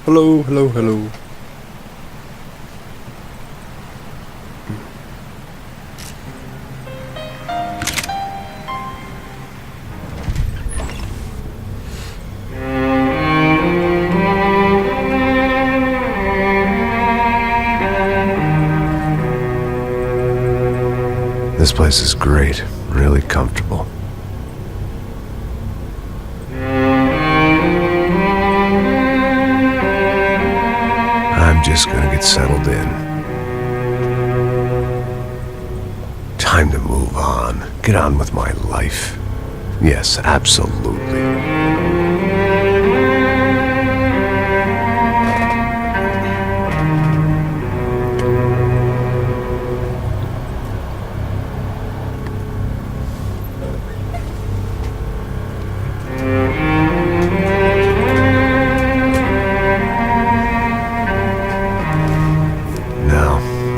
Hello, hello, hello. This place is great, really comfortable. I'm just gonna get settled in. Time to move on. Get on with my life. Yes, absolutely.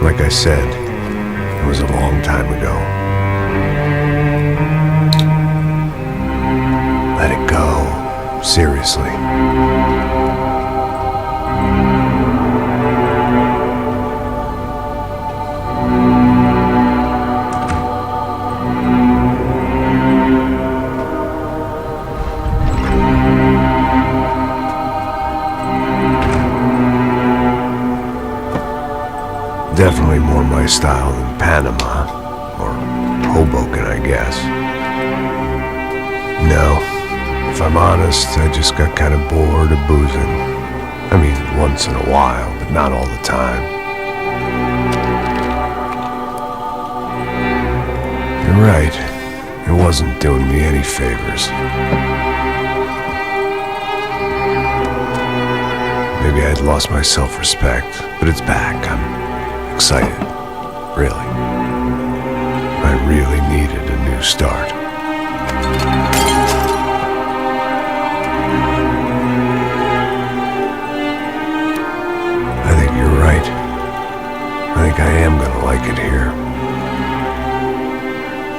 Like I said, it was a long time ago. Let it go. Seriously. definitely more my style than Panama, or Hoboken, I guess. No, if I'm honest, I just got kind of bored of boozing. I mean, once in a while, but not all the time. You're right, it wasn't doing me any favors. Maybe I'd lost my self-respect, but it's back. I'm excited. Really. I really needed a new start. I think you're right. I think I am gonna like it here.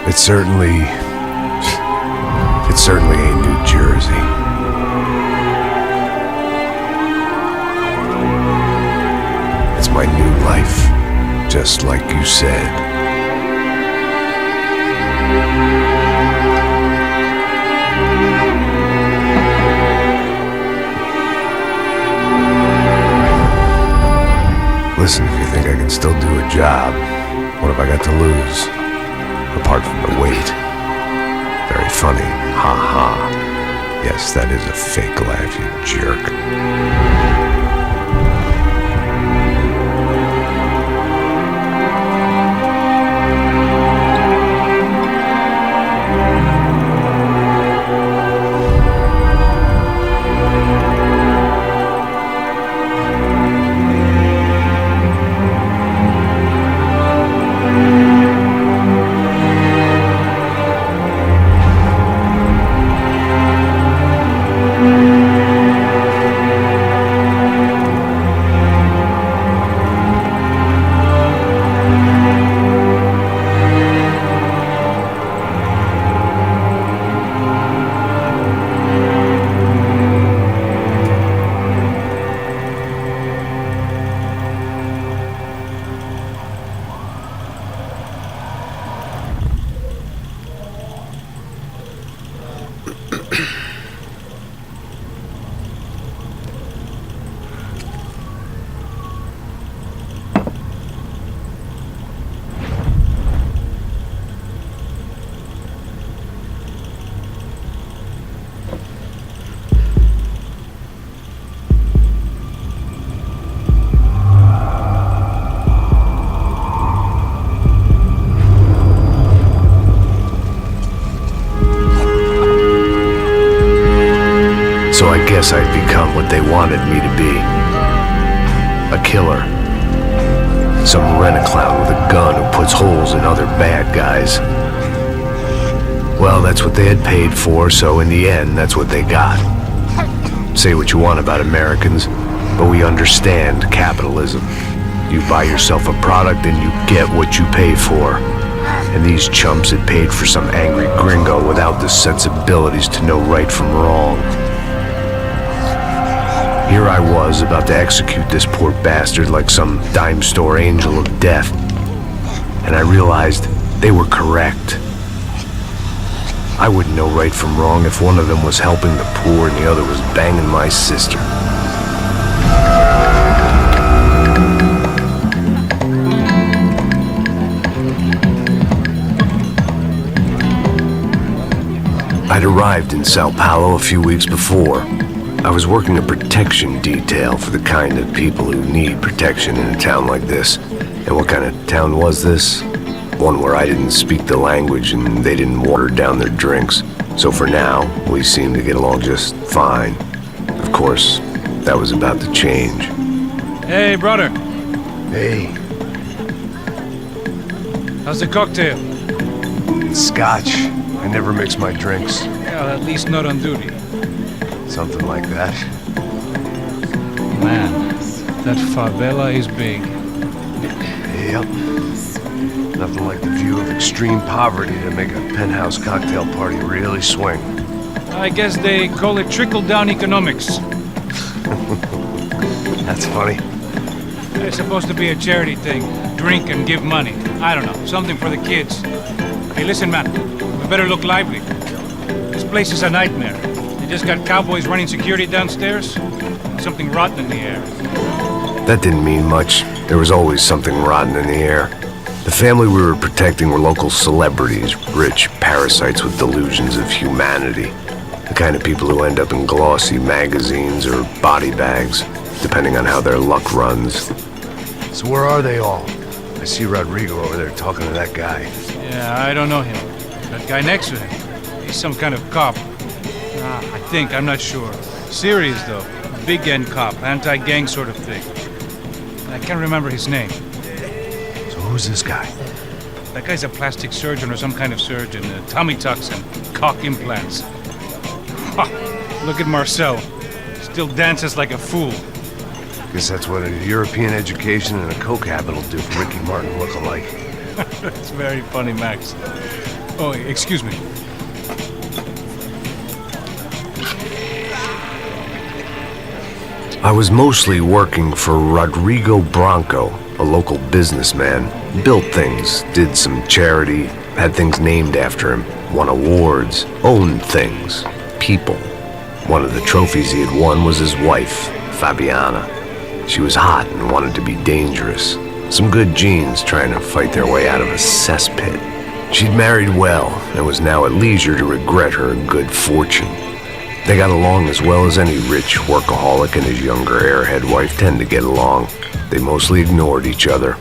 It certainly ain't New Jersey. It's my new life, just like you said. Listen, if you think I can still do a job, what have I got to lose? Apart from the weight. Very funny. Ha ha. Yes, that is a fake laugh, you jerk. So I guess I'd become what they wanted me to be. A killer. Some rent-a-clown with a gun who puts holes in other bad guys. Well, that's what they had paid for, so in the end, that's what they got. Say what you want about Americans, but we understand capitalism. You buy yourself a product and you get what you pay for. And these chumps had paid for some angry gringo without the sensibilities to know right from wrong. Here I was, about to execute this poor bastard like some dime store angel of death. And I realized they were correct. I wouldn't know right from wrong if one of them was helping the poor and the other was banging my sister. I'd arrived in Sao Paulo a few weeks before. I was working a protection detail for the kind of people who need protection in a town like this. And what kind of town was this? One where I didn't speak the language and they didn't water down their drinks. So for now, we seemed to get along just fine. Of course, that was about to change. Hey, brother. Hey. How's the cocktail? It's scotch. I never mix my drinks. Well, at least not on duty. Something like that. Man, that favela is big. Yep. Nothing like the view of extreme poverty to make a penthouse cocktail party really swing. I guess they call it trickle-down economics. That's funny. It's supposed to be a charity thing. Drink and give money. I don't know, something for the kids. Hey, listen, man. We better look lively. This place is a nightmare. They just got cowboys running security downstairs, and something rotten in the air. That didn't mean much. There was always something rotten in the air. The family we were protecting were local celebrities, rich parasites with delusions of humanity. The kind of people who end up in glossy magazines or body bags, depending on how their luck runs. So where are they all? I see Rodrigo over there talking to that guy. Yeah, I don't know him. That guy next to him, he's some kind of cop. I think, I'm not sure. Serious, though. Big end cop, anti-gang sort of thing. I can't remember his name. So who's this guy? That guy's a plastic surgeon or some kind of surgeon. Tummy tucks and cock implants. Ha! Look at Marcel. Still dances like a fool. Guess that's what a European education and a coke habit will do for Ricky Martin look-alike. That's very funny, Max. Oh, excuse me. I was mostly working for Rodrigo Branco, a local businessman. Built things, did some charity, had things named after him, won awards, owned things, people. One of the trophies he had won was his wife, Fabiana. She was hot and wanted to be dangerous. Some good genes trying to fight their way out of a cesspit. She'd married well and was now at leisure to regret her good fortune. They got along as well as any rich workaholic and his younger airhead wife tend to get along. They mostly ignored each other.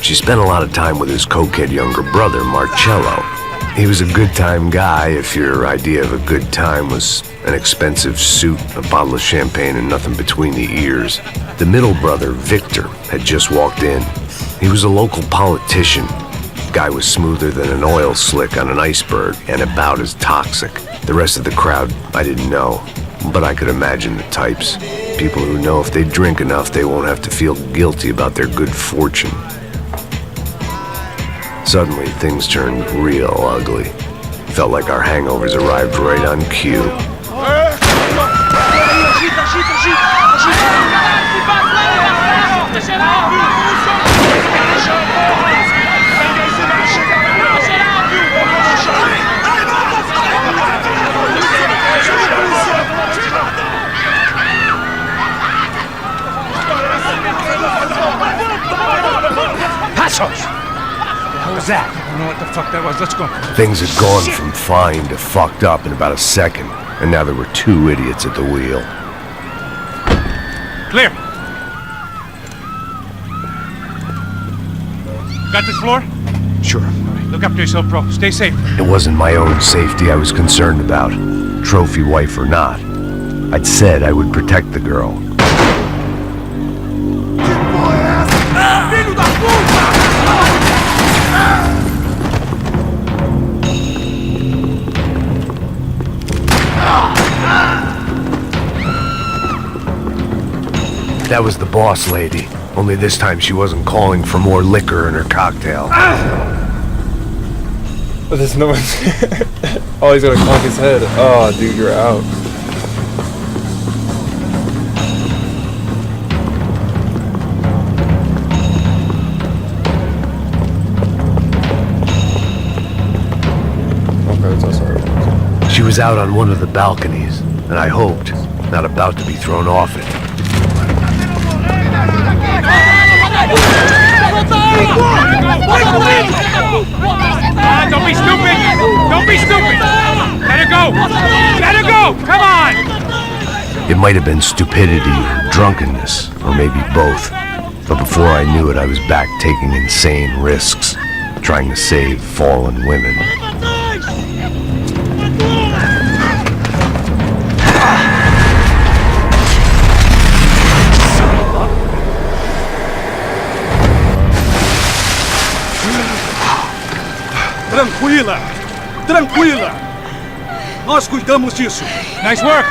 She spent a lot of time with his cokehead younger brother, Marcello. He was a good-time guy if your idea of a good time was an expensive suit, a bottle of champagne, and nothing between the ears. The middle brother, Victor, had just walked in. He was a local politician. Guy was smoother than an oil slick on an iceberg and about as toxic. The rest of the crowd, I didn't know, but I could imagine the types. People who know if they drink enough, they won't have to feel guilty about their good fortune. Suddenly, things turned real ugly. Felt like our hangovers arrived right on cue. What was that? I don't know what the fuck that was. Let's go. Things had gone from fine to fucked up in about a second, and now there were two idiots at the wheel. Clear. Got this floor? Sure. All right, look after yourself, bro. Stay safe. It wasn't my own safety I was concerned about, trophy wife or not. I'd said I would protect the girl. That was the boss lady, only this time she wasn't calling for more liquor in her cocktail. But there's no one. Oh, he's gonna conk his head. Oh, dude, you're out. Okay, that's sorry. She was out on one of the balconies, and I hoped, not about to be thrown off it. Don't be stupid! Don't be stupid! Let her go! Let her go! Come on! It might have been stupidity or drunkenness, or maybe both. But before I knew it, I was back taking insane risks, trying to save fallen women. Tranquila! Tranquila! Nós cuidamos disso. Nice work!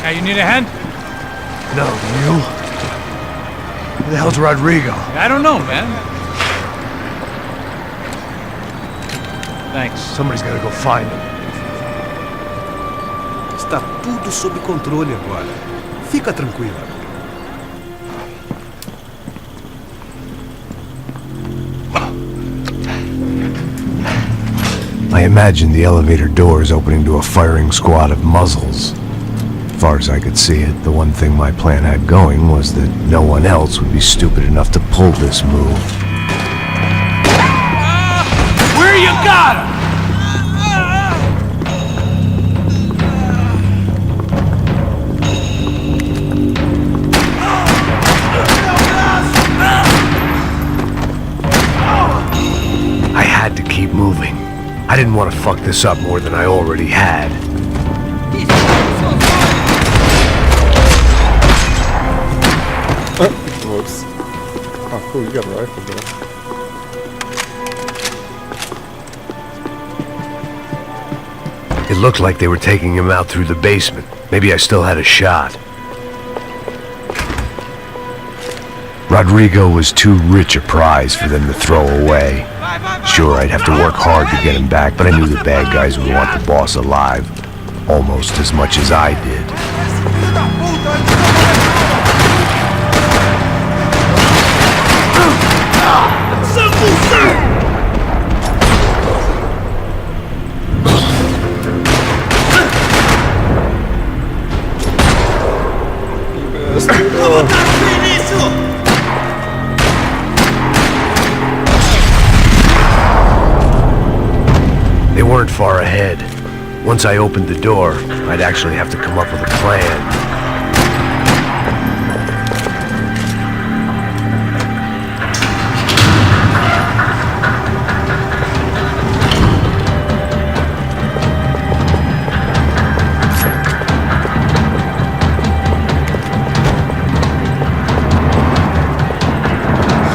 Hey, you need a hand? No, you? Who the hell's Rodrigo? I don't know, man. Thanks. Somebody's gotta go find him. Está tudo sob controle agora. Fica tranquila. I imagined the elevator doors opening to a firing squad of muzzles. far as I could see it, the one thing my plan had going was that no one else would be stupid enough to pull this move. Where you got him? I had to keep moving. I didn't want to fuck this up more than I already had. Whoops. Oh, cool, you got a rifle, bro. It looked like they were taking him out through the basement. Maybe I still had a shot. Rodrigo was too rich a prize for them to throw away. Sure, I'd have to work hard to get him back, but I knew the bad guys would want the boss alive almost as much as I did. They weren't far ahead. Once I opened the door, I'd actually have to come up with a plan.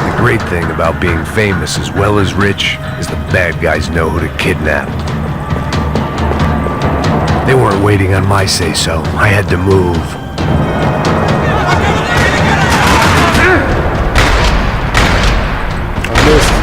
The great thing about being famous as well as rich is the bad guys know who to kidnap. They weren't waiting on my say-so. I had to move. I missed.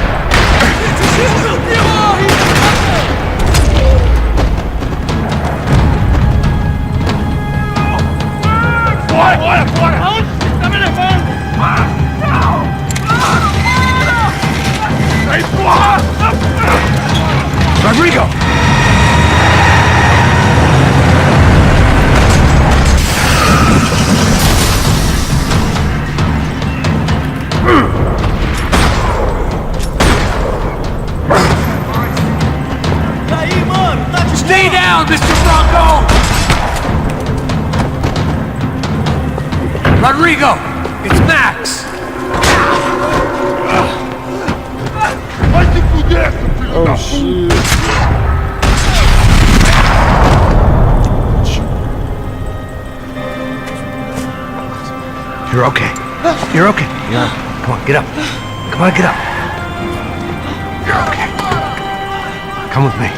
Rodrigo! Stay down, Mr. Bronco! Rodrigo, it's Max. Oh, shit. You're okay. You're okay. Yeah. Come on, get up. Come on, get up. You're okay. Come with me.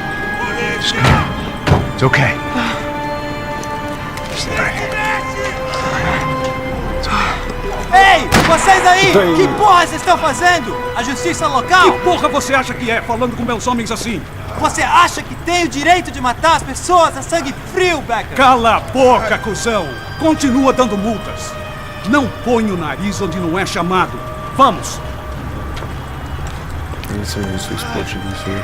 Just come on. It's okay. Just right here. Ei, vocês aí! Que porra vocês estão fazendo? A justiça local? Que porra você acha que é, falando com meus homens assim? Você acha que tem o direito de matar as pessoas a sangue frio, Becker? Cala a boca, cuzão! Continua dando multas. Não põe o nariz onde não é chamado. Vamos! Isso é isso, português aí.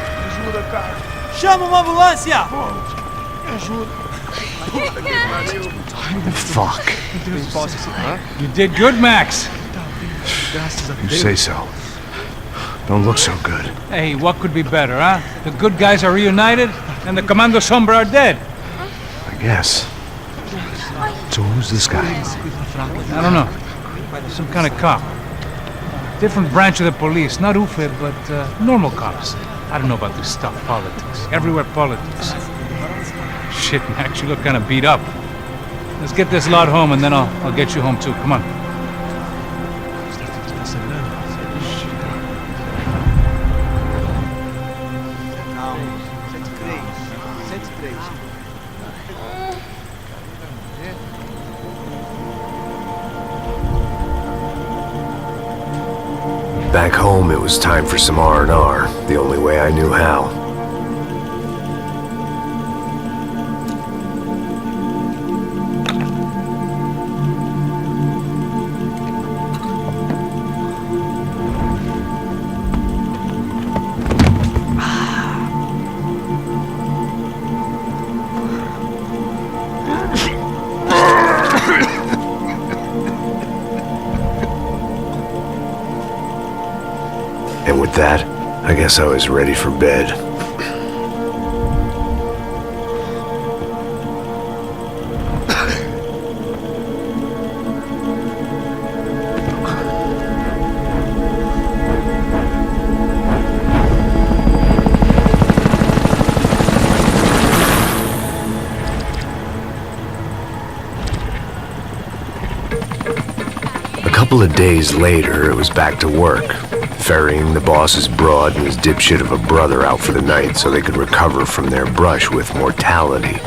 Chama uma ambulância! Fuck. You did good, Max. You say so. Don't look so good. Hey, what could be better, huh? The good guys are reunited, and the Commando Sombra are dead. I guess. So who's this guy? I don't know. Some kind of cop. Different branch of the police. Not UFE, but normal cops. I don't know about this stuff, politics. Everywhere politics. Shit, Max, you look kind of beat up. Let's get this lot home, and then I'll get you home too. Come on. Back home, it was time for some R&R, the only way I knew how. And with that, I guess I was ready for bed. A couple of days later, it was back to work, ferrying the boss's broad and his dipshit of a brother out for the night so they could recover from their brush with mortality.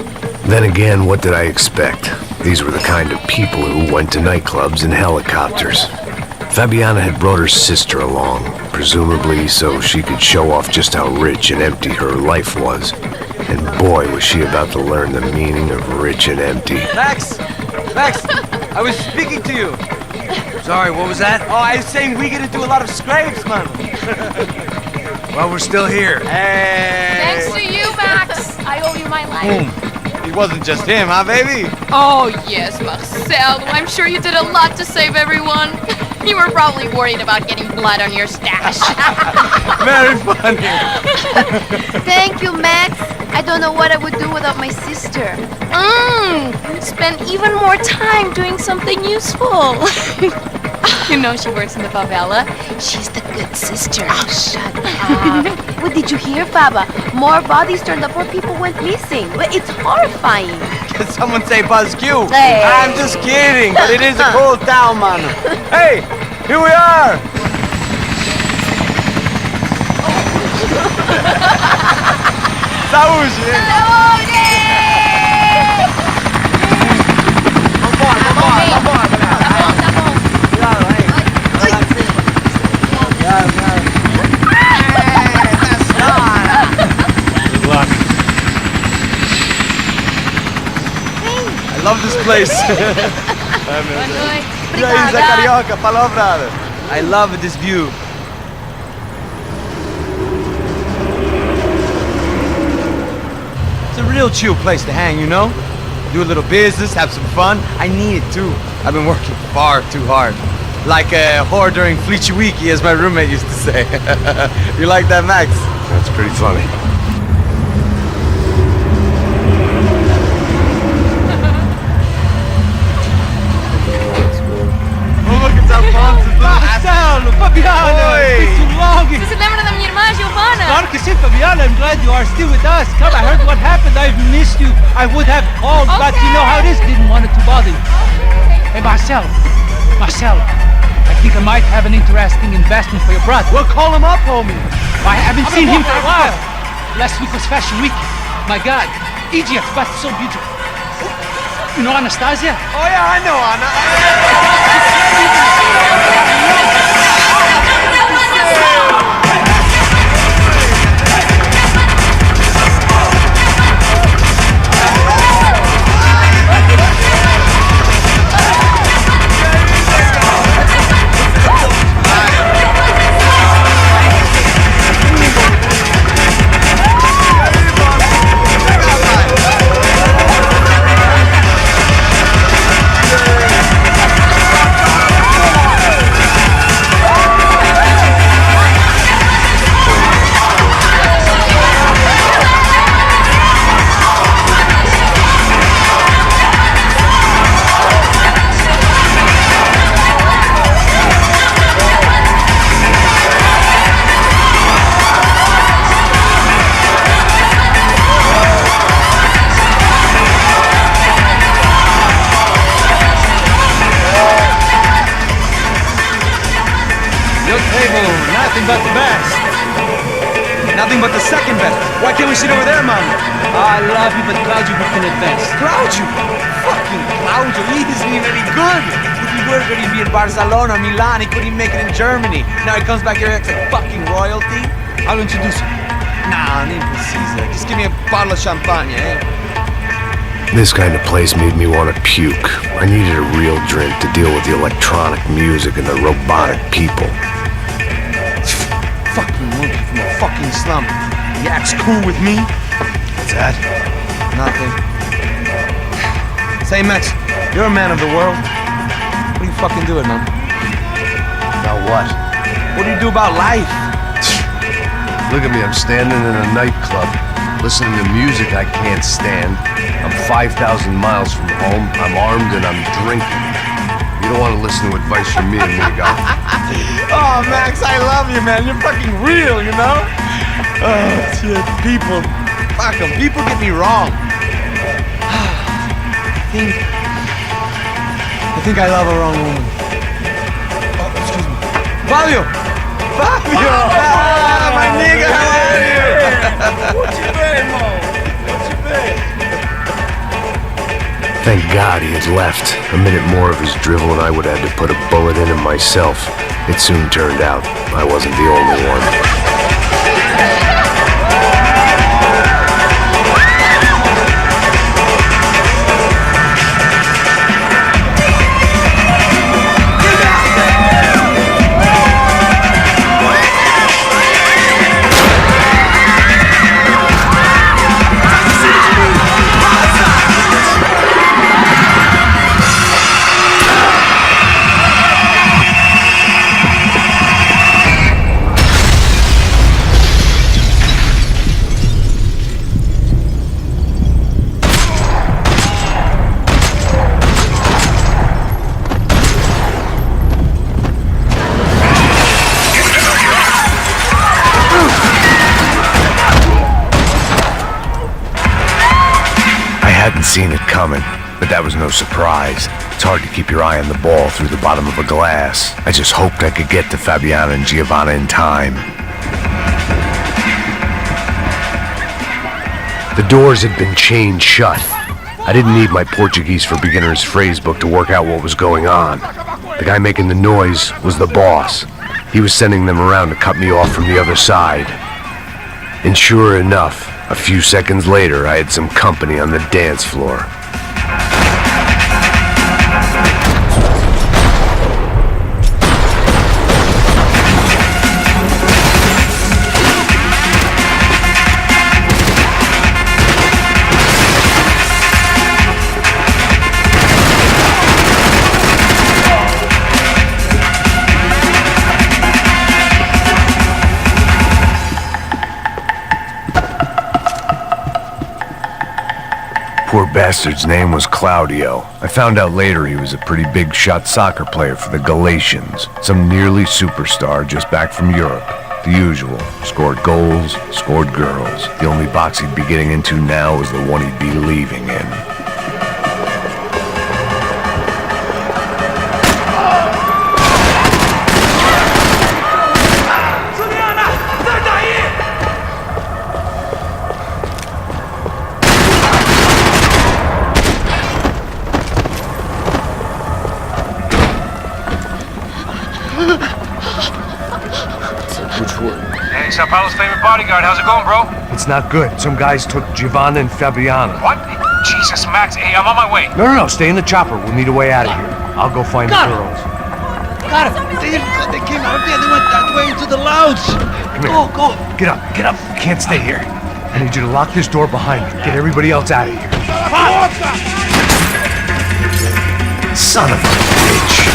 Then again, what did I expect? These were the kind of people who went to nightclubs in helicopters. Fabiana had brought her sister along, presumably so she could show off just how rich and empty her life was. And boy, was she about to learn the meaning of rich and empty. Max! Max! I was speaking to you. Sorry, what was that? Oh, I was saying we get into a lot of scrapes, man. Well, we're still here. Hey! Thanks to you, Max. I owe you my life. It wasn't just him, huh, baby? Oh, yes, Marcel. I'm sure you did a lot to save everyone. You were probably worried about getting blood on your stash. Very funny. Thank you, Max. I don't know what I would do without my sister. Spend even more time doing something useful. You know she works in the favela. She's the good sister. Oh, shut up. What did you hear, Faba? More bodies turned up where people went missing. It's horrifying. Did someone say Buzz Q? Hey. I'm just kidding, but it is a cool town, man. Hey, here we are. Saúde! I love this place. E aí, Zé Carioca, falou, brother. I love this view. It's a real chill place to hang, you know? Do a little business, have some fun. I need it too. I've been working far too hard. Like a whore during Fleechy Weeky, as my roommate used to say. You like that, Max? That's pretty funny. Marcelo, Fabiana, it's too long. Você se lembra da minha irmã, Giovanna? Claro que sim, Fabiana. I'm glad you are still with us. Come, I heard what happened. I've missed you. I would have called, but you know how it is. Didn't want it to bother you. Hey, Marcel, I think I might have an interesting investment for your brother. Well, call him up, homie. I haven't seen him for a while. Last week was Fashion Week. My God, Egypt, but so beautiful. You know Anastasia? Oh, yeah, I know, Anna. Nothing but the best. Nothing but the second best. Why can't we sit over there, man? I love you, but Claudio can advance. Claudio? Fucking Claudio, he isn't even any good. If he were going to be in Barcelona, Milan, he couldn't make it in Germany. Now he comes back here and acts like fucking royalty. I'll introduce him. Nah, need to Caesar. Just give me a bottle of champagne, eh? This kind of place made me want to puke. I needed a real drink to deal with the electronic music and the robotic people. Fucking monkey from a fucking slum. He acts cool with me. What's that? Nothing. Say, Max, you're a man of the world. What are you fucking doing, man? About what? What do you do about life? Look at me, I'm standing in a nightclub, listening to music I can't stand. I'm 5,000 miles from home, I'm armed and I'm drinking. You don't want to listen to advice from me, amigo. Oh, Max, I love you, man. You're fucking real, you know? Oh, shit. People. Fuck 'em. People get me wrong. I think I love a wrong woman. Oh, excuse me. Fabio! Fabio! Ah, my nigga, how are you? What you been, Mo? What you been? Thank God he had left. A minute more of his drivel and I would have had to put a bullet in him myself. It soon turned out I wasn't the only one. Seen it coming, but that was no surprise. It's hard to keep your eye on the ball through the bottom of a glass. I just hoped I could get to Fabiana and Giovanna in time. The doors had been chained shut. I didn't need my Portuguese for Beginners phrase book to work out what was going on. The guy making the noise was the boss. He was sending them around to cut me off from the other side. And sure enough, a few seconds later, I had some company on the dance floor. Poor bastard's name was Claudio. I found out later he was a pretty big shot soccer player for the Galatians. Some nearly superstar just back from Europe. The usual. Scored goals, scored girls. The only box he'd be getting into now was the one he'd be leaving in. Hey, Sao Paulo's favorite bodyguard. How's it going, bro? It's not good. Some guys took Giovanna and Fabiana. What? Jesus, Max. Hey, I'm on my way. No, stay in the chopper. We'll need a way out of here. I'll go find the girls. Got it. They came out here. They went that way into the lounge. Come here. Go. Get up. You can't stay here. I need you to lock this door behind me. Get everybody else out of here. Son of a bitch.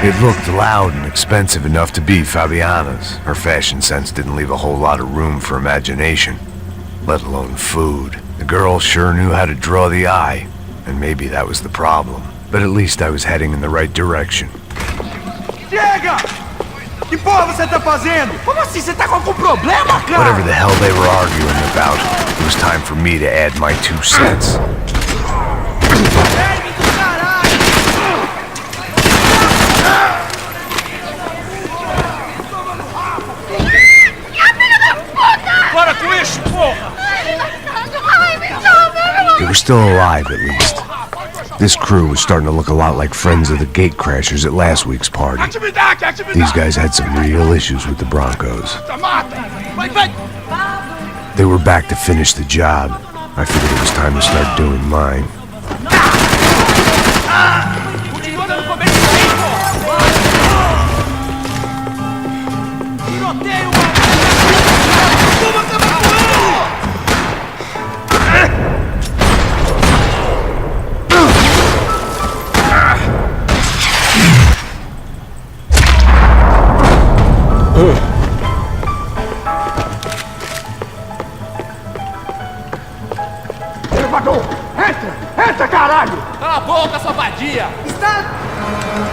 It looked loud and expensive enough to be Fabiana's. Her fashion sense didn't leave a whole lot of room for imagination, let alone food. The girl sure knew how to draw the eye, and maybe that was the problem. But at least I was heading in the right direction. Chega! Que porra você tá fazendo? Como assim? Você tá com algum problema, cara? Whatever the hell they were arguing about, it was time for me to add my 2 cents. Para com isso, porra! Ai, me toma! still alive, at least. This crew was starting to look a lot like friends of the gate crashers at last week's party. These guys had some real issues with the Broncos. They were back to finish the job. I figured it was time to start doing mine.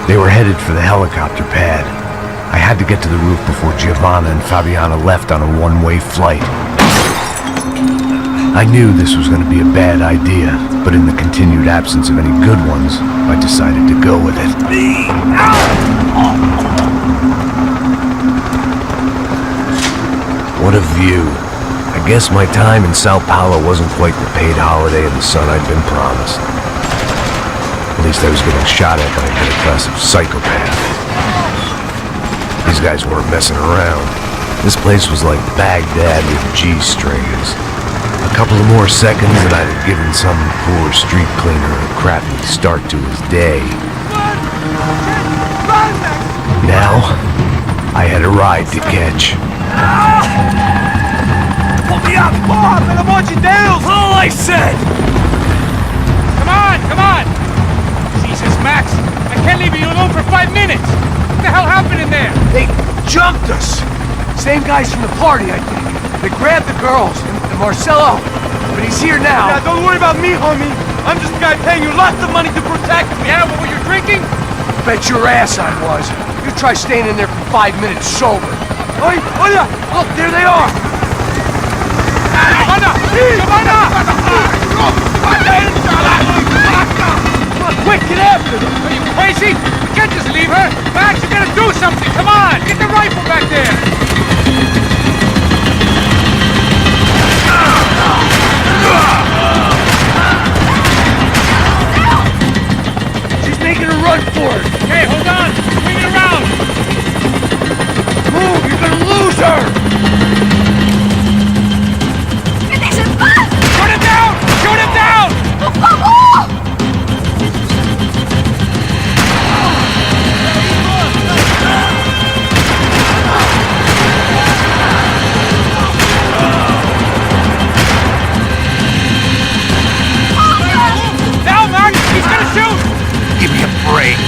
They were headed for the helicopter pad. I had to get to the roof before Giovanna and Fabiana left on a one-way flight. I knew this was going to be a bad idea, but in the continued absence of any good ones, I decided to go with it. What a view. I guess my time in Sao Paulo wasn't quite the paid holiday in the sun I'd been promised. At least I was getting shot at by a middle-class psychopath. These guys weren't messing around. This place was like Baghdad with G-strings. A couple of more seconds and I'd have given some poor street cleaner a crappy start to his day. Now, I had a ride to catch. Pull me up! Pelo amor de Deus! All I said! Come on! Jesus, Max! I can't leave you alone for 5 minutes! What the hell happened in there? They jumped us! Same guys from the party, I think. They grabbed the girls, and Marcelo, but he's here now. Yeah, don't worry about me, homie. I'm just a guy paying you lots of money to protect me. Yeah, what were you drinking? Bet your ass I was. You try staying in there for 5 minutes sober. Oi, hola! Look, there they are! Giovanna! Quick, get after them! Are you crazy? We can't just leave her! Max, you gotta do something! Come on! Get the rifle back there! She's making a run for it! Hey, hold on! Swing it around! Move! You're gonna lose her! Shoot him down! Shoot him down! Down, Mark! He's gonna shoot! Give me a break.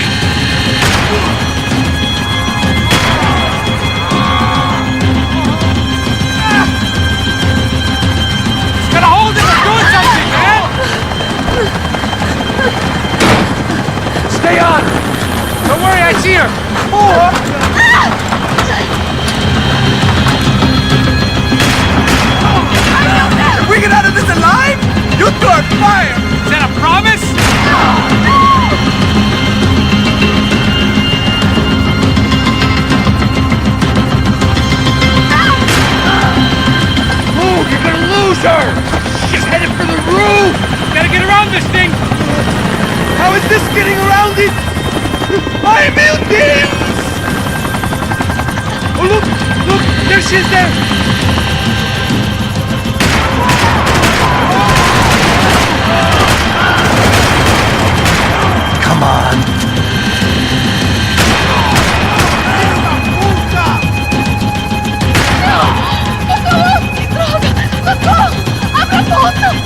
Gotta hold him and do something, man! Stay on! Don't worry, I see her! If we get out of this alive, you two are fired! Is that a promise? Move! You're gonna lose her! She's headed for the roof! Gotta get around this thing! How is this getting around it? I'm building! Oh, look! There she is there! Come on!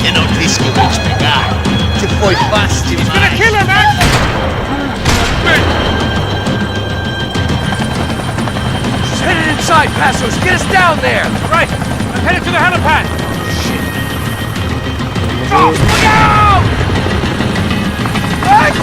E non rischi di spiegare. Se poi basti He's gonna kill her, Max! She's headed inside, Passos! Get us down there! Right, I'm headed to the helipad! Oh, look out! Back!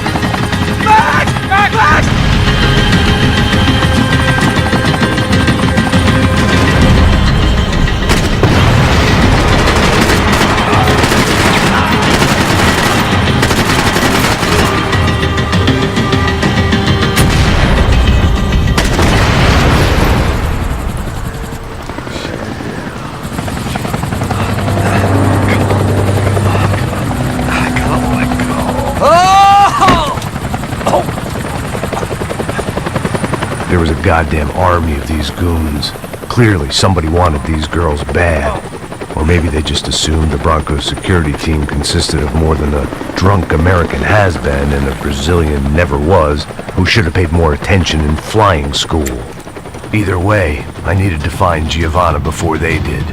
There was a goddamn army of these goons. Clearly, somebody wanted these girls bad. Or maybe they just assumed the Broncos security team consisted of more than a drunk American has-been and a Brazilian never-was who should have paid more attention in flying school. Either way, I needed to find Giovanna before they did.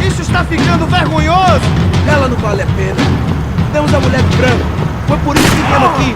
Isso está ficando vergonhoso! Ela não vale a pena. Temos a mulher de branco. Foi por isso que viemos aqui.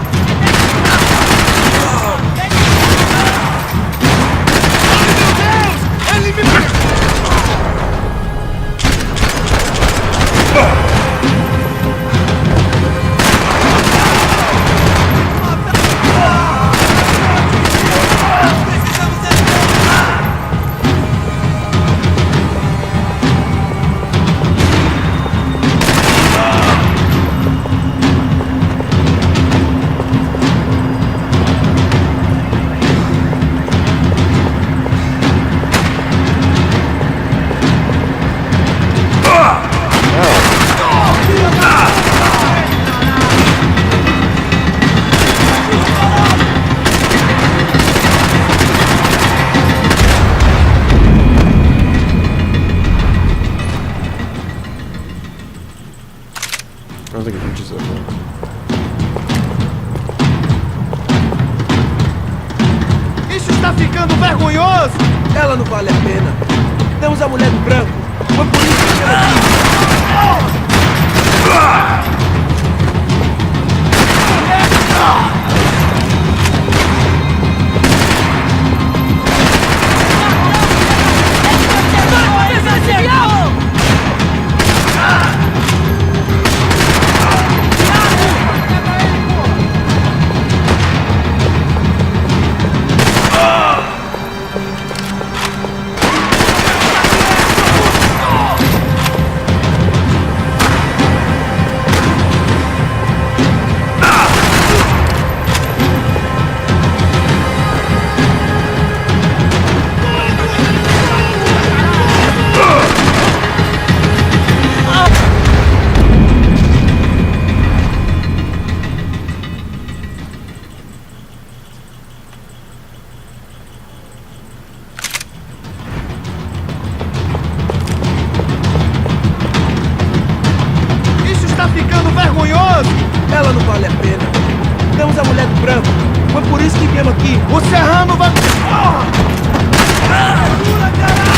I don't think it reaches that far. Isso está ficando vergonhoso! Ela não vale a pena. Temos a mulher de branco. Foi por isso que viemos aqui. Ela não vale a pena. Temos a mulher de branco. Foi por isso que viemos aqui. O Serrano vai... Segura, caralho!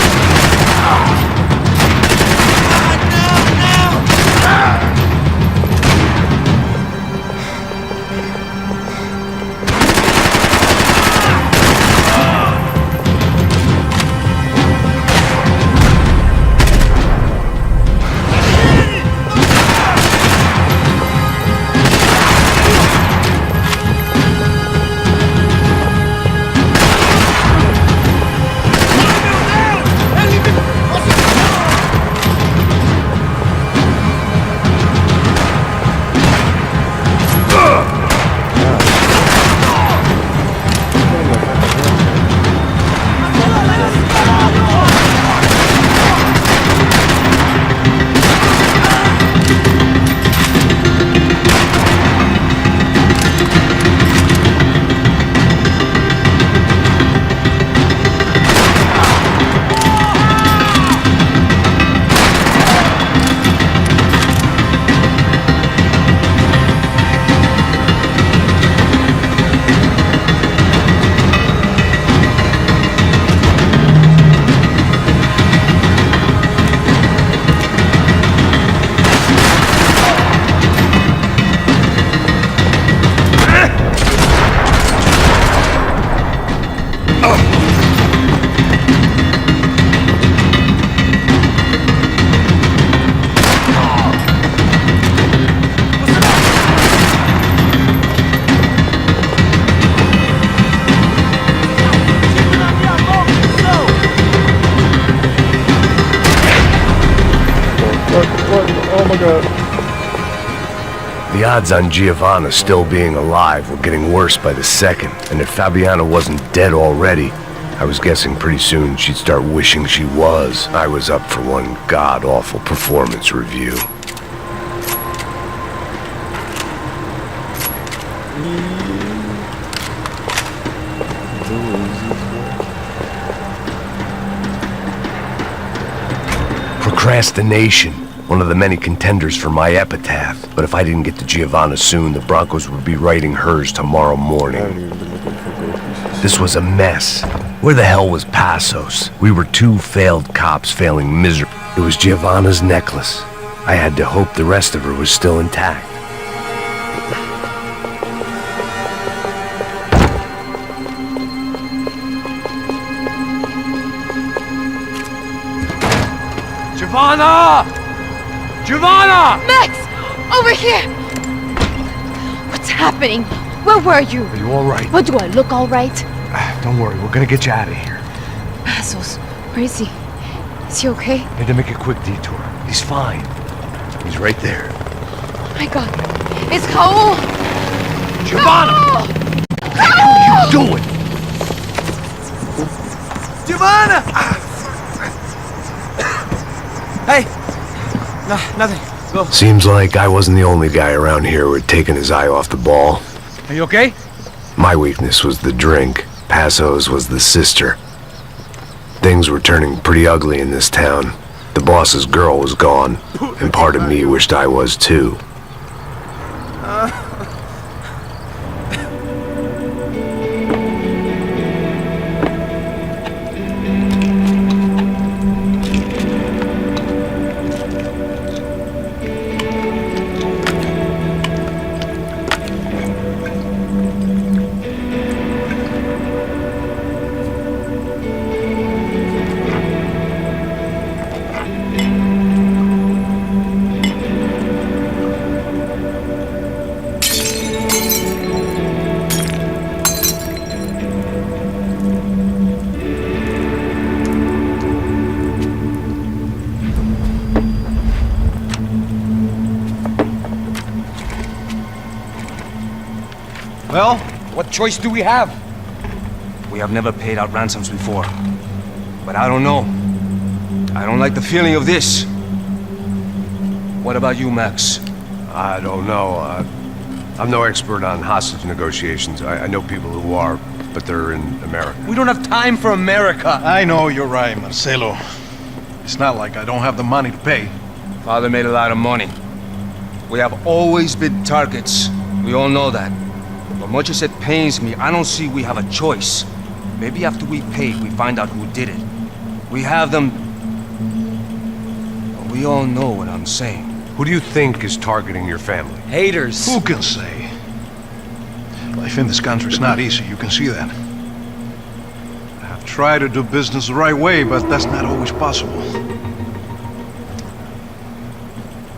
Oh my god. The odds on Giovanna still being alive were getting worse by the second, and if Fabiana wasn't dead already, I was guessing pretty soon she'd start wishing she was. I was up for one god-awful performance review. Procrastination, one of the many contenders for my epitaph. But if I didn't get to Giovanna soon, the Broncos would be writing hers tomorrow I haven't morning. even been looking for gold pieces. This was a mess. Where the hell was Passos? We were two failed cops failing miserably. It was Giovanna's necklace. I had to hope the rest of her was still intact. Giovanna! Giovanna! Max! Over here! What's happening? Where were you? Are you all right? What, do I look all right? Don't worry, we're gonna get you out of here. Passos, where is he? Is he okay? Had to make a quick detour. He's fine. He's right there. Oh my God. It's Raul! Giovanna! Raul! What are you doing? Giovanna! Hey! No, nothing. Go. Seems like I wasn't the only guy around here who had taken his eye off the ball. Are you okay? My weakness was the drink. Passos was the sister. Things were turning pretty ugly in this town. The boss's girl was gone, and part of me wished I was too. Well, what choice do we have? We have never paid out ransoms before. But I don't know. I don't like the feeling of this. What about you, Max? I don't know. I'm no expert on hostage negotiations. I know people who are, but they're in America. We don't have time for America. I know you're right, Marcelo. It's not like I don't have the money to pay. Father made a lot of money. We have always been targets. We all know that. But much as it pains me, I don't see we have a choice. Maybe after we pay, we find out who did it. We have them... We all know what I'm saying. Who do you think is targeting your family? Haters. Who can say? Life in this country is not easy, you can see that. I have tried to do business the right way, but that's not always possible.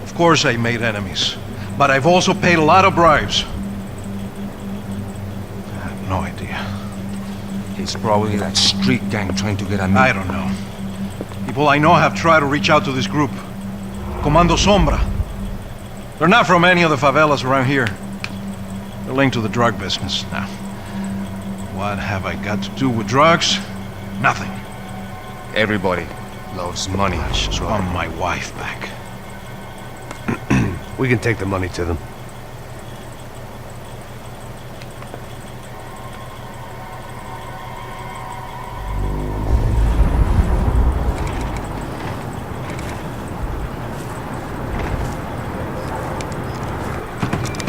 Of course I made enemies, but I've also paid a lot of bribes. I have no idea. It's probably that street gang trying to get at me. I don't know. People I know have tried to reach out to this group. Comando Sombra. They're not from any of the favelas around here. They're linked to the drug business. Now, what have I got to do with drugs? Nothing. Everybody loves money. I just want my wife back. We can take the money to them.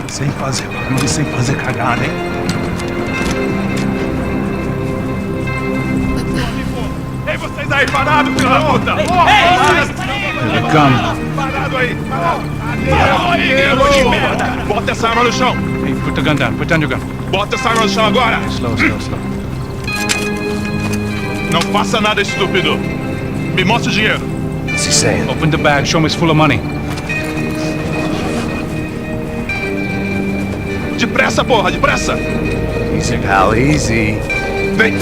Sem fazer barulho, sem fazer cagada, hein? Ei, vocês aí, parados, filho da puta! Parado aí! Parado! Bota essa arma no chão! Hey, put the gun down. Put down your gun. Bota essa arma no chão agora! Slow, slow, slow. Não faça nada, estúpido! Me mostra o dinheiro! What's he saying? Open the bag. Show me it's full of money. Depressa, porra, depressa! Easy, pal, easy. Vem!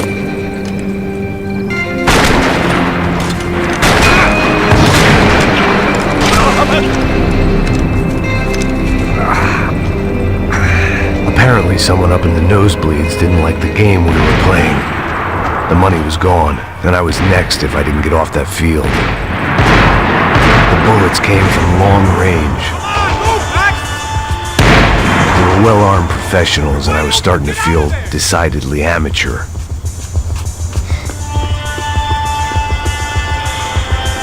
Apparently someone up in the nosebleeds didn't like the game we were playing. The money was gone, and I was next if I didn't get off that field. The bullets came from long range. They were were well-armed professionals, and I was starting to feel decidedly amateur.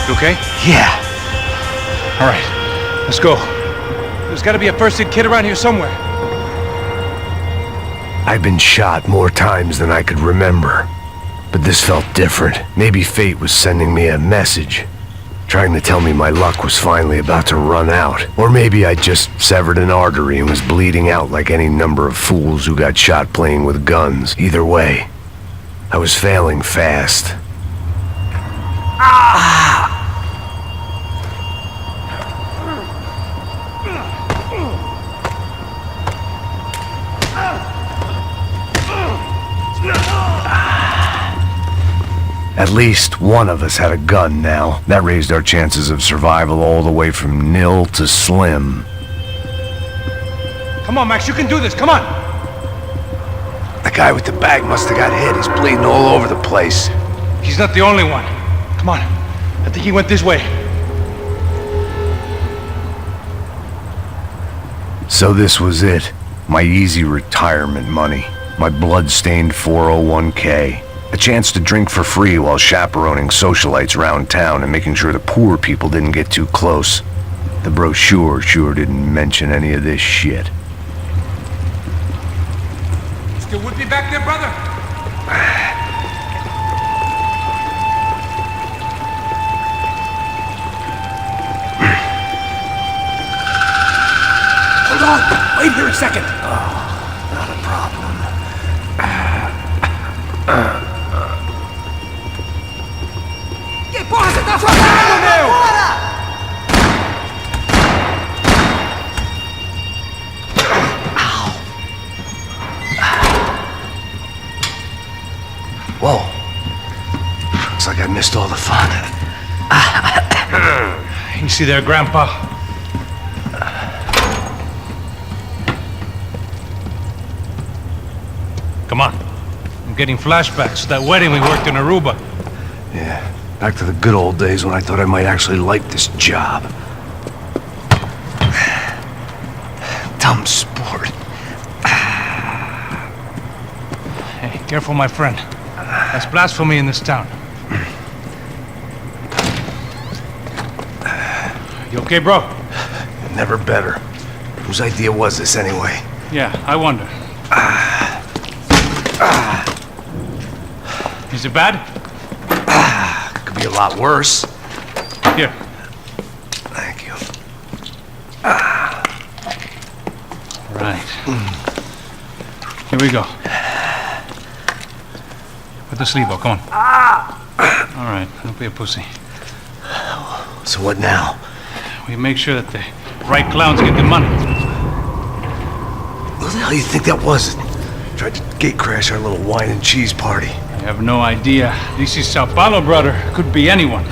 You okay? Yeah. All right, let's go. There's gotta be a first-aid kit around here somewhere. I've been shot more times than I could remember. But this felt different. Maybe fate was sending me a message, trying to tell me my luck was finally about to run out. Or maybe I just severed an artery and was bleeding out like any number of fools who got shot playing with guns. Either way, I was failing fast. At least one of us had a gun now. That raised our chances of survival all the way from nil to slim. Come on, Max, you can do this, come on! The guy with the bag must have got hit. He's bleeding all over the place. He's not the only one. Come on, I think he went this way. So this was it. My easy retirement money. My blood-stained 401k. A chance to drink for free while chaperoning socialites around town and making sure the poor people didn't get too close. The brochure sure didn't mention any of this shit. Still with me back there, brother? Hold on! Wait here a second! Oh, not a problem. Que porra você tá fazendo, meu? Whoa. Looks like I missed all the fun. You see there, Grandpa? Come on. I'm getting flashbacks to that wedding we worked in Aruba. Yeah, back to the good old days when I thought I might actually like this job. Dumb sport. Hey, careful, my friend. That's blasphemy in this town. You okay, bro? Never better. Whose idea was this anyway? Yeah, I wonder. Is it bad? Could be a lot worse. Here. Thank you. Right. Here we go. Put the sleeve on, come on. All right, don't be a pussy. So what now? We make sure that the right clowns get the money. What the hell do you think that was? Tried to gate crash our little wine and cheese party. I have no idea. This is Sao Paulo, brother. Could be anyone.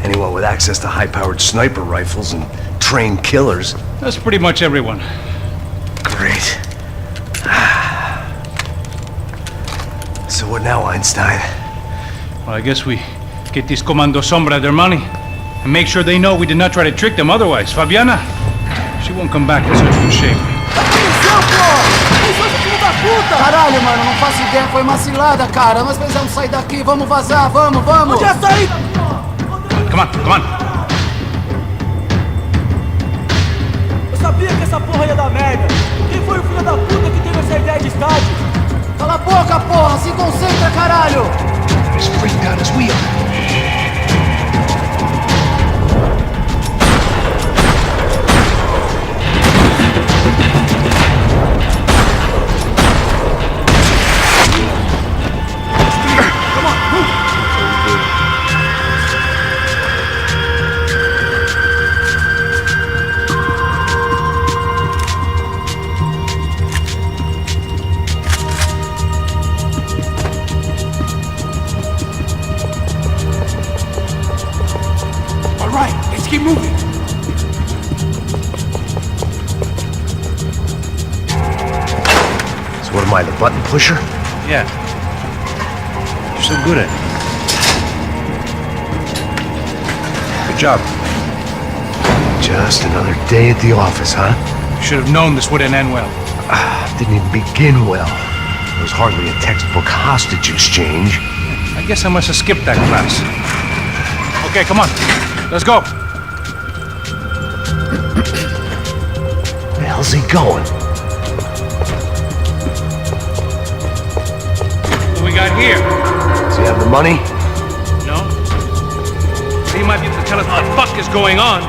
Anyone with access to high-powered sniper rifles and trained killers. That's pretty much everyone. Great. So what now, Einstein? Well, I guess we get these Comando Sombra their money and make sure they know we did not try to trick them otherwise. Fabiana, she won't come back in such good shape. Caralho, mano, não faço ideia, foi uma cilada, cara. Nós precisamos sair daqui, vamos vazar, vamos! Onde é a saída? Come on, come on. Eu sabia que essa porra ia dar merda. Quem foi o filho da puta que teve essa ideia de estádio? Cala a boca, porra! Se concentra, caralho! As freaked out as we are. Keep moving. So what am I, the button pusher? Yeah. You're so good at it. Good job. Just another day at the office, huh? You should have known this wouldn't end well. Didn't even begin well. It was hardly a textbook hostage exchange. I guess I must have skipped that class. Okay, come on. Let's go. Where the hell's he going? What we got here? Does he have the money? No? He might be able to tell us what the fuck is going on.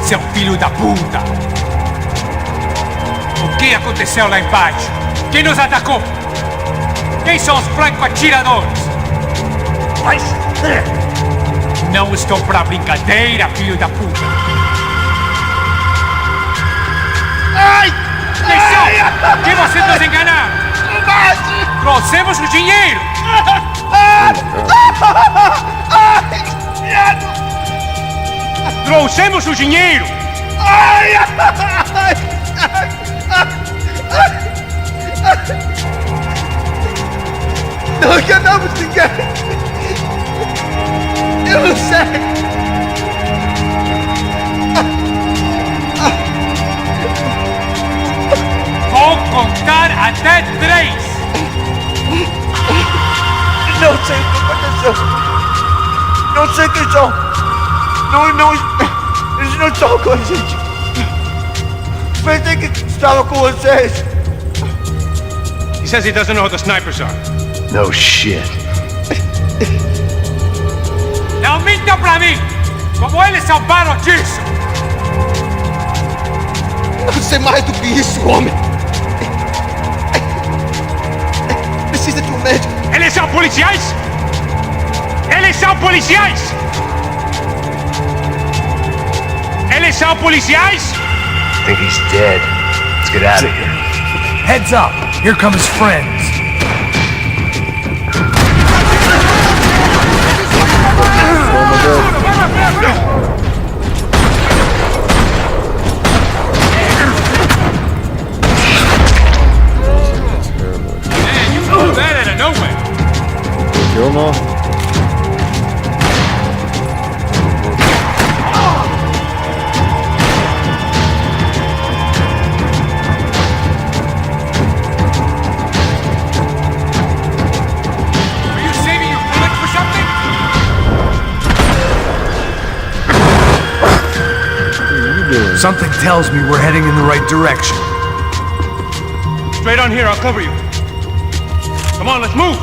Seu filho da puta! O que aconteceu lá embaixo? Quem nos atacou? Quem são os franco-atiradores? Mas... Não estou pra brincadeira, filho da puta! Ai! Atenção! Que vocês nos enganaram! Trouxemos o dinheiro! Trouxemos o dinheiro! Não enganamos ninguém! Eu não sei! Vou contar até 3! Não sei o que aconteceu! Não sei quem são! Eles não estão com a gente! Pensei que estava com vocês! He says he doesn't know who the snipers are. No shit. Não minta pra mim! Como eles salvaram disso! Não sei mais do que isso, homem! Precisa de um médico! Eles são policiais? Eles são policiais? Eles são policiais? I think he's dead. Let's get out of here. Heads up! Here come his friends. Man, you pulled that out of nowhere. Kill him all? Are you saving your bullets for something? Something tells me we're heading in the right direction. Straight on here, I'll cover you. Come on, let's move!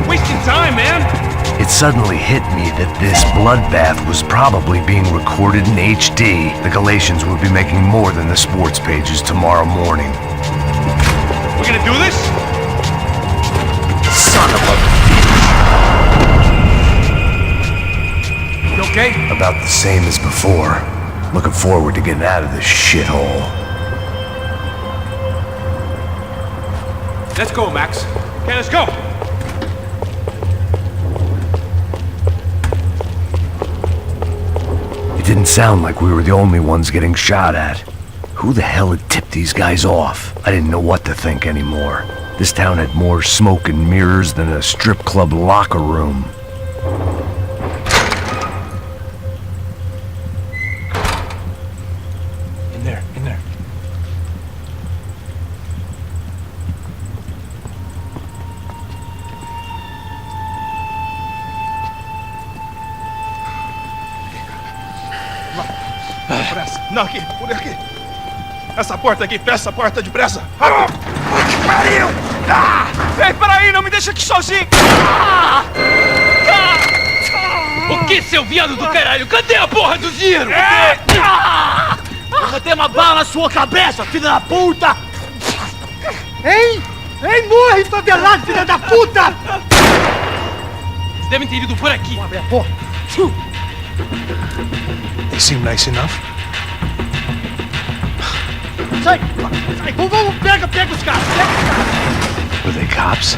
Wasting time, man! It suddenly hit me that this bloodbath was probably being recorded in HD. The Galatians would be making more than the sports pages tomorrow morning. We're gonna do this? Son of a... You okay? About the same as before. Looking forward to getting out of this shithole. Let's go, Max. Okay, let's go! It didn't sound like we were the only ones getting shot at. Who the hell had tipped these guys off? I didn't know what to think anymore. This town had more smoke and mirrors than a strip club locker room. In there, in there. Depressa. Não, aqui, por aqui. Essa porta aqui, fecha essa porta depressa. Rápido. Que pariu! Ei, peraí, não me deixa aqui sozinho! O que, seu viado do caralho? Cadê a porra do dinheiro? Eu vou ter uma bala na sua cabeça, filha da puta! Hein? Hein, morre, favelado, filha da puta! Eles devem ter ido por aqui. Abre a porta. They seem nice enough. Sai! Sai! Vamos, pega os caras! Pega os caras! Were they cops?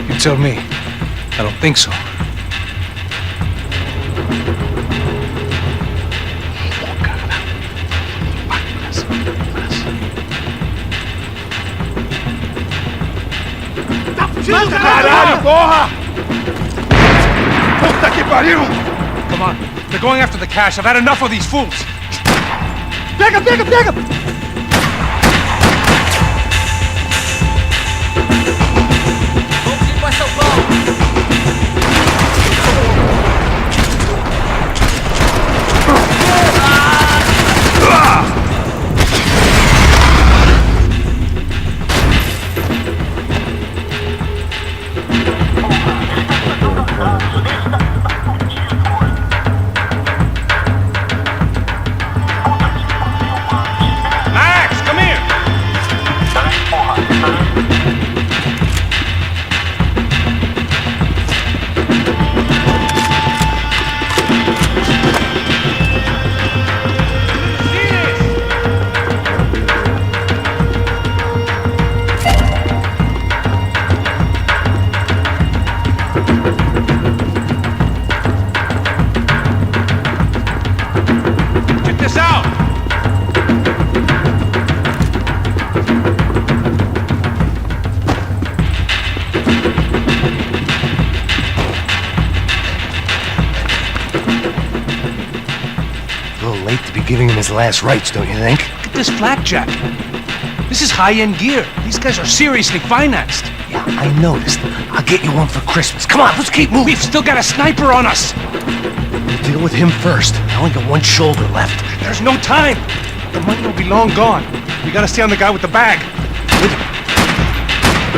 You tell me. I don't think so. Caralho, porra! Puta que pariu! Come on. They're going after the cash. I've had enough of these fools. Pega, pega, pega! Vamos ir pra São Paulo. Max, come here. Get this out. A little late to be giving him his last rites, don't you think? Look at this flak jacket. This is high-end gear. These guys are seriously financed. Yeah, I noticed. I'll get you one for Christmas. Come on, let's keep moving. We've still got a sniper on us. We'll deal with him first. I only got one shoulder left. There's no time. The money will be long gone. We gotta stay on the guy with the bag.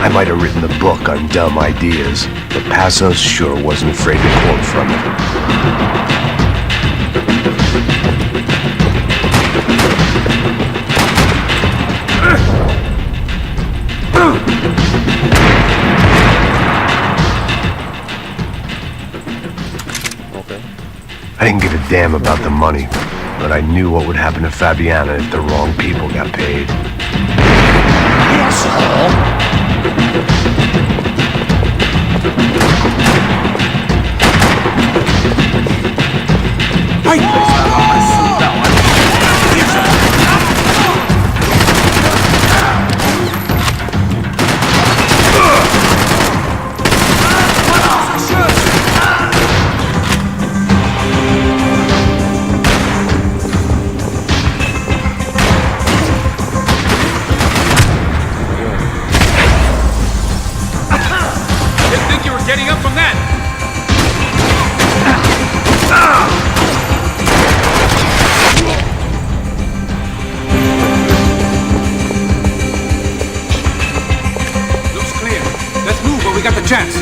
I might have written the book on dumb ideas, but Passos sure wasn't afraid to quote from it. I didn't give a damn about the money, but I knew what would happen to Fabiana if the wrong people got paid. Didn't think you were getting up from that. Looks clear. Let's move while we got the chance.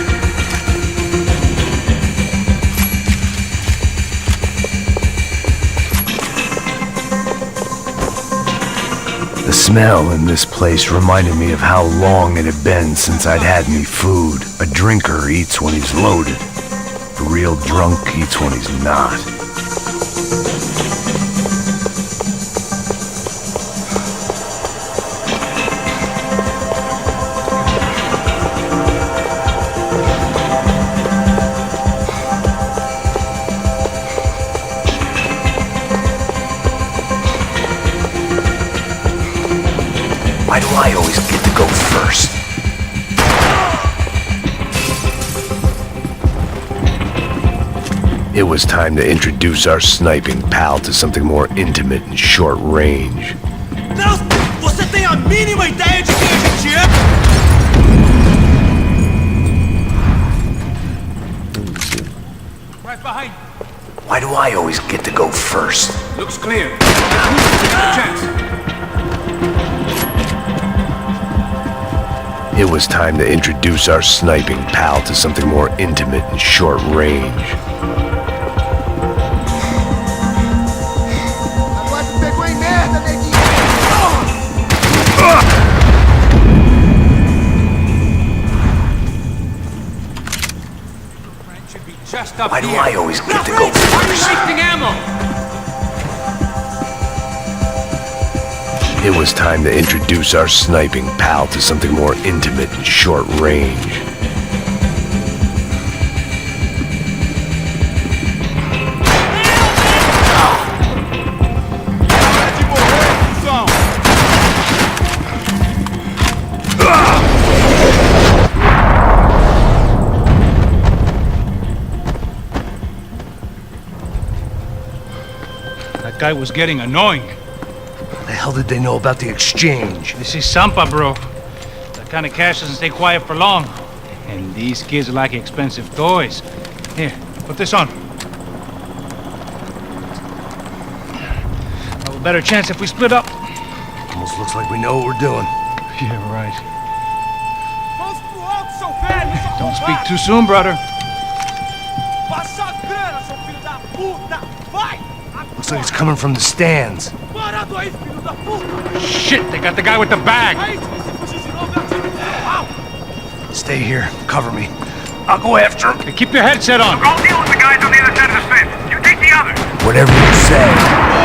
The smell in this place reminded me of how long it had been since I'd had any food. A drinker eats when he's loaded. A real drunk eats when he's not. Why do I always get to go first? It was time to introduce our sniping pal to something more intimate and short range. Você tem a mínima ideia de quem a gente é? Right behind. Why do I always get to go first? Looks clear. Let's move. We got the chance. It was time to introduce our sniping pal to something more intimate and short range. Agora tu pegou em merda, neguinho! Should be just up Why do here. I always get to go first? Wasting ammo. It was time to introduce our sniping pal to something more intimate and short range. guy was getting annoying. What the hell did they know about the exchange? This is Sampa, bro. That kind of cash doesn't stay quiet for long. And these kids like expensive toys. Here, put this on. Have a better chance if we split up. Almost looks like we know what we're doing. Yeah, right. Don't speak too soon, brother. Looks like it's coming from the stands. Shit, they got the guy with the bag. Stay here. Cover me. I'll go after him. Hey, keep your headset on. I'll deal with the guys on the other side of the fence. You take the other. Whatever you say.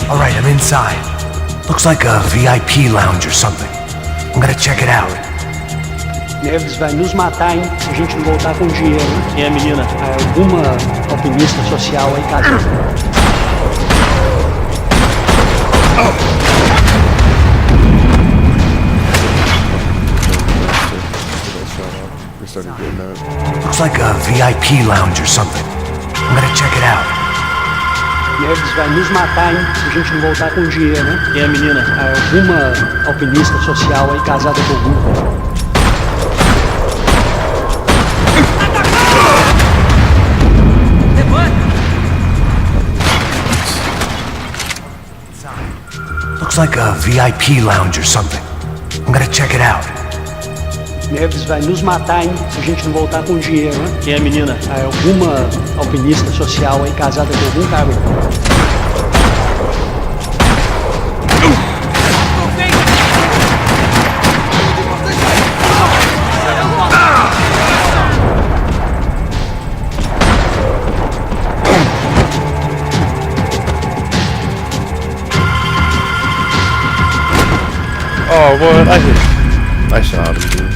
Alright, I'm inside. Looks like a VIP lounge or something. I'm gonna check it out. Neves vai nos matar, hein? Se a gente não voltar com dinheiro. Quem é a menina? Alguma alpinista social aí, cara. Looks like a VIP lounge or something. I'm gonna check it out. Neves vai nos matar, hein? Se a gente não voltar com dinheiro, né? Quem é a menina? Alguma alpinista social aí, casada com algum. Looks like a VIP lounge or something. I'm gonna check it out. Neves vai nos matar, hein? Se a gente não voltar com dinheiro, né? Quem é a menina? Alguma alpinista social aí, casada com algum cara. Oh, what? I shot him, dude.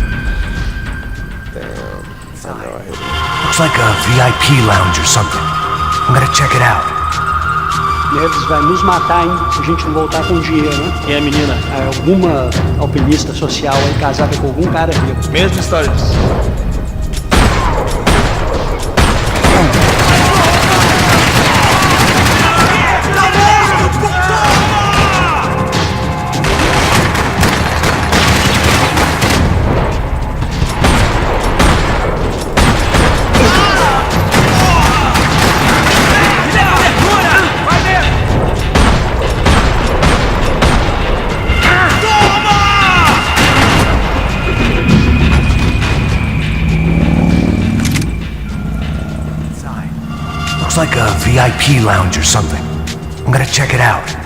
Damn. I know I hit him. Looks like a VIP lounge or something. I'm gonna check it out. Neves vai nos matar, hein? Se a gente não voltar com dinheiro, né? Quem é a menina? Alguma alpinista social aí, casada com algum cara rico. Mesma história disso. Looks like a VIP lounge or something. I'm gonna check it out.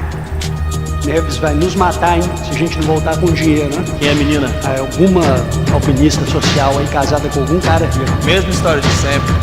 Neves vai nos matar, hein? Se a gente não voltar com dinheiro, né? Quem é a menina? Alguma alpinista social aí, casada com algum cara rico. Mesma história de sempre.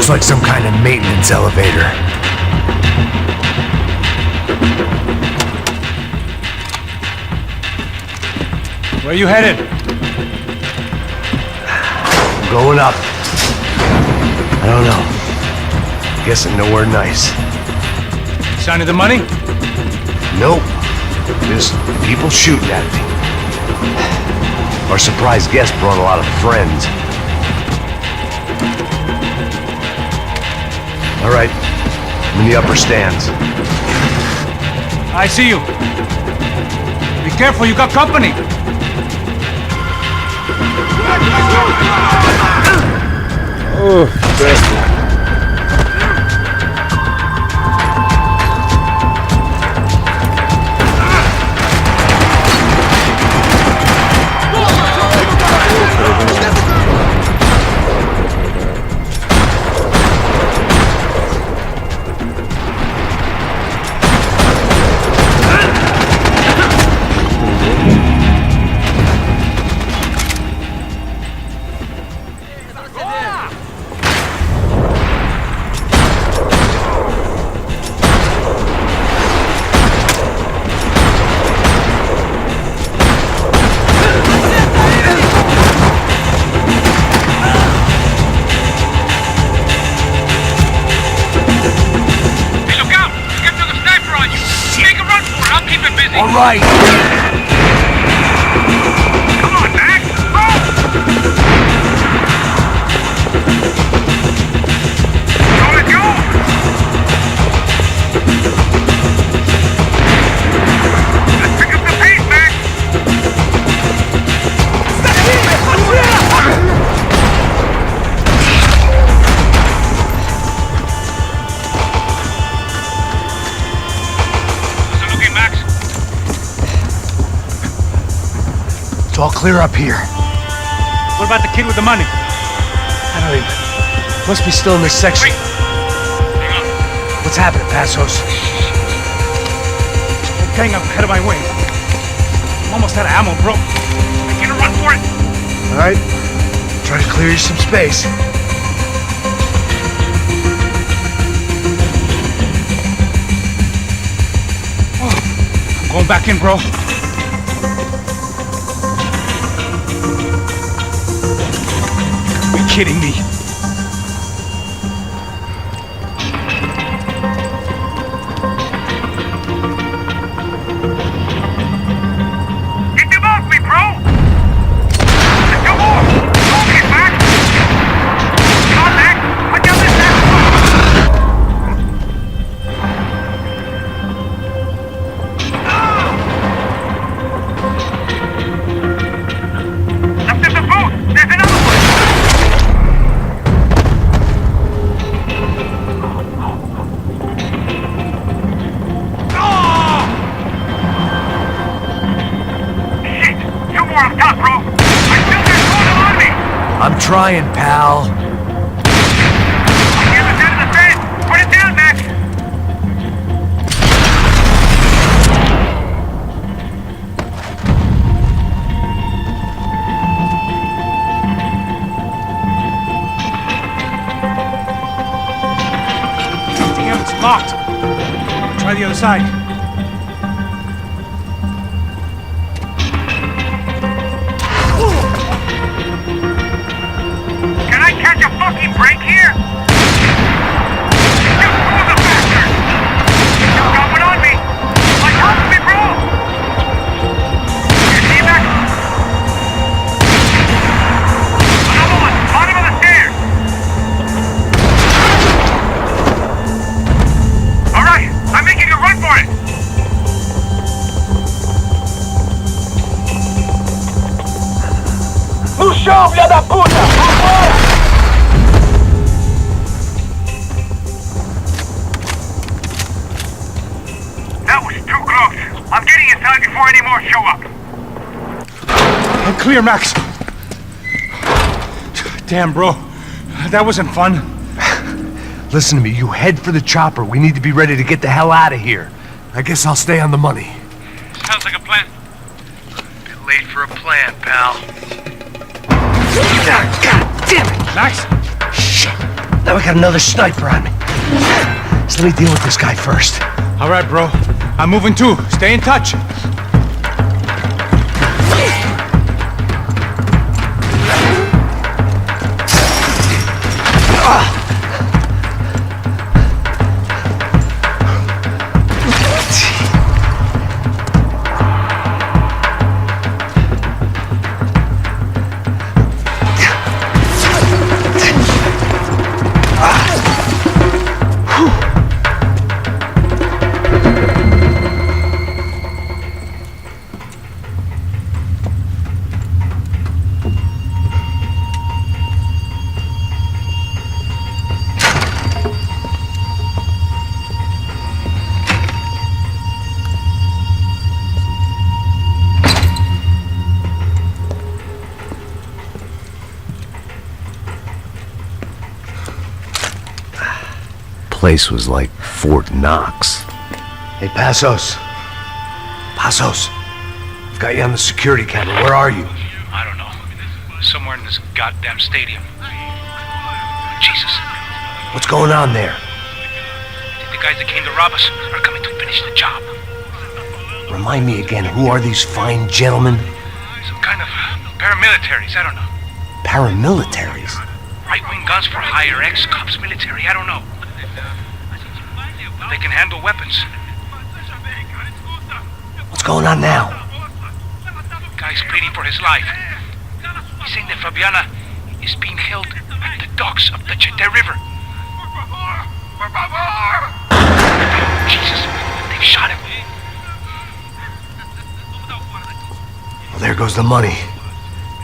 Looks like some kind of maintenance elevator. Where you headed? I'm going up. I don't know. Guessing nowhere nice. Sign of the money? Nope. Just people shooting at me. Our surprise guest brought a lot of friends. All right. I'm in the upper stands. I see you. Be careful, you got company. Oh, best. All right. Come on, Max! Move! So let's go! Let's pick up the pace, Max! How's it looking, Max? It's all clear up here. What about the kid with the money? I don't even... Must be still in this section. Wait! Hang on. What's happening, Passos? Getting up ahead of my way. I'm almost out of ammo, bro. Make it a run for it! All right. Try to clear you some space. I'm going back in, bro. Are you kidding me? Get them off me, bro! Let's go more! Focus, Max! Come on, Max! Put down this Left of the boot! There's another one! Shit! Two more up top, bro! I still got total on me! I'm trying, pal. The other side of the fence! Put it down, Max! Damn, it's locked. Try the other side. Can I catch a fucking break here? You fool the bastard! You got one on me! Like, help me, bro! You see, Max? Another one! Bottom of the stairs! Alright, I'm making a run for it! No chão, filha da puta! Vambora! That was too close. I'm getting inside before any more show up. I'm clear, Max. Damn, bro. That wasn't fun. Listen to me. You head for the chopper. We need to be ready to get the hell out of here. I guess I'll stay on the money. Sounds like a plan. Bit late for a plan, pal. God damn it! Max? Shit. Now we got another sniper on me. So let me deal with this guy first. All right, bro. I'm moving too. Stay in touch. Place was like Fort Knox. Hey, Passos. Passos. I've got you on the security camera. Where are you? I don't know. Somewhere in this goddamn stadium. Jesus. What's going on there? The guys that came to rob us are coming to finish the job. Remind me again, who are these fine gentlemen? Some kind of paramilitaries, I don't know. Paramilitaries? Right-wing guns for hire, ex-cops, military, I don't know. They can handle weapons. What's going on now? Guy's pleading for his life. He's saying that Fabiana is being held at the docks of the Chete River. Jesus, they've shot him. Well, there goes the money.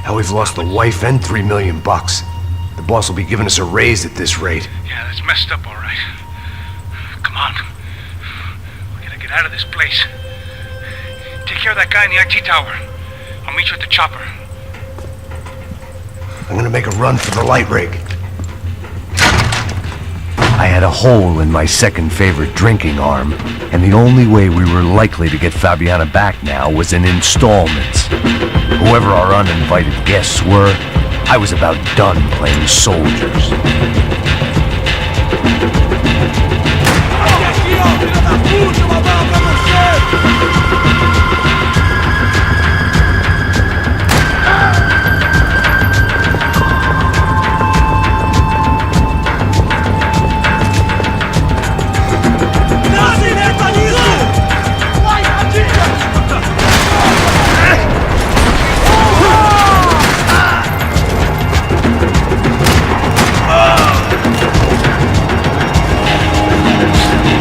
Now we've lost the wife and $3 million. The boss will be giving us a raise at this rate. Yeah, that's messed up, all right. Come on. We gotta get out of this place. Take care of that guy in the IT tower. I'll meet you at the chopper. I'm gonna make a run for the light rig. I had a hole in my second favorite drinking arm, and the only way we were likely to get Fabiana back now was in installments. Whoever our uninvited guests were, I was about done playing soldiers.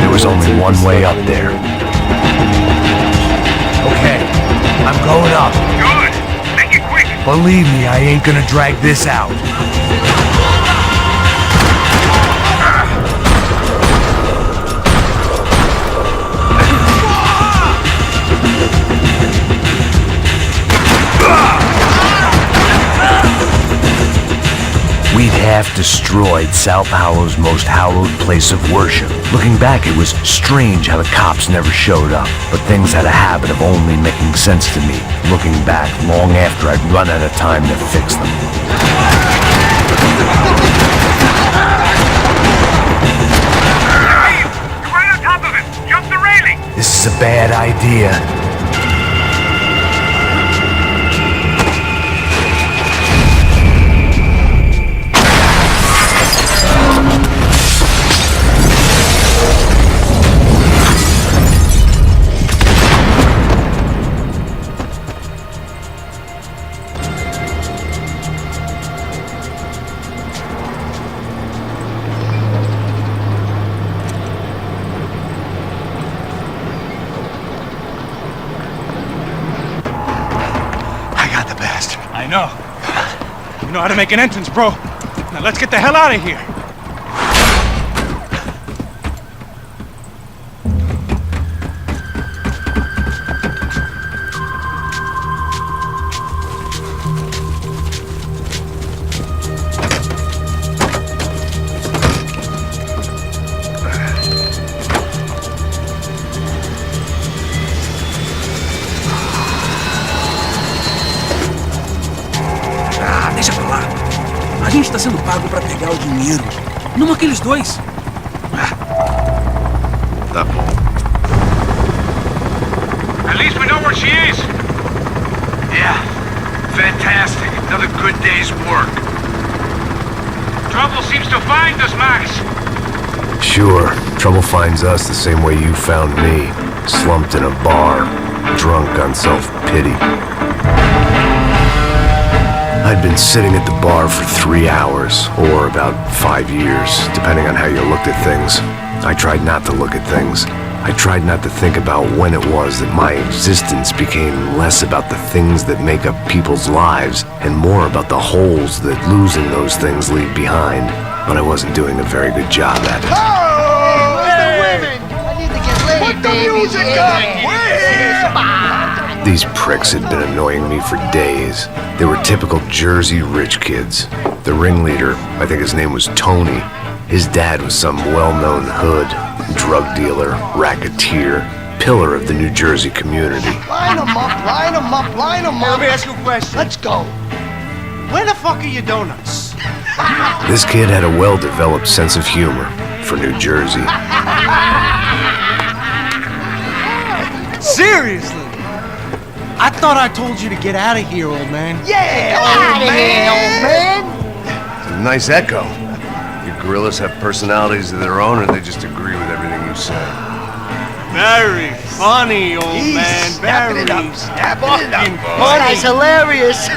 There was only one way up there. Okay, I'm going up. Good. Make it quick. Believe me, I ain't gonna drag this out. We'd half destroyed Sao Paulo's most hallowed place of worship. Looking back, it was strange how the cops never showed up, but things had a habit of only making sense to me, looking back long after I'd run out of time to fix them. You're right on top of him. Jump the railing. This is a bad idea. I know. You know how to make an entrance, bro. Now let's get the hell out of here. Deixa pra lá. A gente tá sendo pago pra pegar o dinheiro. Não aqueles dois. Tá bom. At least we know where she is. Yeah. Fantastic. Another good day's work. Trouble seems to find us, Max. Sure, trouble finds us the same way you found me. Slumped in a bar, drunk on self-pity. I'd been sitting at the bar for 3 hours, or about 5 years, depending on how you looked at things. I tried not to look at things. I tried not to think about when it was that my existence became less about the things that make up people's lives and more about the holes that losing those things leave behind. But I wasn't doing a very good job at it. Oh, the women! I need to get laid, put the music up! These pricks had been annoying me for days. They were typical Jersey rich kids. The ringleader, I think his name was Tony. His dad was some well-known hood, drug dealer, racketeer, pillar of the New Jersey community. Line them up, line them up, line them up. Let me ask you a question. Let's go. Where the fuck are your donuts? This kid had a well-developed sense of humor for New Jersey. Seriously? I thought I told you to get out of here, old man. Yeah, old man, old man. It's a nice echo. You gorillas have personalities of their own, or they just agree with everything you say? Very funny, old man. Very fucking funny. That's hilarious.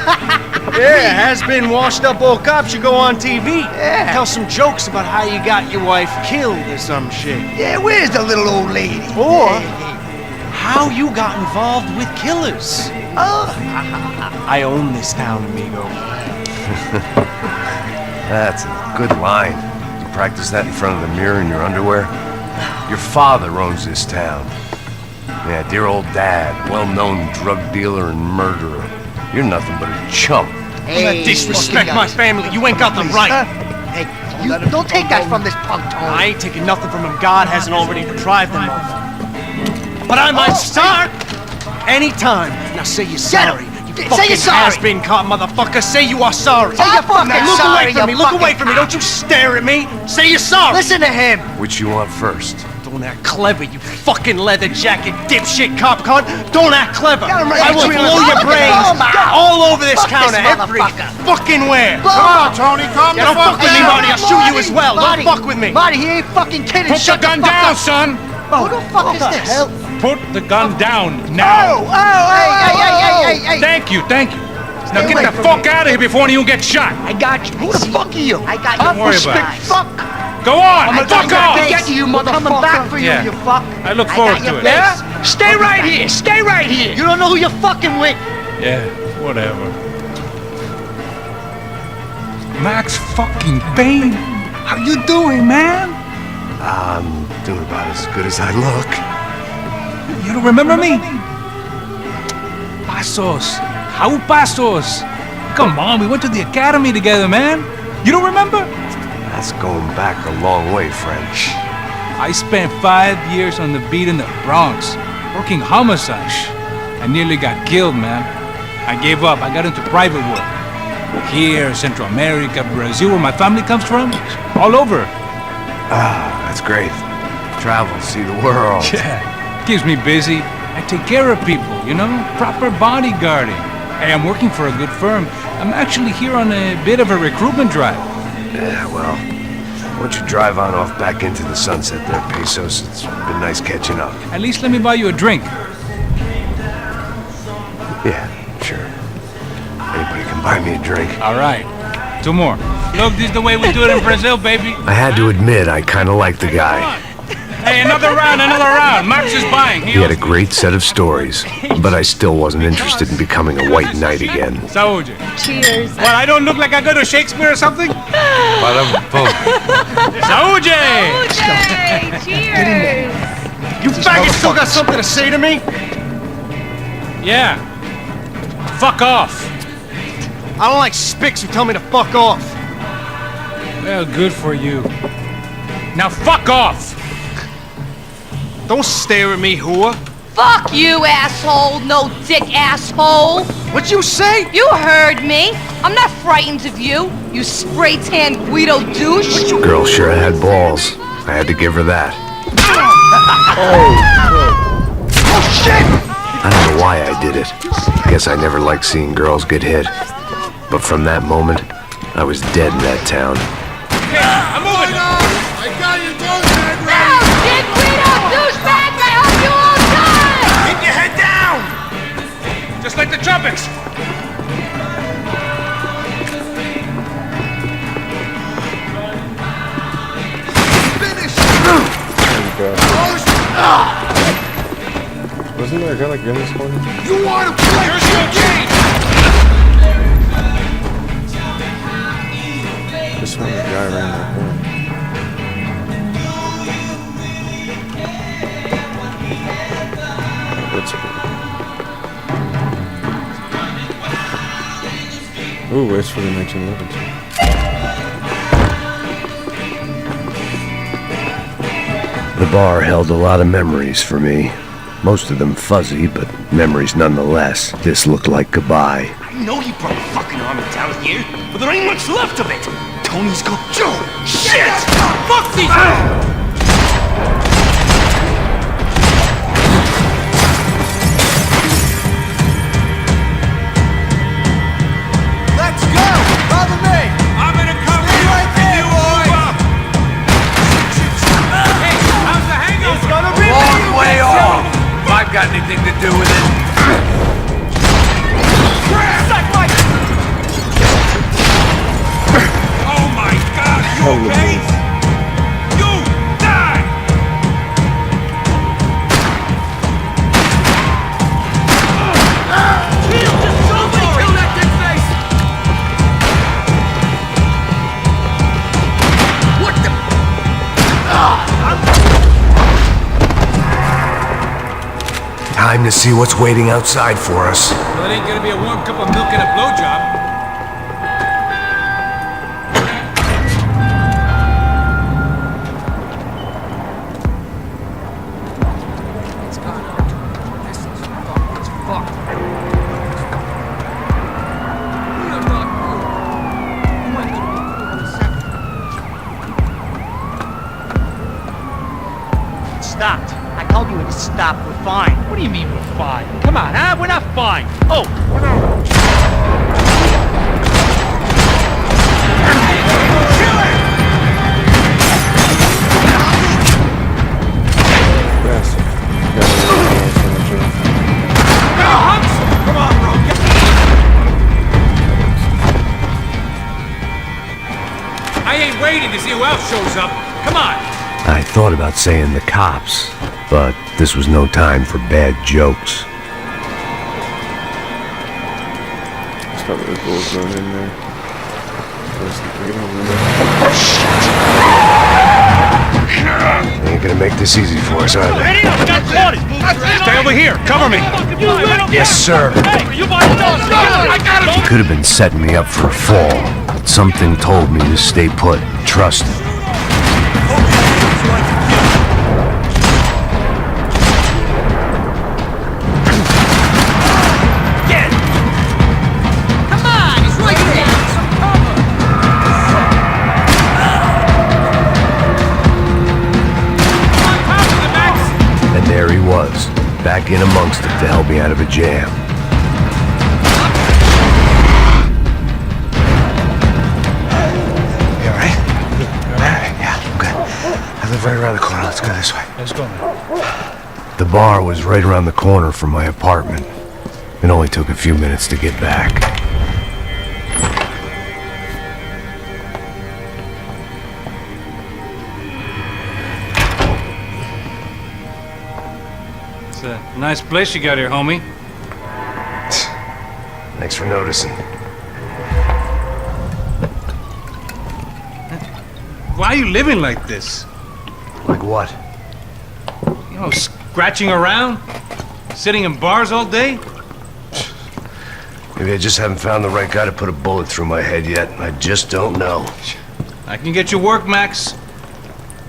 Yeah, has-been washed-up old cop should go on TV. Yeah. Tell some jokes about how you got your wife killed or some shit. Yeah, where's the little old lady? Or how you got involved with killers. Oh. I own this town, amigo. That's a good line. You practice that in front of the mirror in your underwear? Your father owns this town. Yeah, dear old dad, well-known drug dealer and murderer. You're nothing but a chump. Hey, disrespect my family. You ain't got the right. Hey, you don't take that from this punk, Tony. I ain't taking nothing from him God hasn't already deprived them of. But I might start anytime. Now say you're sorry. Say you're sorry. Has-been caught, motherfucker. Say you are sorry. Say you're fucking look sorry. Away from me. Look away from me. Don't you stare at me. Say you're sorry. Listen to him. Which you want first? Don't act clever, you fucking leather jacket dipshit cop cunt. Don't act clever. Right, I will blow your brains all over this counter, every fucking where. Come on, Tony, calm down. Don't fuck with me, Marty. I'll shoot you as well. Don't fuck with me. Marty, he ain't fucking kidding. Put the gun down, son. Who the fuck is this? Hell? Put the gun down now. Hey. Thank you. Now get the fuck out of here before you get shot. I got you. Who the fuck are you? I got you. Don't worry about it. Fuck. Go on, fuck off! Get you, motherfucker. I'm coming back for you, Yeah. you fuck. I look forward to it. Yeah? Stay right here. Stay right here. You don't know who you're fucking with. Yeah, whatever. Max fucking Payne, how you doing, man? I'm doing about as good as I look. You don't remember me? Pasos. How Pasos? Come on, we went to the academy together, man. You don't remember? That's going back a long way, French. I spent 5 years on the beat in the Bronx, working homicide. I nearly got killed, man. I gave up. I got into private work. Here, Central America, Brazil, where my family comes from. All over. Ah, that's great. Travel, see the world. Yeah, keeps me busy. I take care of people, you know? Proper bodyguarding. Hey, I'm working for a good firm. I'm actually here on a bit of a recruitment drive. Yeah, well, why don't you drive on off back into the sunset there, Pesos? It's been nice catching up. At least let me buy you a drink. Yeah, sure. Anybody can buy me a drink. All right. 2 more. Look, this is the way we do it in Brazil, baby. I had to admit, I kind of liked the guy. Hey, another round. Max is buying. He had a great set of stories, but I still wasn't interested in becoming a white knight again. Saúde. Cheers. What, I don't look like I go to Shakespeare or something? Ba-dum-bum. Saúde! Cheers. You faggot still got something to say to me? Yeah. Fuck off. I don't like spicks who tell me to fuck off. Well, good for you. Now fuck off! Don't stare at me, whore. Fuck you, asshole. No dick, asshole. What'd you say? You heard me. I'm not frightened of you, you spray-tan Guido douche. Girl sure had balls. I had to give her that. Oh, shit! I don't know why I did it. Guess I never liked seeing girls get hit. But from that moment, I was dead in that town. I'm moving! I got your dog tag ready! No, Dick Guido douchebag! I hope you all die! Keep your head down! Just like the trumpets! Wasn't there a guy like in this one? You want to play? Here's your game! This one, the guy around that corner. That's good. Ooh, waits for the 1911s. The bar held a lot of memories for me. Most of them fuzzy, but memories nonetheless. This looked like goodbye. I know he brought fucking army down here, but there ain't much left of it. Tony's go. Joe! Shit! Fuck these! Let's go! Follow me! I'm gonna cover you! Right there, boys! Hey, how's the hangover? It's gonna be Long way off. If I've got anything to do with it. Oh my God! You okay? You die! Somebody kill that dick face! What the? Time to see what's waiting outside for us. Well, it ain't gonna be a warm cup of milk and a blowjob. Stopped. I told you to stop. We're fine. What do you mean we're fine? Come on, huh? We're not fine. Oh, Yes. Come on, bro. I ain't waiting to see who else shows up. Come on. I thought about saying the cops, but this was no time for bad jokes. There's probably the bulls going in there. They ain't gonna make this easy for us, are they? ready up, got spotted. Stay over here. Cover me. Yes, sir. Hey, you boys don't. I got him. Could have been setting me up for a fall, but something told me to stay put, trust it. Come on, it's right there. Some cover. And there he was, back in amongst it to help me out of a jam. You alright? Yeah, I'm good. I live right around the corner. Let's go this way. Let's go, man. The bar was right around the corner from my apartment. It only took a few minutes to get back. It's a nice place you got here, homie. Thanks for noticing. Why are you living like this? Like what? You know, scratching around? Sitting in bars all day? Maybe I just haven't found the right guy to put a bullet through my head yet. I just don't know. I can get you work, Max.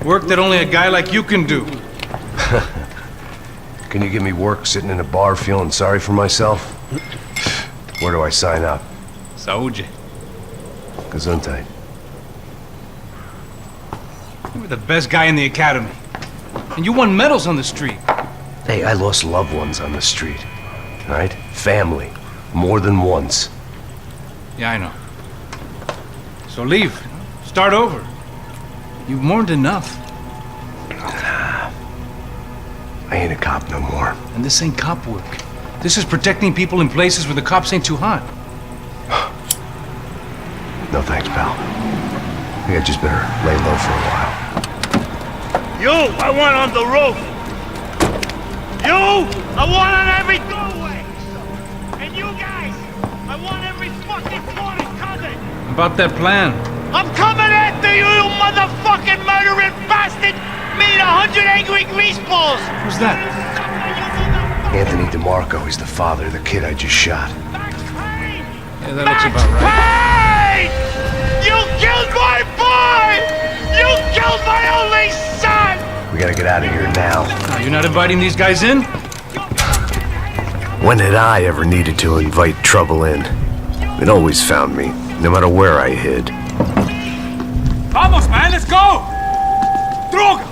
Work that only a guy like you can do. Can you give me work sitting in a bar feeling sorry for myself? Where do I sign up? Saúde. Gesundheit. You were the best guy in the academy. And you won medals on the street. Hey, I lost loved ones on the street. All right? Family. More than once. Yeah, I know. So leave. Start over. You've mourned enough. I ain't a cop no more. And this ain't cop work. This is protecting people in places where the cops ain't too hot. No thanks, pal. I think I just better lay low for a while. You, I want on the roof. You, I want on every doorway. And you guys, I want every fucking corner covered. About that plan. I'm coming after you, you motherfucking murdering bastard! Me and 100 angry greaseballs! Who's that? Anthony DeMarco. He's the father of the kid I just shot. Yeah, that looks about right. Payne! You killed my boy! You killed my only son! We gotta get out of here now. You're not inviting these guys in? When had I ever needed to invite trouble in? It always found me, no matter where I hid. Vamos, man, let's go! Droga!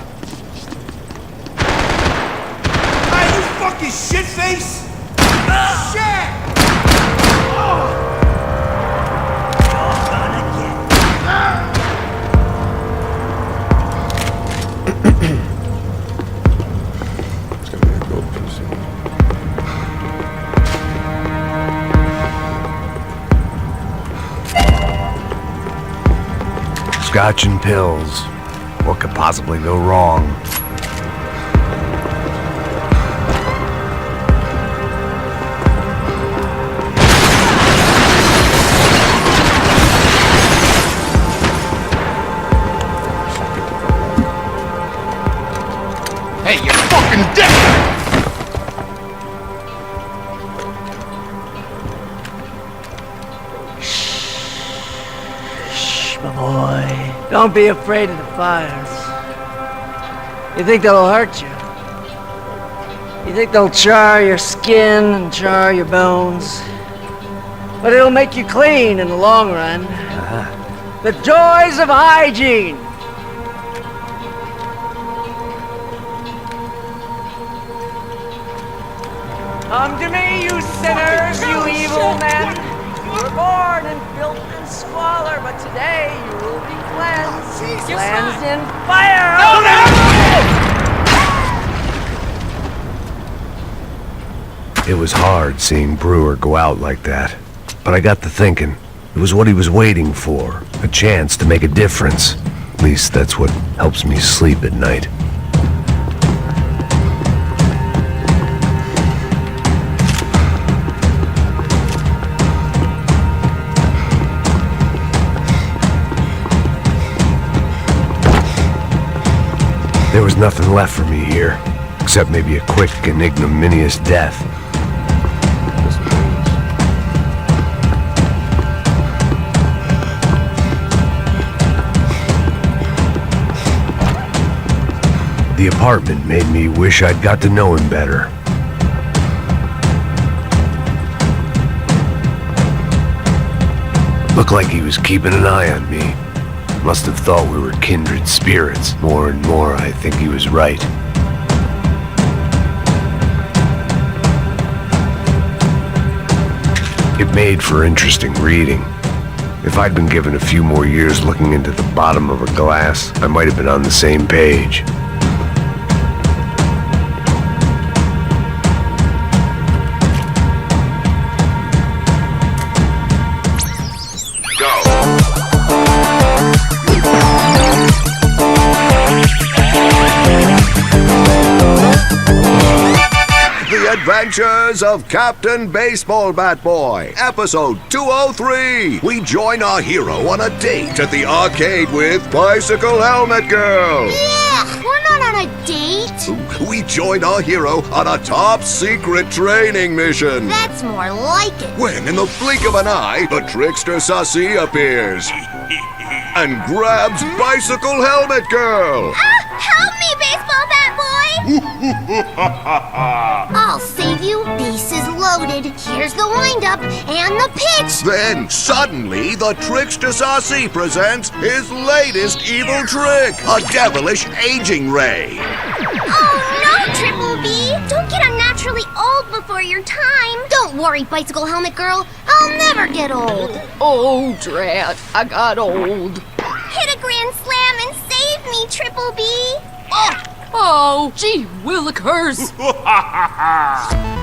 Hey, you fucking shitface! Shit! Scotch and pills. What could possibly go wrong? Hey, you fucking dick! Shh, my boy. Don't be afraid of the fires. You think they'll hurt you? You think they'll char your skin and char your bones? But it'll make you clean in the long run. The joys of hygiene! Come to me, you sinners, you evil men! You were born in filth and squalor, but today you will be cleansed. Cleansed in fire! It was hard seeing Brewer go out like that. But I got to thinking, it was what he was waiting for. A chance to make a difference. At least that's what helps me sleep at night. There was nothing left for me here, except maybe a quick and ignominious death. The apartment made me wish I'd got to know him better. Looked like he was keeping an eye on me. Must have thought we were kindred spirits. More and more, I think he was right. It made for interesting reading. If I'd been given a few more years looking into the bottom of a glass, I might have been on the same page. Adventures of Captain Baseball Bat Boy, episode 203. We join our hero on a date at the arcade with Bicycle Helmet Girl. Yeah, we're not on a date. We join our hero on a top secret training mission. That's more like it. When in the blink of an eye, the trickster Sassy appears and grabs Bicycle Helmet Girl. Help me, Baseball Bat Boy! I'll save you. Bases loaded. Here's the windup and the pitch. Then, suddenly, the Trickster Saucy presents his latest evil trick, a devilish aging ray. Oh no, Triple B! Don't get unnaturally old before your time. Don't worry, Bicycle Helmet Girl. I'll never get old. Oh, drat, I got old. Hit a grand slam and save me, Triple B. Oh, gee willikers.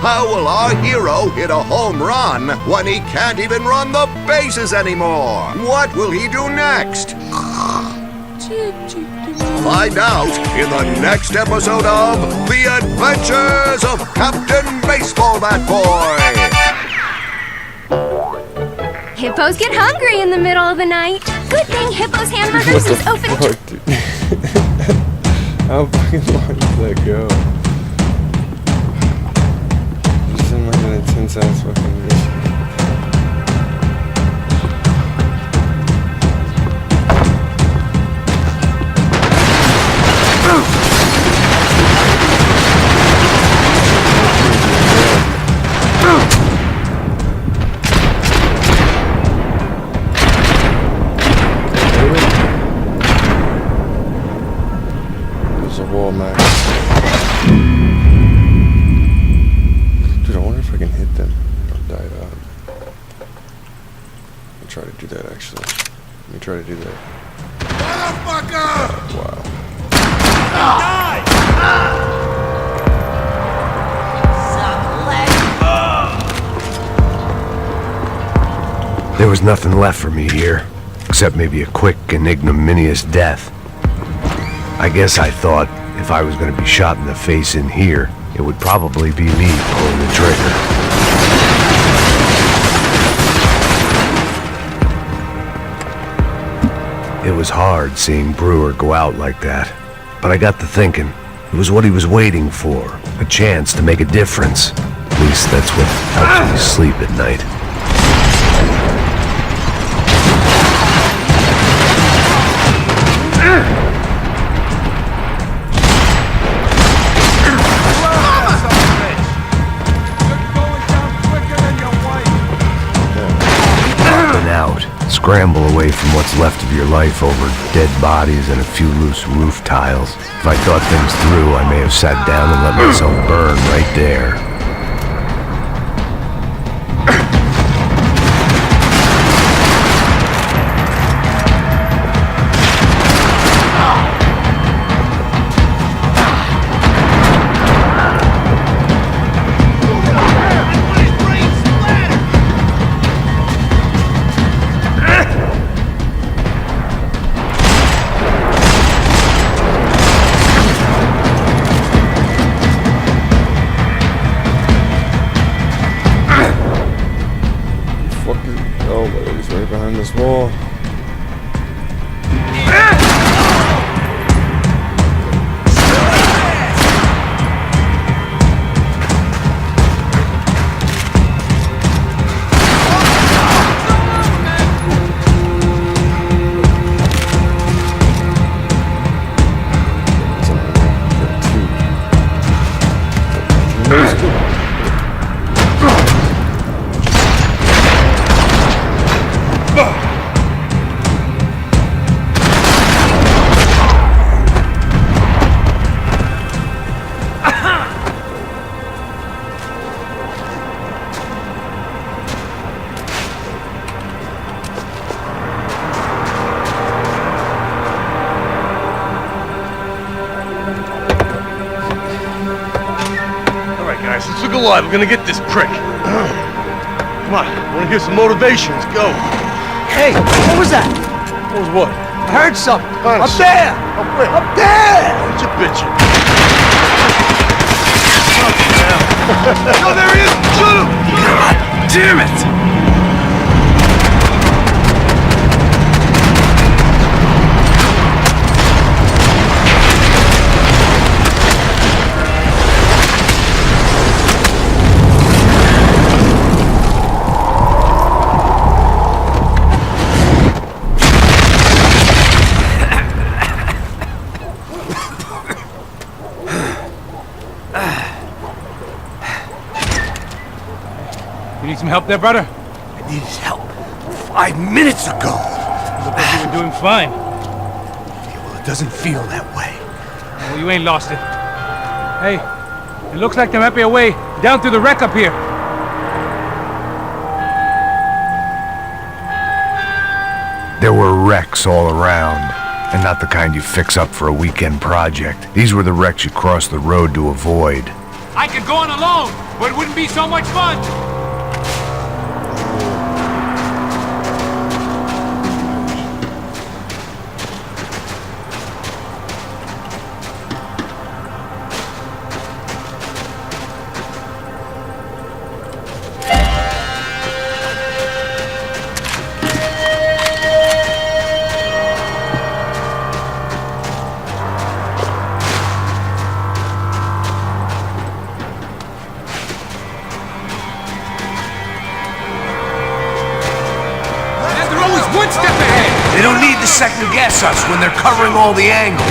How will our hero hit a home run when he can't even run the bases anymore? What will he do next? Find out in the next episode of The Adventures of Captain Baseball Bat Boy. Hippos get hungry in the middle of the night. Good thing Hippo's Hamburgers is open. Fuck, dude. How fucking long does that go? Just in like an intense ass fucking mission. There's a wall, Max. Dude, I wonder if I can hit them or die out. I'll try to do that actually. Let me try to do that. Motherfucker! Wow. There was nothing left for me here, except maybe a quick and ignominious death. I guess I thought if I was going to be shot in the face in here, it would probably be me pulling the trigger. It was hard seeing Brewer go out like that, but I got to thinking, it was what he was waiting for, a chance to make a difference. At least that's what helps me sleep at night. Scramble away from what's left of your life over dead bodies and a few loose roof tiles. If I thought things through, I may have sat down and let myself burn right there. Oh, but he's right behind this wall. Guys, let's look alive. We're gonna get this prick. Come on, wanna hear some motivation? Let's go. Hey, what was that? What was what? I heard something. Honest. Up there! Up where? Up there! What you bitching? Oh, there he is! Shoot him! God damn it! some help there, brother? I needed help 5 minutes ago. Looked like you were doing fine. Well, it doesn't feel that way. Well, you ain't lost it. Hey, it looks like there might be a way down through the wreck up here. There were wrecks all around, and not the kind you fix up for a weekend project. These were the wrecks you cross the road to avoid. I could go on alone, but it wouldn't be so much fun. They don't need to second guess us when they're covering all the angles.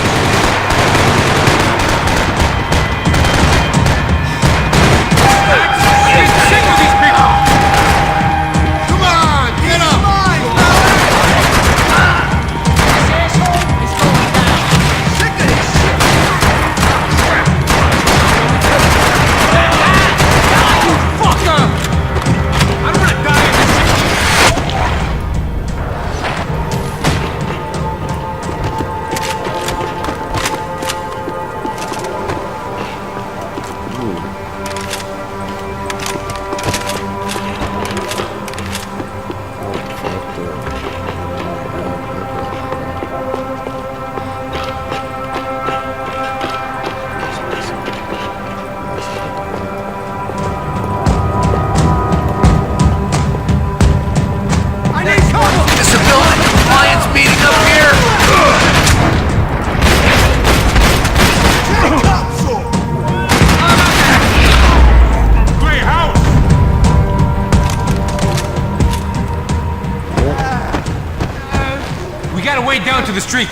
Down to the street.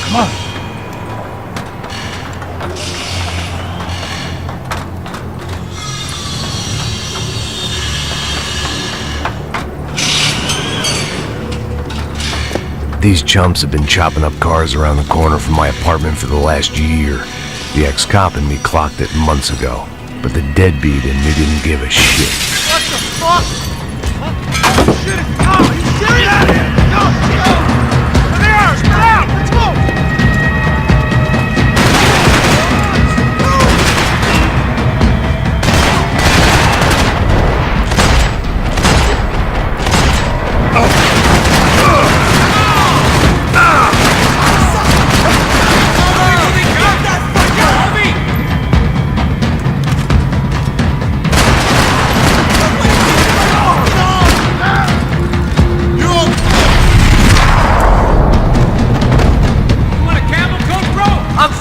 Come on. These chumps have been chopping up cars around the corner from my apartment for the last year. The ex-cop in me clocked it months ago, but the deadbeat in me didn't give a shit. What the fuck? Oh, shit! No! Are you serious? Get out of here! Go! Go! There they are! Spread out! Let's go!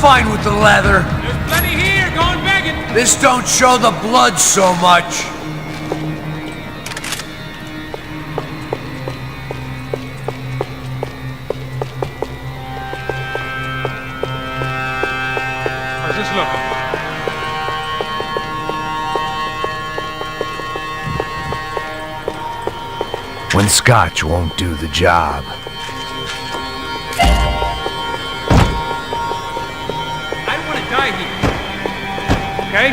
Fine with the leather. There's plenty here, going begging. This don't show the blood so much. How's this look? When scotch won't do the job. Okay?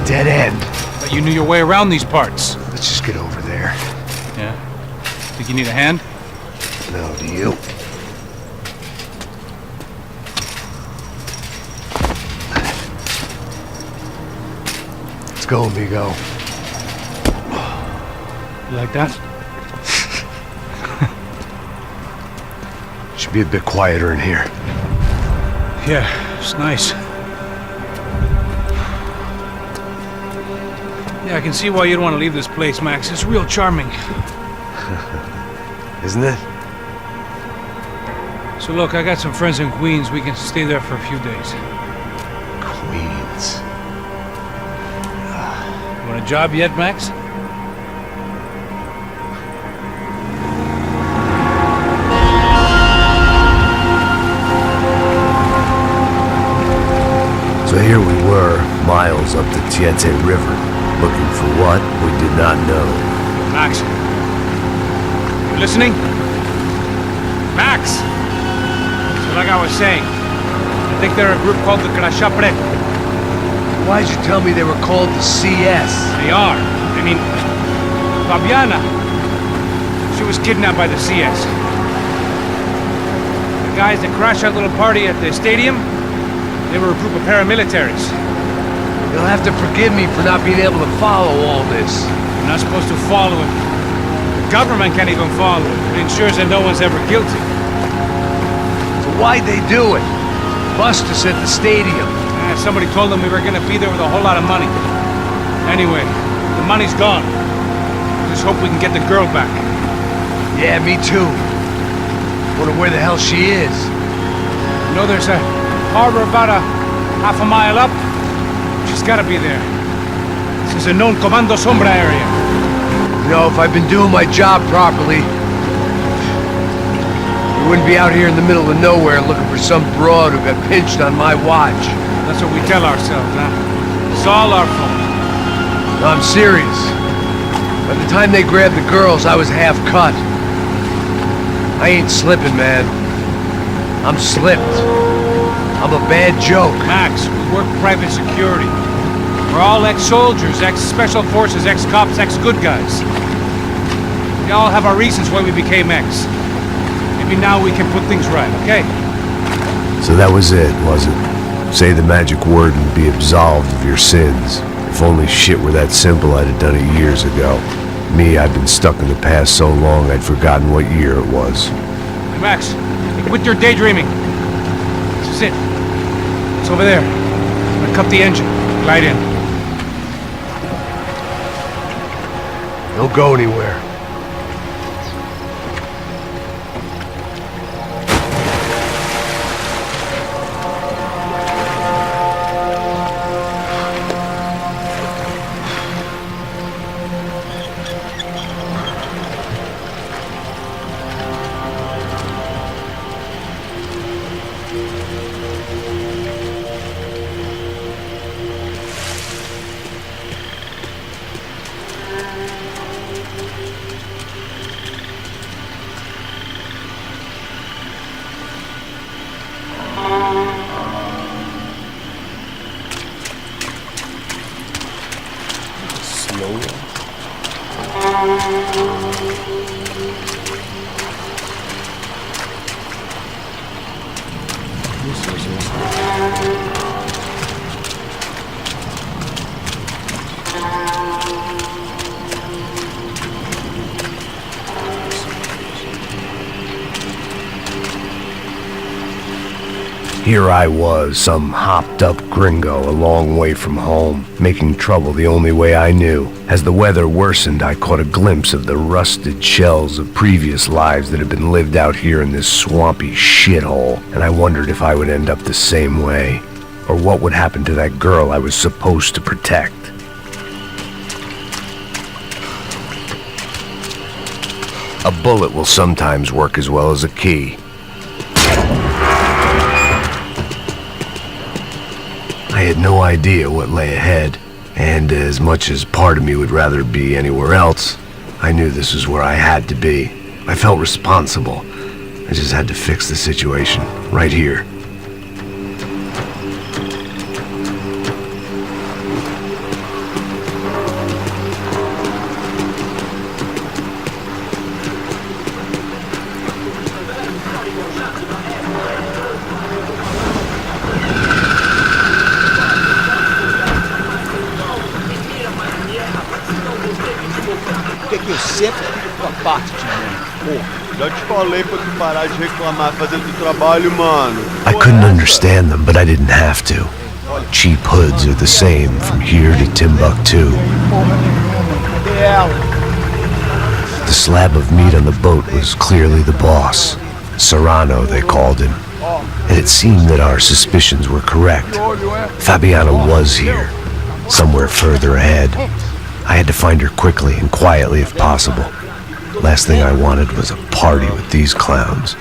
Dead end. But you knew your way around these parts. Let's just get over there. Yeah. Think you need a hand? No, do you? Let's go, amigo. You like that? Should be a bit quieter in here. Yeah, it's nice. Yeah, I can see why you'd want to leave this place, Max. It's real charming. Isn't it? So look, I got some friends in Queens. We can stay there for a few days. Queens. You want a job yet, Max? So here we were, miles up the Tiete River, looking for what we did not know. Max. You listening? Max! So like I was saying, I think they're a group called the Krashapre. Why'd you tell me they were called the CS? They are. I mean, Fabiana. She was kidnapped by the CS. The guys that crashed that little party at the stadium, they were a group of paramilitaries. You'll have to forgive me for not being able to follow all this. You're not supposed to follow it. The government can't even follow it. It ensures that no one's ever guilty. So why'd they do it? Bust us at the stadium. Somebody told them we were gonna be there with a whole lot of money. Anyway, the money's gone. Just hope we can get the girl back. Yeah, me too. Wonder where the hell she is. You know, there's a harbor about a half a mile up. She's gotta be there. This is a known Comando Sombra area. You know, if I'd been doing my job properly, we wouldn't be out here in the middle of nowhere looking for some broad who got pinched on my watch. That's what we tell ourselves, huh? It's all our fault. No, I'm serious. By the time they grabbed the girls, I was half cut. I ain't slipping, man. I'm slipped. I'm a bad joke. Max, we work private security. We're all ex-soldiers, ex-special forces, ex-cops, ex-good guys. We all have our reasons why we became ex. Maybe now we can put things right, okay? So that was it, was it? Say the magic word and be absolved of your sins. If only shit were that simple, I'd have done it years ago. Me, I've been stuck in the past so long I'd forgotten what year it was. Hey, Max, quit your daydreaming. This is it. It's over there. I'm gonna cut the engine. Glide in. Don't go anywhere. Here I was, some hopped-up gringo a long way from home, making trouble the only way I knew. As the weather worsened, I caught a glimpse of the rusted shells of previous lives that had been lived out here in this swampy shithole, and I wondered if I would end up the same way, or what would happen to that girl I was supposed to protect. A bullet will sometimes work as well as a key. I had no idea what lay ahead, and as much as part of me would rather be anywhere else, I knew this was where I had to be. I felt responsible. I just had to fix the situation, right here. sempre fica tua parte de mim. Já te falei pra tu parar de reclamar fazendo o trabalho, mano. I couldn't understand them, but I didn't have to. Cheap hoods are the same from here to Timbuktu. Cadê ela? The slab of meat on the boat was clearly the boss. Serrano, they called him. And it seemed that our suspicions were correct. Fabiana was here, somewhere further ahead. I had to find her quickly and quietly if possible. Last thing I wanted was a party with these clowns.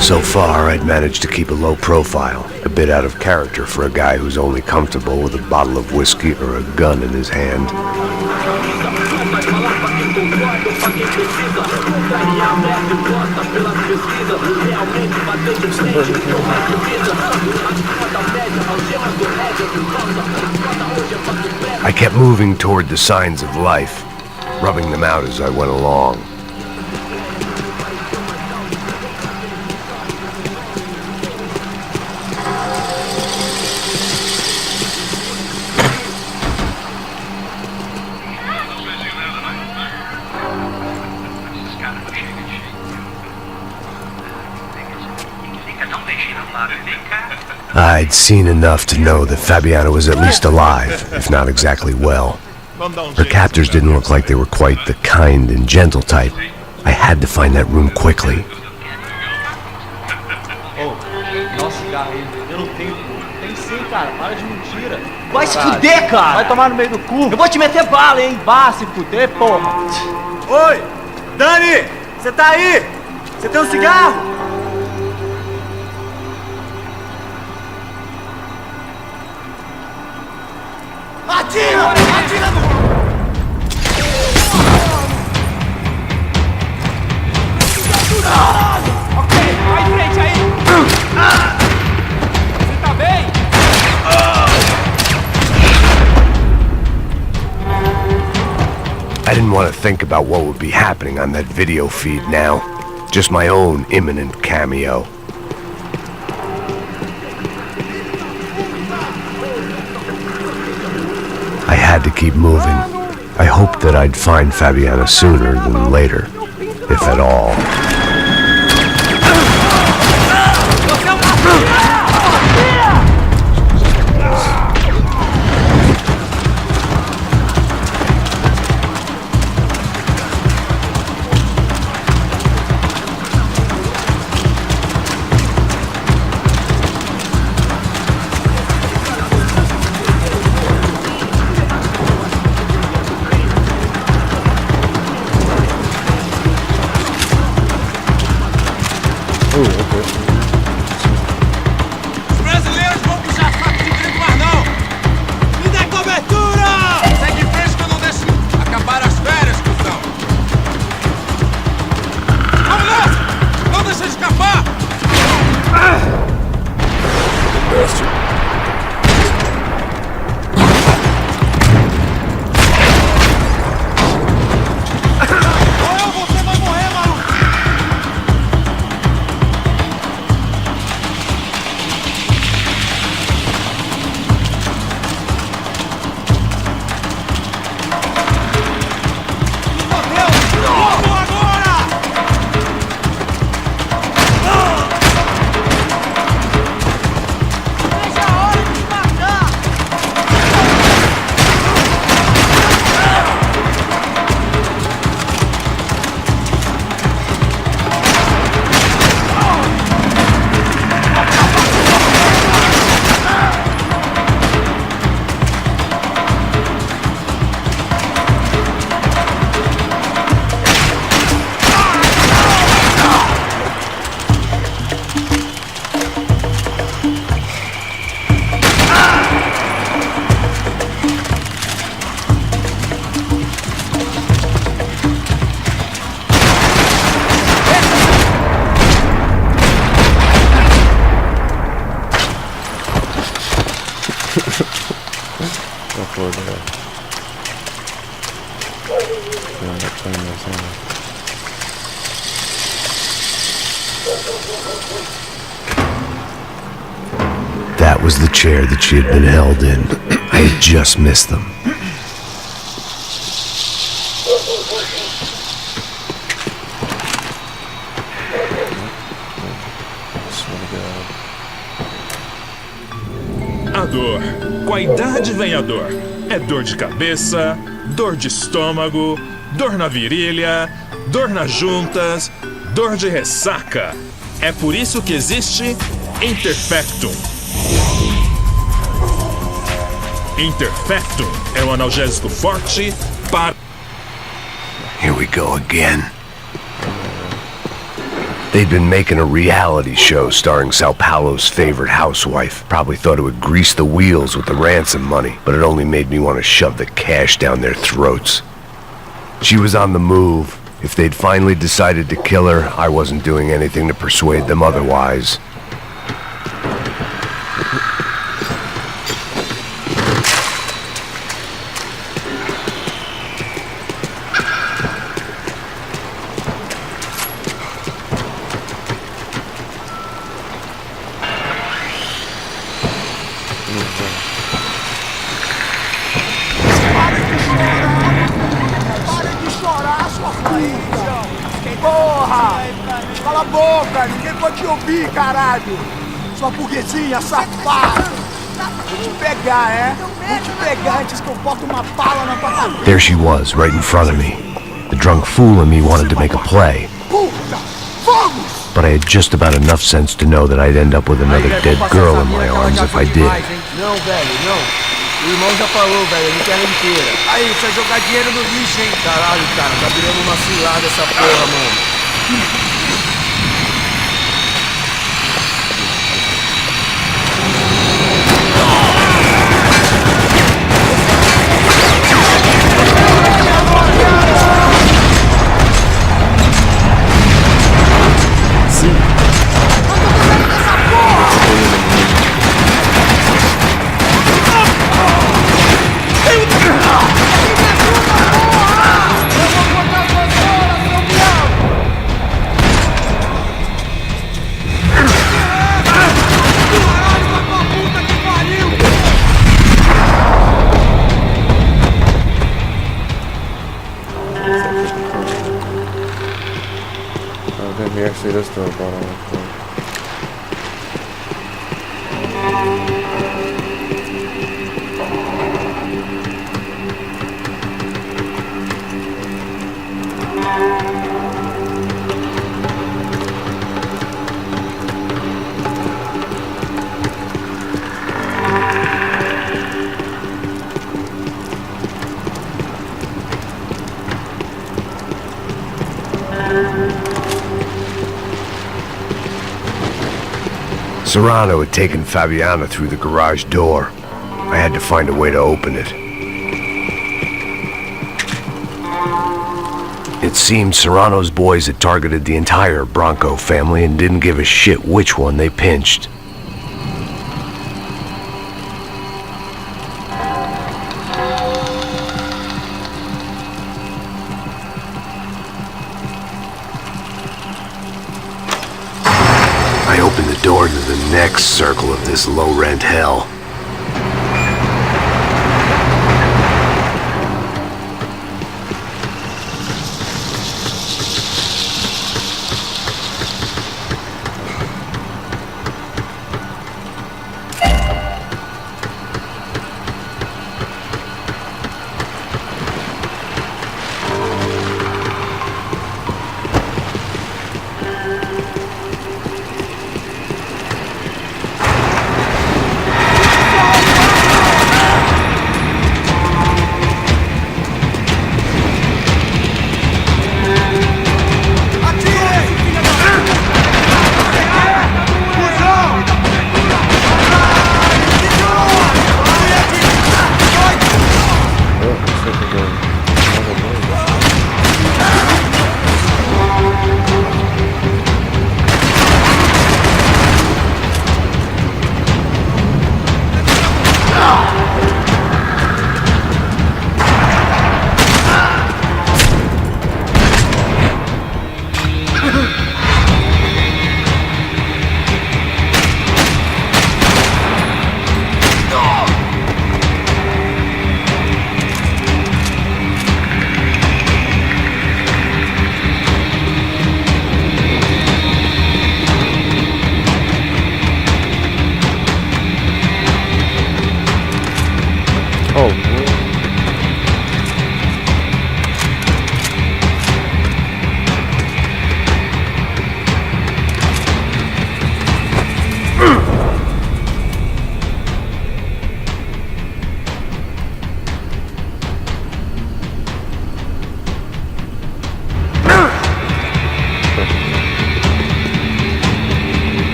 So far, I'd managed to keep a low profile, a bit out of character for a guy who's only comfortable with a bottle of whiskey or a gun in his hand. I kept moving toward the signs of life, rubbing them out as I went along. I'd seen enough to know that Fabiana was at least alive, if not exactly well. Her captors didn't look like they were quite the kind and gentle type. I had to find that room quickly. Nossa, cara, eu não tenho. Tem sim, cara, para de mentira. Vai se fuder, cara! Vai tomar no meio do cu. Eu vou te meter bala, hein? Vá se fuder, porra. Oi! Dani! Você tá aí? Você tem um cigarro? Atira! Atira no... Ok, vai em frente aí! Você tá bem? I didn't want to think about what would be happening on that video feed now. Just my own imminent cameo. I had to keep moving. I hoped that I'd find Fabiana sooner than later, if at all. Os brasileiros vão puxar saco de grego mais não! Me dá cobertura! Segue em frente que eu não deixo acabar as férias, cuzão! Vamos nessa! Não deixa escapar! Não foda, velho. That was the chair that she had been held in. I had just missed them. A dor. Com a idade vem a dor. É dor de cabeça, dor de estômago, dor na virilha, dor nas juntas, dor de ressaca. É por isso que existe Interfectum. Interfectum é um analgésico forte para... Here we go again. They'd been making a reality show starring Sao Paulo's favorite housewife. Probably thought it would grease the wheels with the ransom money, but it only made me want to shove the cash down their throats. She was on the move. If they'd finally decided to kill her, I wasn't doing anything to persuade them otherwise. Porra! Cala a boca! Ninguém pode te ouvir, caralho! Sua burguesinha safada! Vou te pegar, é? Vou te pegar antes que eu boto uma bala na tua cabeça! There she was, right in front of me. The drunk fool in me wanted to make a play. Puta! Vamos! But I had just about enough sense to know that I'd end up with another dead girl in my arms if I did. Não, velho, não. O irmão já falou, velho, ele quer inteira. Aí, você vai jogar dinheiro no lixo, hein? Caralho, cara, tá virando uma cilada essa porra, mano. He actually does throw a bottle like that. Serrano had taken Fabiana through the garage door. I had to find a way to open it. It seemed Serrano's boys had targeted the entire Bronco family and didn't give a shit which one they pinched. I opened the door to the next circle of this low-rent hell.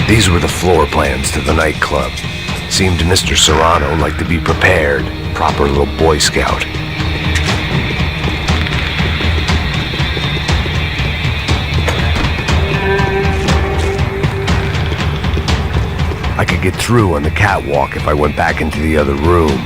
These were the floor plans to the nightclub. Seemed Mr. Serrano like to be prepared. Proper little Boy Scout. I could get through on the catwalk if I went back into the other room.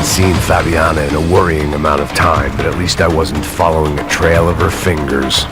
Seen Fabiana in a worrying amount of time, but at least I wasn't following a trail of her fingers.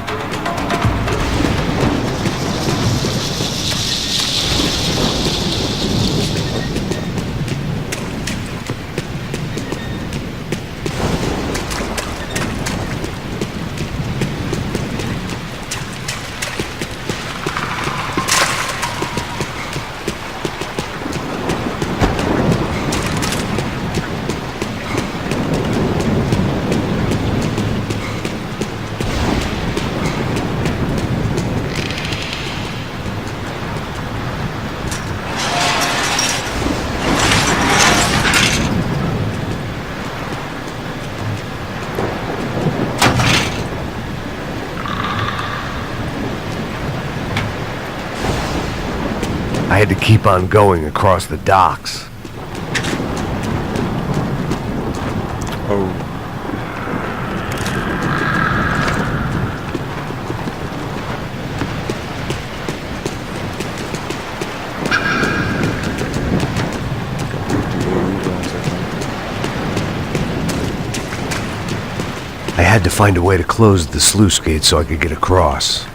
I had to keep on going across the docks. I had to find a way to close the sluice gate so I could get across.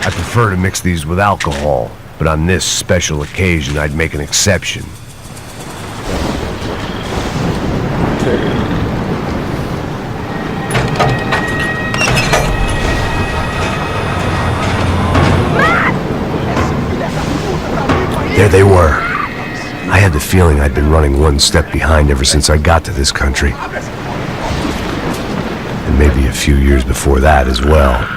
I prefer to mix these with alcohol, but on this special occasion I'd make an exception. There they were. I had the feeling I'd been running one step behind ever since I got to this country. And maybe a few years before that as well.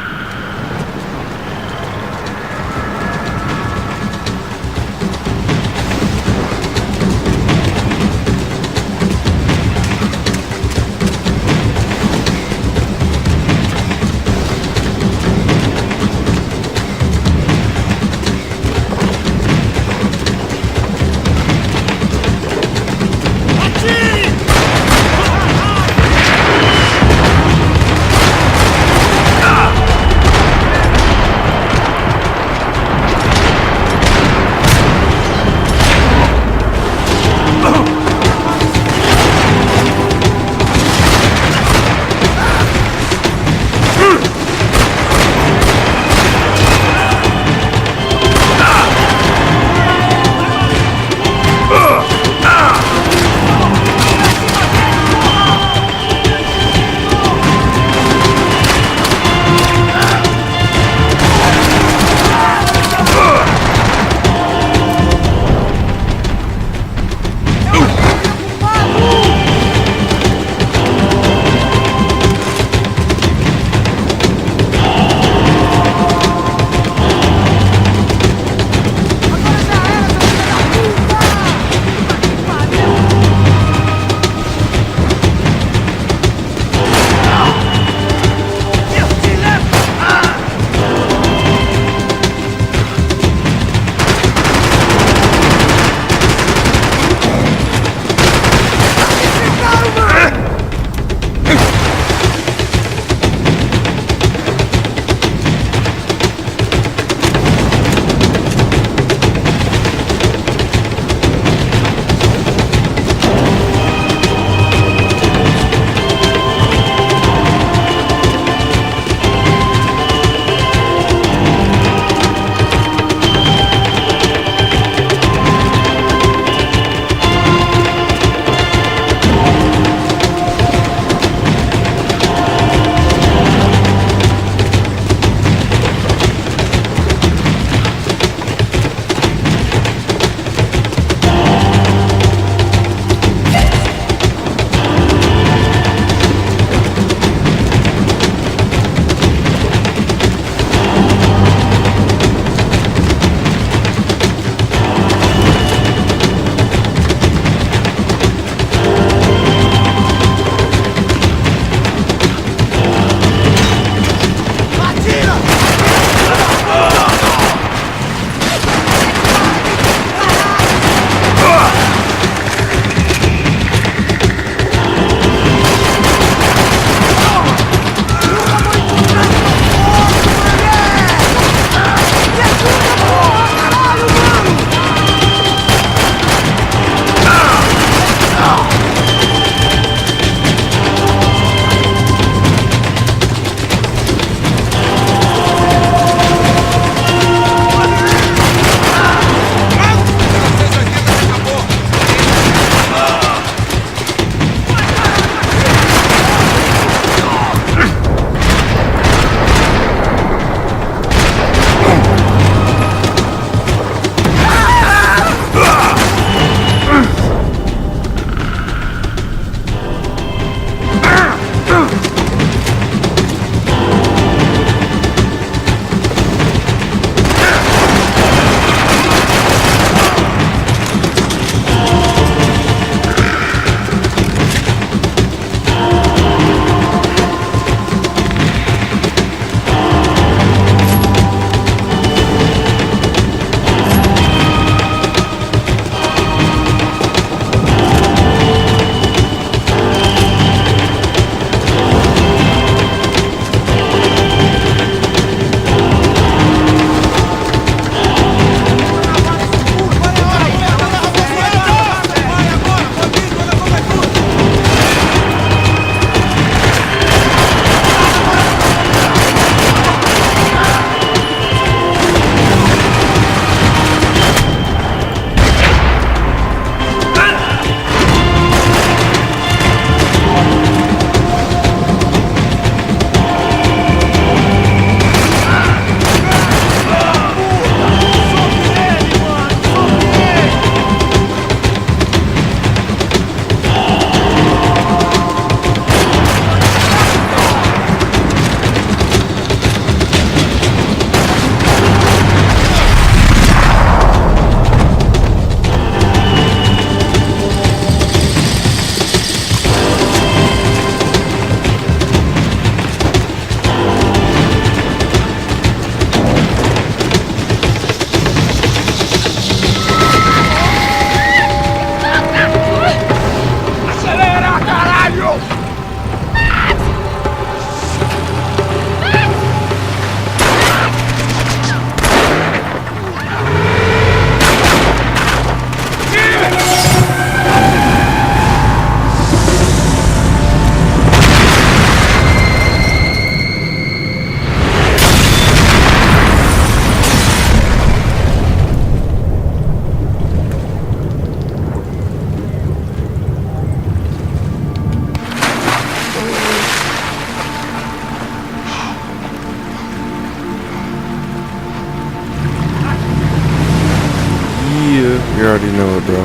already know it, bro.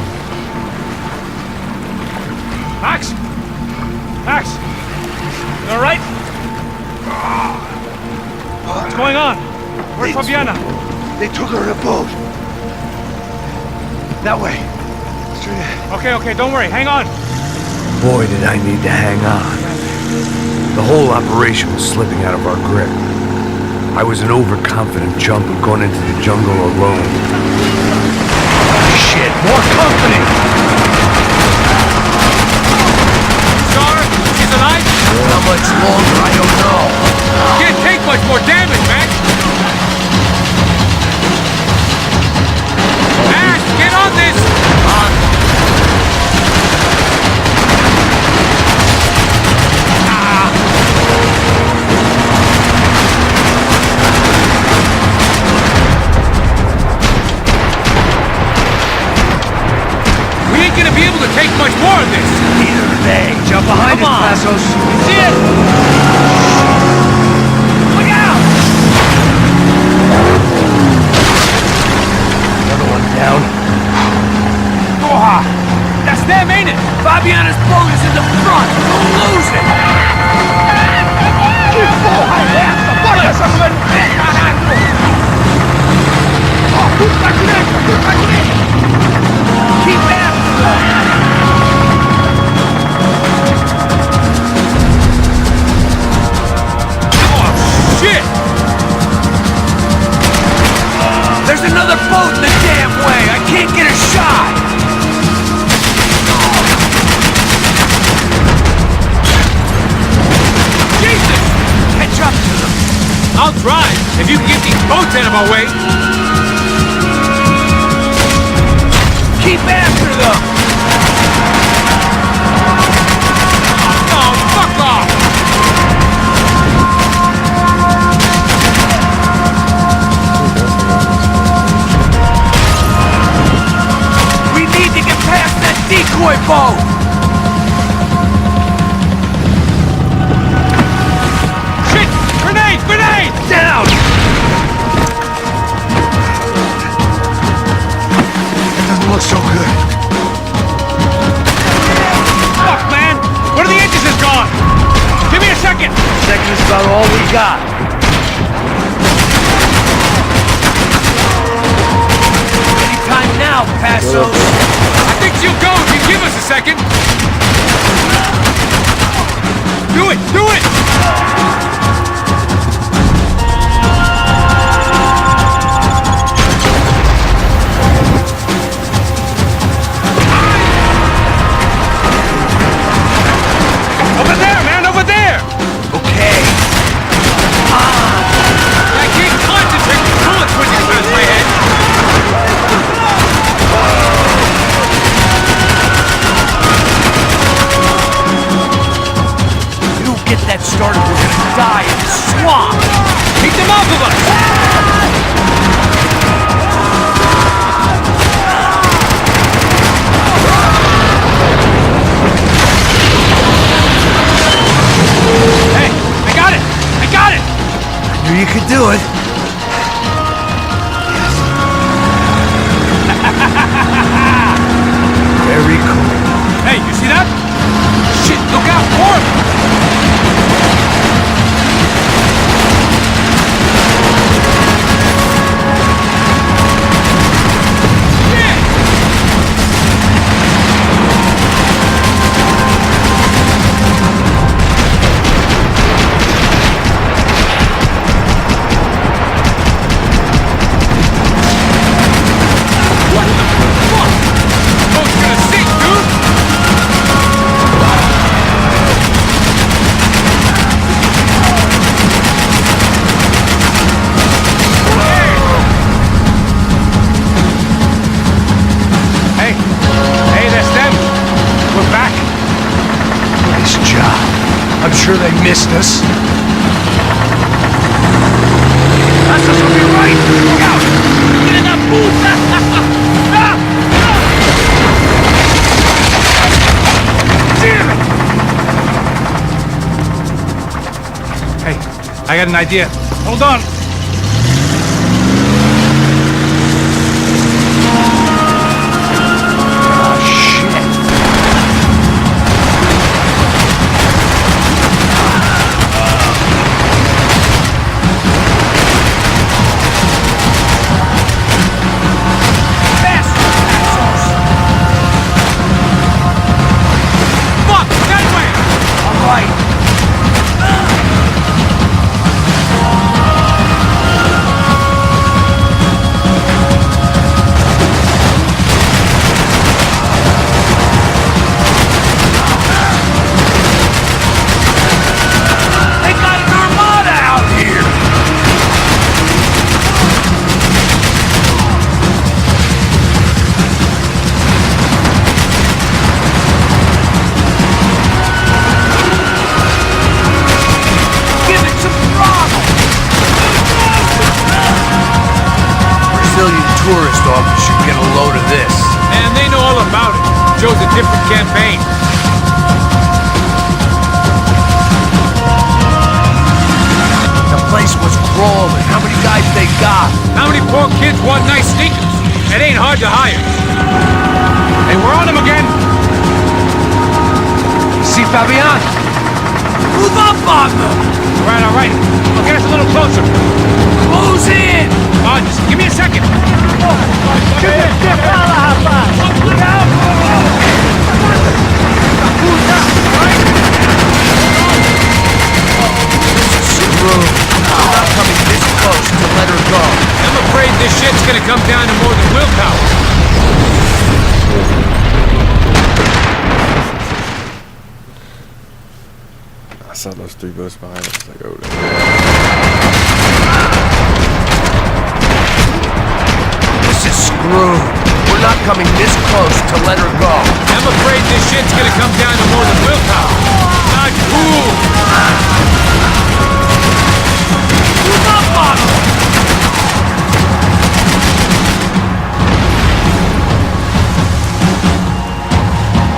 Max! Max! You alright? What's going on? Where's Fabiana? They took her in a boat. That way. Straight ahead. Okay, don't worry. Hang on. Boy, did I need to hang on. The whole operation was slipping out of our grip. I was an overconfident chump who'd gone into the jungle alone. Shit, more company! Star, she's alive? How much longer, I don't know. Can't take much more damage, Max! Max, get on this! We ain't gonna be able to take much more of this! Neither are they. Jump behind us, Passos. See it? Look out! Another one down. Goha! That's them, ain't it? Fabiana's boat is in the front. Don't lose it. Keep after them. Shit! There's another boat in the damn way! I can't get a shot! Jesus! Catch up to them! I'll try, if you can get these boats out of my way. Keep after them! Oh, fuck off! We need to get past that decoy boat! Shit! Grenade! Grenade! Down! That doesn't look so good. Fuck, man! One of the engines is gone! Give me a second! Second is about all we got. Anytime now, Passos! I think she'll go if you give us a second! Do it! Do it! Over there, man! Over there! Okay. I can't concentrate with bullets whizzing past my head! If we don't get that started, we're gonna die in this swamp! Keep them off of us! Hey, I got it! I got it! Knew you could do it. Very cool. Hey, you see that? Shit, look out! More! I'm sure they missed us. That's us on your right! Look out! Get in that booth! Damn it! Hey, I got an idea. Hold on. tourist office should get a load of this. And they know all about it. Chose a different campaign. The place was crawling. How many guys they got? How many poor kids want nice sneakers? It ain't hard to hire. Hey, we're on them again. See Fabian? Move up on them! All right. I'll get us a little closer. Close in! Just give me a second. We're not coming this close to let her go. I'm afraid this shit's gonna come down to more than willpower. I saw those 3 bullets behind us. Like, oh, this is screwed. We're not coming this close to let her go. I'm afraid this shit's gonna come down to more than willpower. Not cool. Move up on her!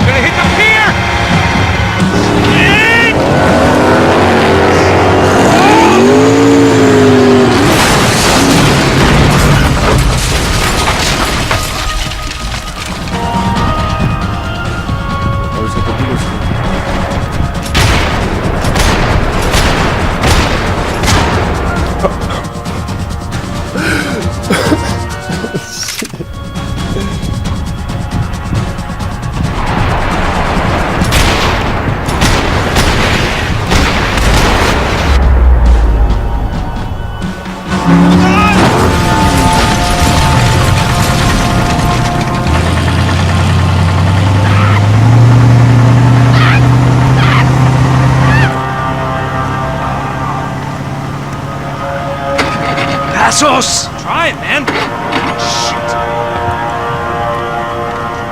Gonna hit the pier! Passos! Try it, man. Shit.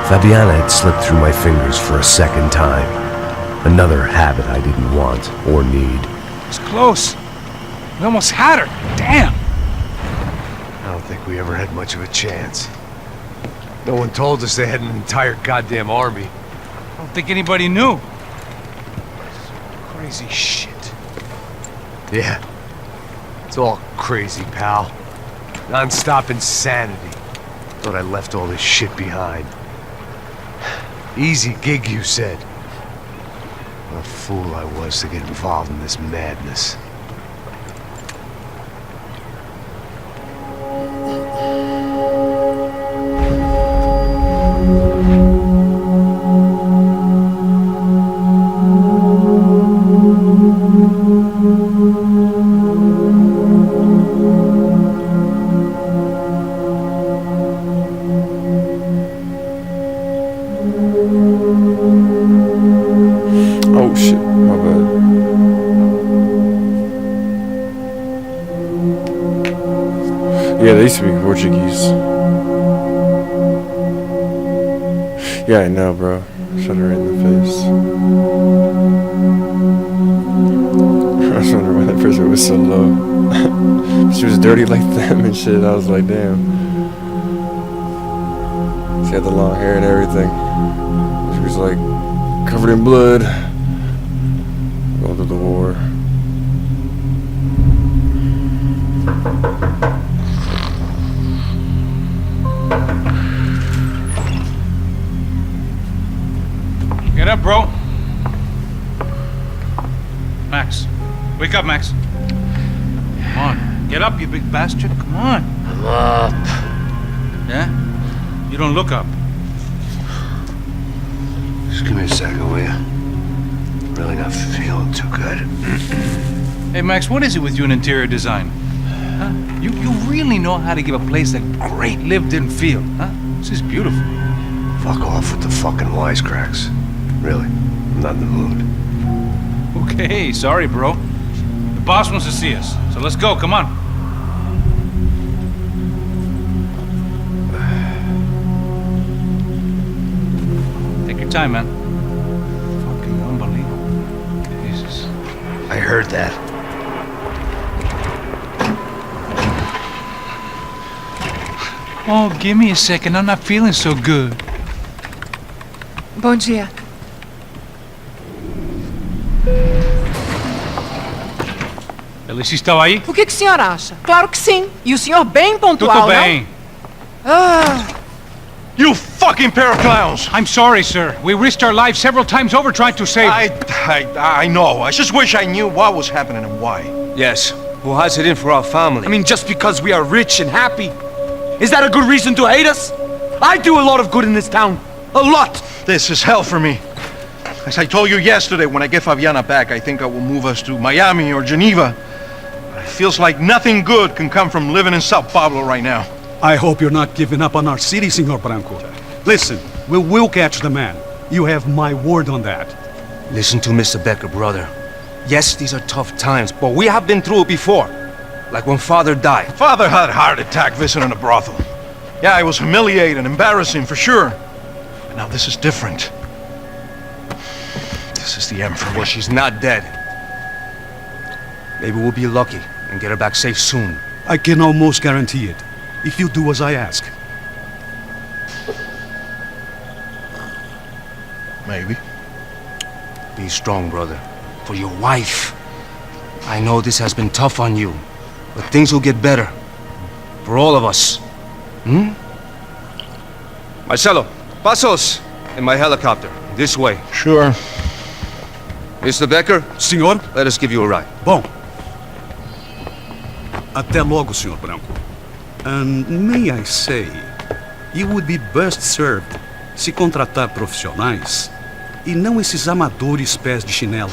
Fabiana had slipped through my fingers for a second time. Another habit I didn't want or need. It's close. We almost had her. Damn. I don't think we ever had much of a chance. No one told us they had an entire goddamn army. I don't think anybody knew. Crazy shit. Yeah. It's all crazy, pal. Non-stop insanity. Thought I left all this shit behind. Easy gig, you said. What a fool I was to get involved in this madness. oh shit, my bad. Yeah, they used to be Portuguese. Yeah, I know, bro. Shot her right in the face. I was wondering why that person was so low. She was dirty like them and shit. I was like, damn. She had the long hair and everything. She was like covered in blood. Going through the war. Get up, bro. Max. Wake up, Max. Come on. Get up, you big bastard. Come on. I'm up. Yeah? You don't look up. Just give me a second, will you? Really not feeling too good. Hey, Max, what is it with you in interior design? Huh? You really know how to give a place a great lived-in feel, huh? This is beautiful. Fuck off with the fucking wisecracks. Really, I'm not in the mood. Okay, sorry, bro. The boss wants to see us, so let's go, come on. Take your time, man. Fucking unbelievable. Jesus. I heard that. Oh, give me a second. I'm not feeling so good. Bom dia. Alice estava aí? O que o senhor acha? Claro que sim. E o senhor bem pontual, Tudo bem. não? Ah, You fucking pair of clowns! I'm sorry, sir. We risked our lives several times over trying to save... I know. I just wish I knew what was happening and why. Yes, who has it in for our family? I mean, just because we are rich and happy, is that a good reason to hate us? I do a lot of good in this town. A lot! This is hell for me. As I told you yesterday, when I get Fabiana back, I think I will move us to Miami or Geneva. It feels like nothing good can come from living in Sao Paulo right now. I hope you're not giving up on our city, Senor Branco. Listen, we will catch the man. You have my word on that. Listen to Mr. Becker, brother. Yes, these are tough times, but we have been through it before. Like when Father died. Father had a heart attack visiting a brothel. Yeah, it was humiliating, embarrassing, for sure. But now this is different. This is the end for me. Well, she's not dead. Maybe we'll be lucky and get her back safe soon. I can almost guarantee it, if you do as I ask. Maybe. Be strong, brother. For your wife. I know this has been tough on you, but things will get better. For all of us. Hmm? Marcelo, pasos in my helicopter. This way. Sure. Mr. Becker? Senhor? Let us give you a ride. Bom. Até logo, Senhor Branco. And may I say, you would be best served se contratar profissionais e não esses amadores pés de chinelo.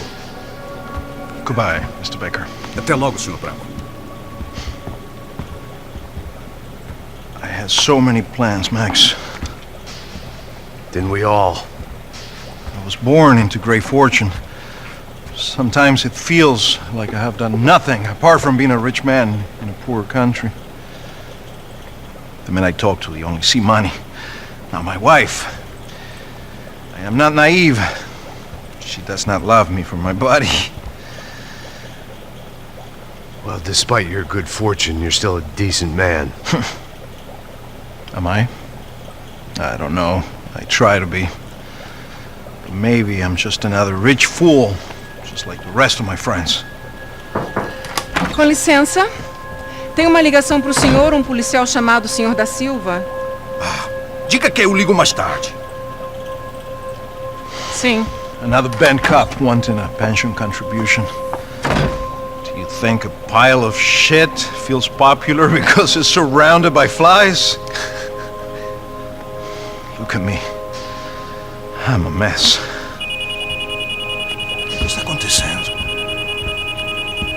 Goodbye, Mr. Baker. Até logo, Senhor Branco. I had so many plans, Max. Didn't we all? I was born into great fortune. Sometimes it feels like I have done nothing apart from being a rich man in a poor country. The men I talk to, they only see money. Now my wife, I am not naive. She does not love me for my body. Well, despite your good fortune, you're still a decent man. Am I? I don't know. I try to be. But maybe I'm just another rich fool, just like the rest of my friends. com licença. Tem uma ligação pro senhor, um policial chamado Senhor da Silva. Diga que eu ligo mais tarde. Sim. Another band cop wanting a pension contribution. Do you think a pile of shit feels popular because it's surrounded by flies? Look at me. I'm a mess. O que está acontecendo?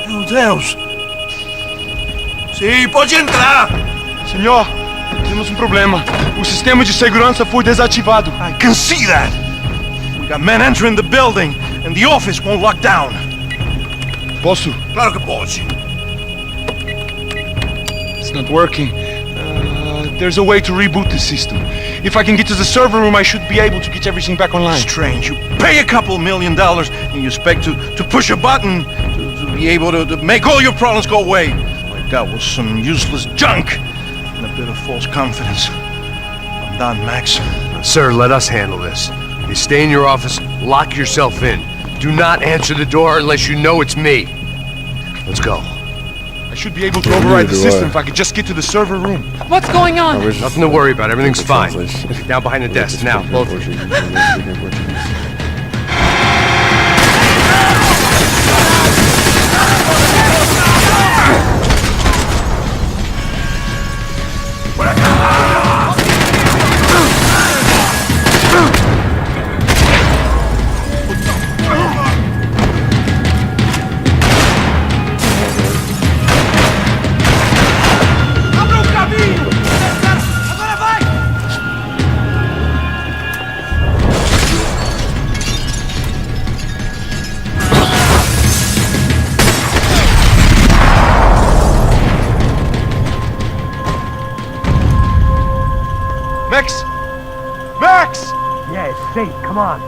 Meu Deus! Sim, pode entrar! Senhor, temos um problema. O sistema de segurança foi desativado. I can see that! We got men entering the building and the office won't lock down. Posso? Claro que pode. It's not working. There's a way to reboot the system. If I can get to the server room, I should be able to get everything back online. Strange. You pay a couple $1 million and you expect to push a button to be able to make all your problems go away. Like that was some useless junk and a bit of false confidence. I'm done, Max. Sir, let us handle this. You stay in your office, lock yourself in. Do not answer the door unless you know it's me. Let's go. I should be able to override the system if I could just get to the server room. What's going on? Nothing to worry about. Everything's fine. Down behind the desk. Now, both of you. Max! Max! Yeah, it's safe. Come on.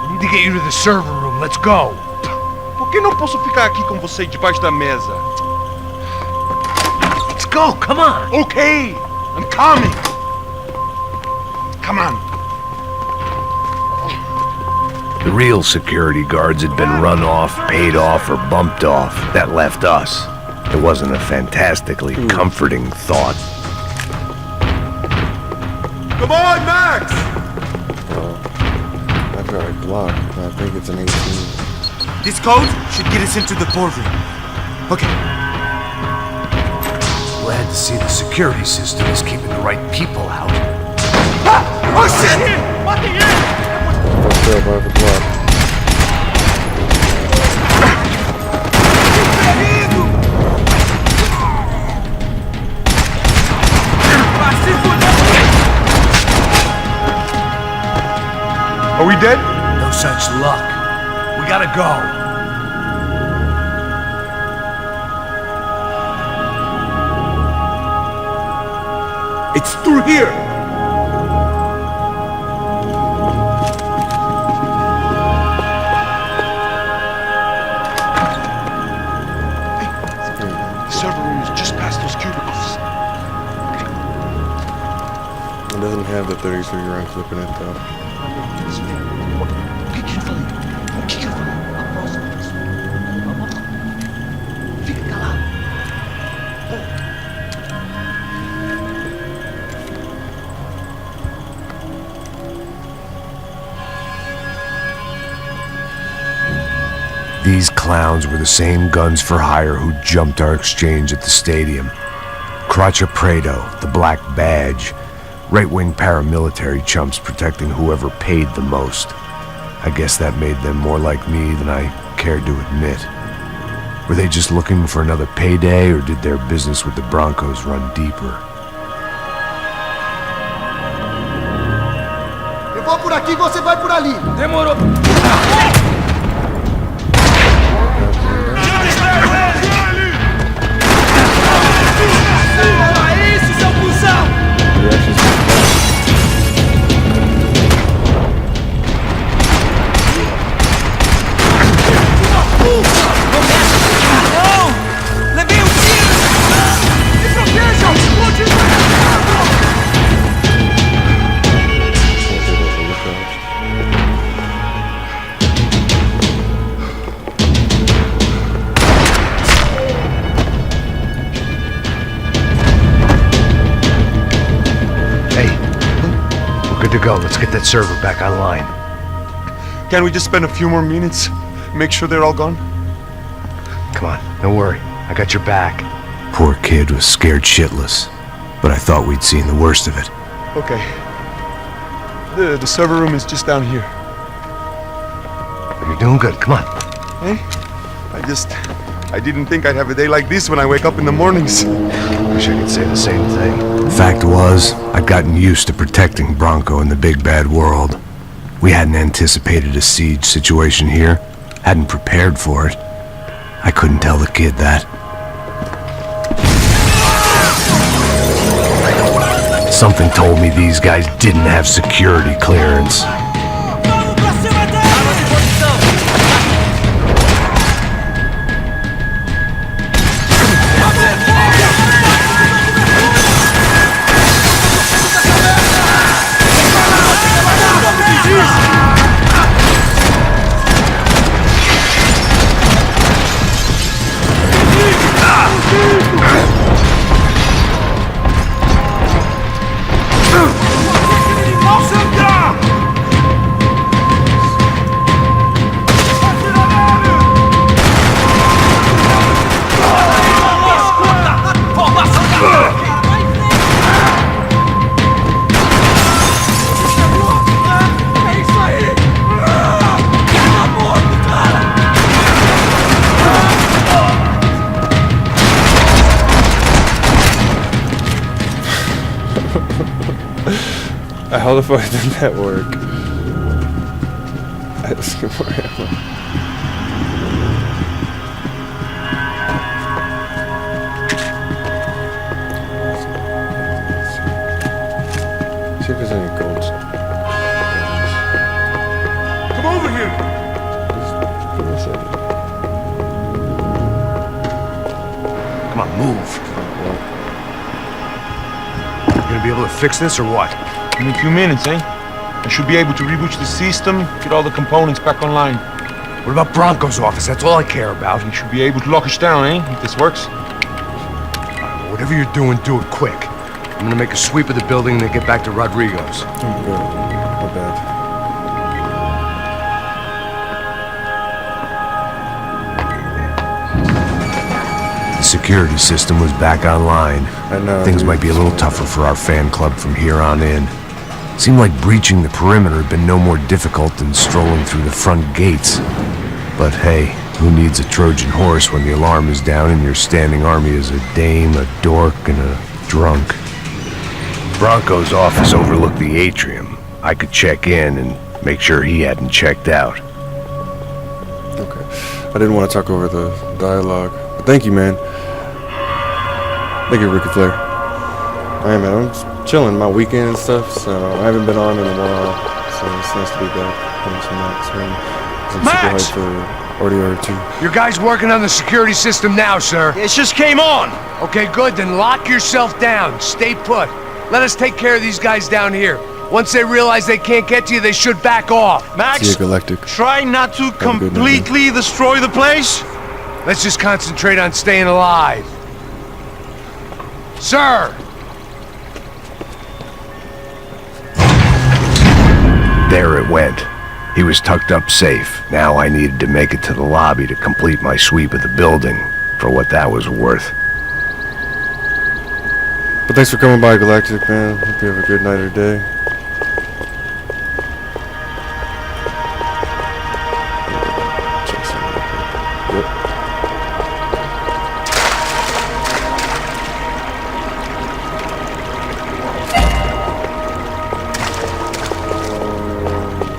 We need to get you to the server room. Let's go. Por que não posso ficar aqui com você debaixo da mesa? Let's go. Come on. Okay. I'm coming! Come on. The real security guards had been run off, paid off, or bumped off. That left us. It wasn't a fantastically comforting thought. Come on, Max! I've got a Glock. I think it's an 18. This code should get us into the boardroom. Okay. Glad to see the security system is keeping the right people out. Ah! Oh shit! Fucked up, I have a Glock. Are we dead? No such luck. We gotta go. It's through here! The server room is just past those cubicles. It doesn't have the 33 round clip in it though. These clowns were the same guns for hire who jumped our exchange at the stadium. Crotcha Prado, the Black Badge, right-wing paramilitary chumps protecting whoever paid the most. I guess that made them more like me than I cared to admit. Were they just looking for another payday, or did their business with the Broncos run deeper? Eu vou por aqui, você vai por ali. Demorou. Toma isso, seu cuzão! Não! Levei um tiro! Me protejam! Explode isso! Good to go. Let's get that server back online. Can't we just spend a few more minutes? Make sure they're all gone? Come on, don't worry. I got your back. Poor kid was scared shitless, but I thought we'd seen the worst of it. Okay. The server room is just down here. You're doing good. Come on. Hey? I didn't think I'd have a day like this when I wake up in the mornings. Wish I could say the same thing. Fact was, I'd gotten used to protecting Bronco in the big bad world. We hadn't anticipated a siege situation here, hadn't prepared for it. I couldn't tell the kid that. Something told me these guys didn't have security clearance. How the fuck did that work? Let's get more ammo. See if there's any gold. Come over here! Put this in. Come on, move. gonna be able to fix this or what? Give me a few minutes, eh? I should be able to reboot the system, get all the components back online. What about Bronco's office? That's all I care about. You should be able to lock us down, eh? If this works. Whatever you're doing, do it quick. I'm gonna make a sweep of the building and then get back to Rodrigo's. My bad. The security system was back online. Things might be a little tougher for our fan club from here on in. Seemed like breaching the perimeter had been no more difficult than strolling through the front gates. But hey, who needs a Trojan horse when the alarm is down and your standing army is a dame, a dork, and a drunk? Bronco's office overlooked the atrium. I could check in and make sure he hadn't checked out. Okay. I didn't want to talk over the dialogue. But thank you, man. Thank you, Ricky Flair. I am, man. I'm just chilling my weekend and stuff, so I haven't been on in a while. So it's nice to be back. I'm super hyped for RDR 2. Your guy's working on the security system now, sir. It just came on. Okay, good. Then lock yourself down. Stay put. Let us take care of these guys down here. Once they realize they can't get to you, they should back off. Max, Galactic. Try not to completely destroy the place. Let's just concentrate on staying alive. Sir! There it went. He was tucked up safe. Now I needed to make it to the lobby to complete my sweep of the building, for what that was worth. But thanks for coming by, Galactic, man. Hope you have a good night or day.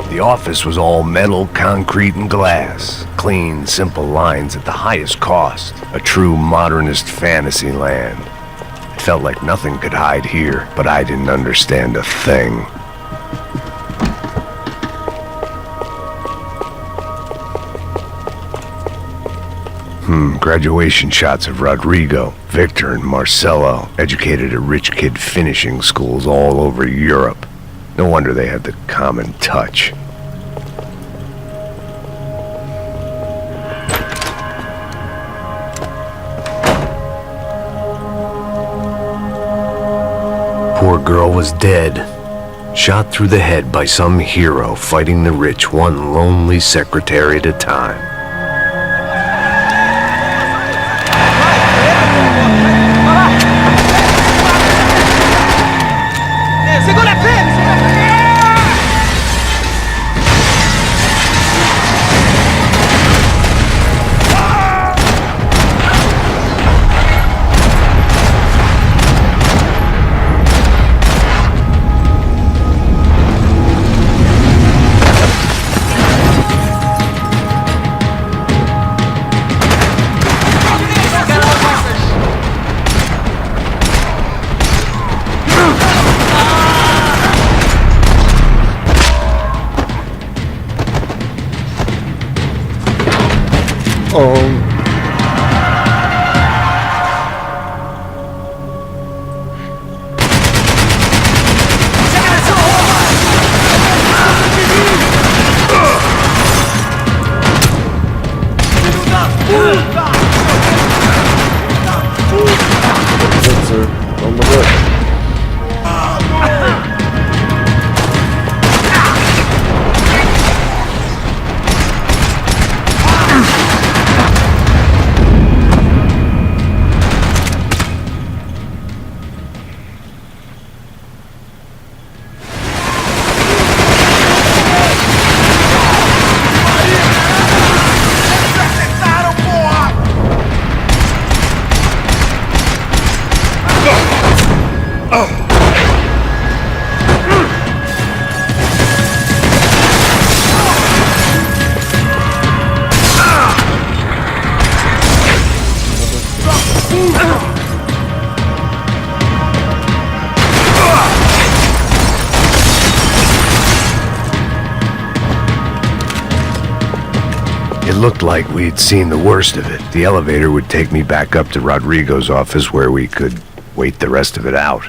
The office was all metal, concrete, and glass. Clean, simple lines at the highest cost. A true modernist fantasy land. It felt like nothing could hide here, but I didn't understand a thing. Graduation shots of Rodrigo, Victor, and Marcelo, educated at rich kid finishing schools all over Europe. No wonder they had the common touch. Poor girl was dead, shot through the head by some hero fighting the rich one lonely secretary at a time. It looked like we'd seen the worst of it. The elevator would take me back up to Rodrigo's office where we could wait the rest of it out.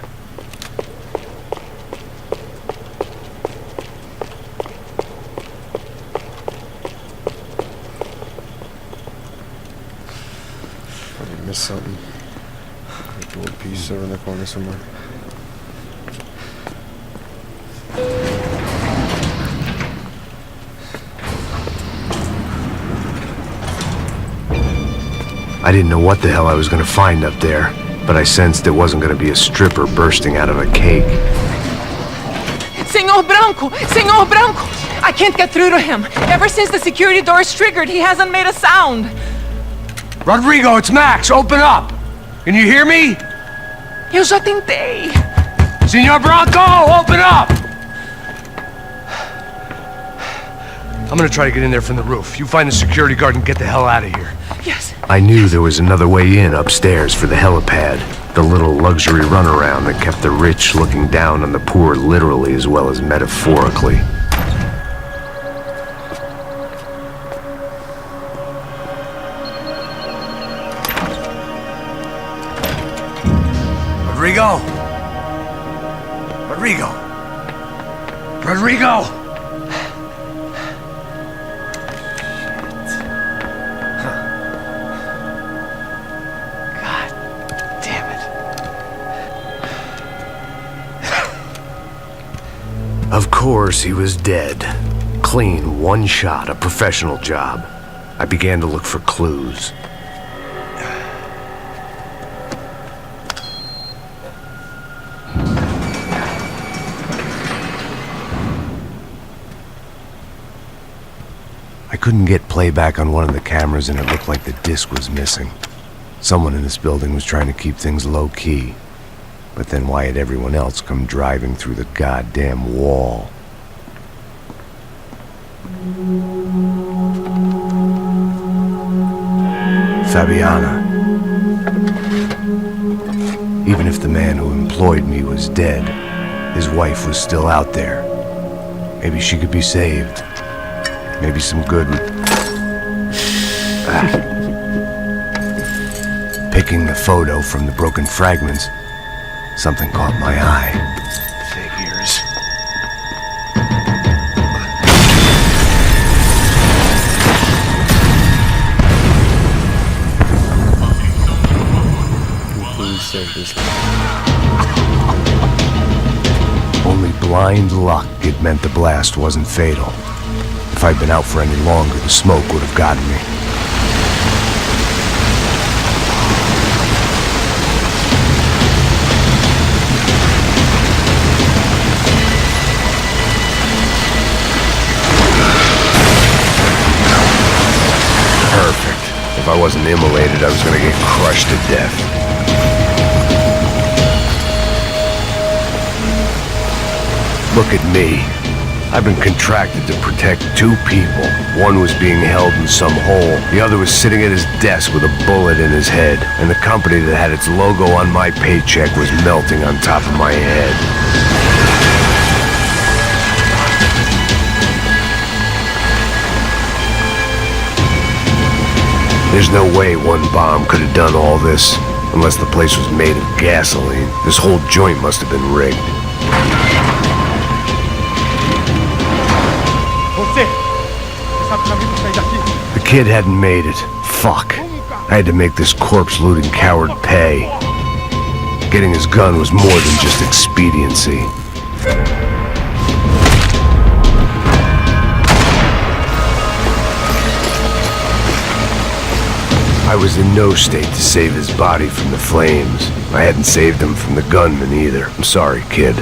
something. A gold piece over in the corner somewhere. I didn't know what the hell I was gonna find up there, but I sensed it wasn't gonna be a stripper bursting out of a cake. Senor Branco! Senor Branco! I can't get through to him. Ever since the security door is triggered, he hasn't made a sound. Rodrigo, it's Max. Open up. Can you hear me? Eu já tentei. Senor Branco, open up! I'm gonna try to get in there from the roof. You find the security guard and get the hell out of here. Yes. I knew there was another way in upstairs for the helipad. The little luxury runaround that kept the rich looking down on the poor literally as well as metaphorically. Rodrigo! Rodrigo! Rodrigo! Of course, he was dead. Clean, one shot, a professional job. I began to look for clues. I couldn't get playback on one of the cameras and it looked like the disc was missing. Someone in this building was trying to keep things low-key. But then why had everyone else come driving through the goddamn wall? Fabiana. Even if the man who employed me was dead, his wife was still out there. Maybe she could be saved. Maybe some good... Picking the photo from the broken fragments, something caught my eye. Figures. Please save this. Only blind luck it meant the blast wasn't fatal. If I'd been out for any longer, the smoke would have gotten me. If I wasn't immolated, I was gonna get crushed to death. Look at me. I've been contracted to protect two people. One was being held in some hole. The other was sitting at his desk with a bullet in his head. And the company that had its logo on my paycheck was melting on top of my head. There's no way one bomb could have done all this, unless the place was made of gasoline. This whole joint must have been rigged. The kid hadn't made it. Fuck. I had to make this corpse-looting coward pay. Getting his gun was more than just expediency. I was in no state to save his body from the flames. I hadn't saved him from the gunman either. I'm sorry, kid.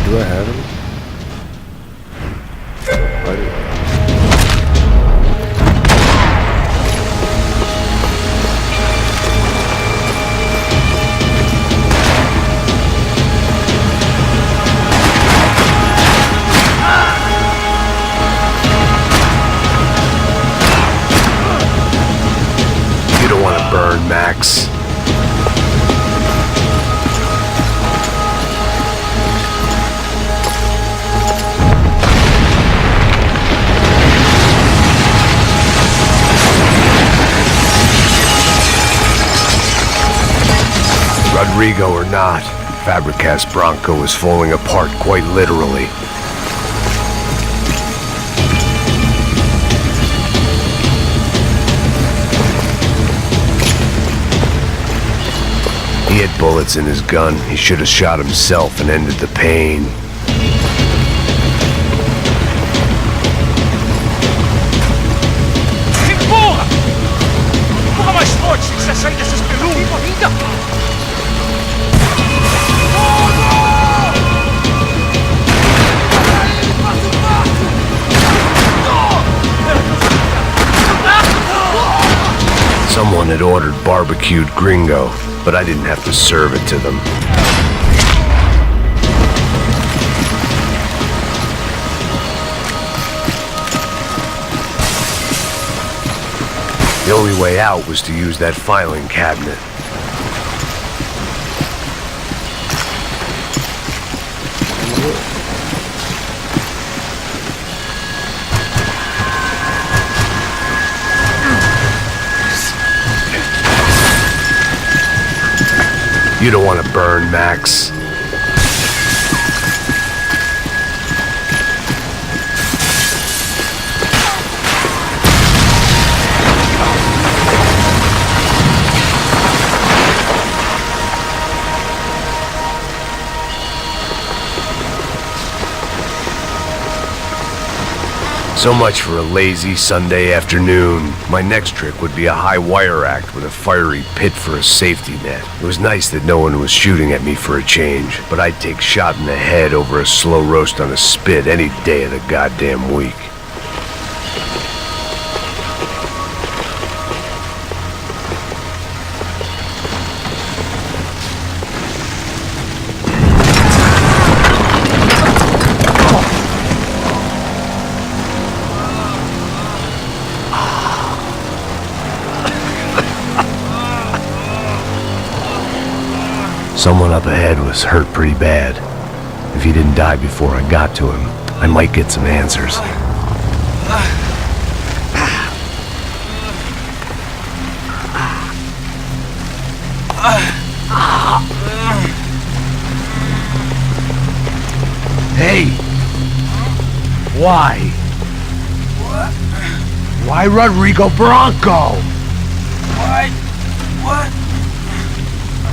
Do I have it? I do. You don't want to burn, Max. Rodrigo or not, Fabregas Bronco was falling apart quite literally. He had bullets in his gun. He should have shot himself and ended the pain. Empurra! Empurra mais forte, se quiser sair dessas pelucas. Someone had ordered barbecued gringo, but I didn't have to serve it to them. The only way out was to use that filing cabinet. You don't want to burn, Max. So much for a lazy Sunday afternoon. My next trick would be a high wire act with a fiery pit for a safety net. It was nice that no one was shooting at me for a change, but I'd take shot in the head over a slow roast on a spit any day of the goddamn week. Someone up ahead was hurt pretty bad. If he didn't die before I got to him, I might get some answers. Hey! Why? What? Why Rodrigo Bronco? Why? What?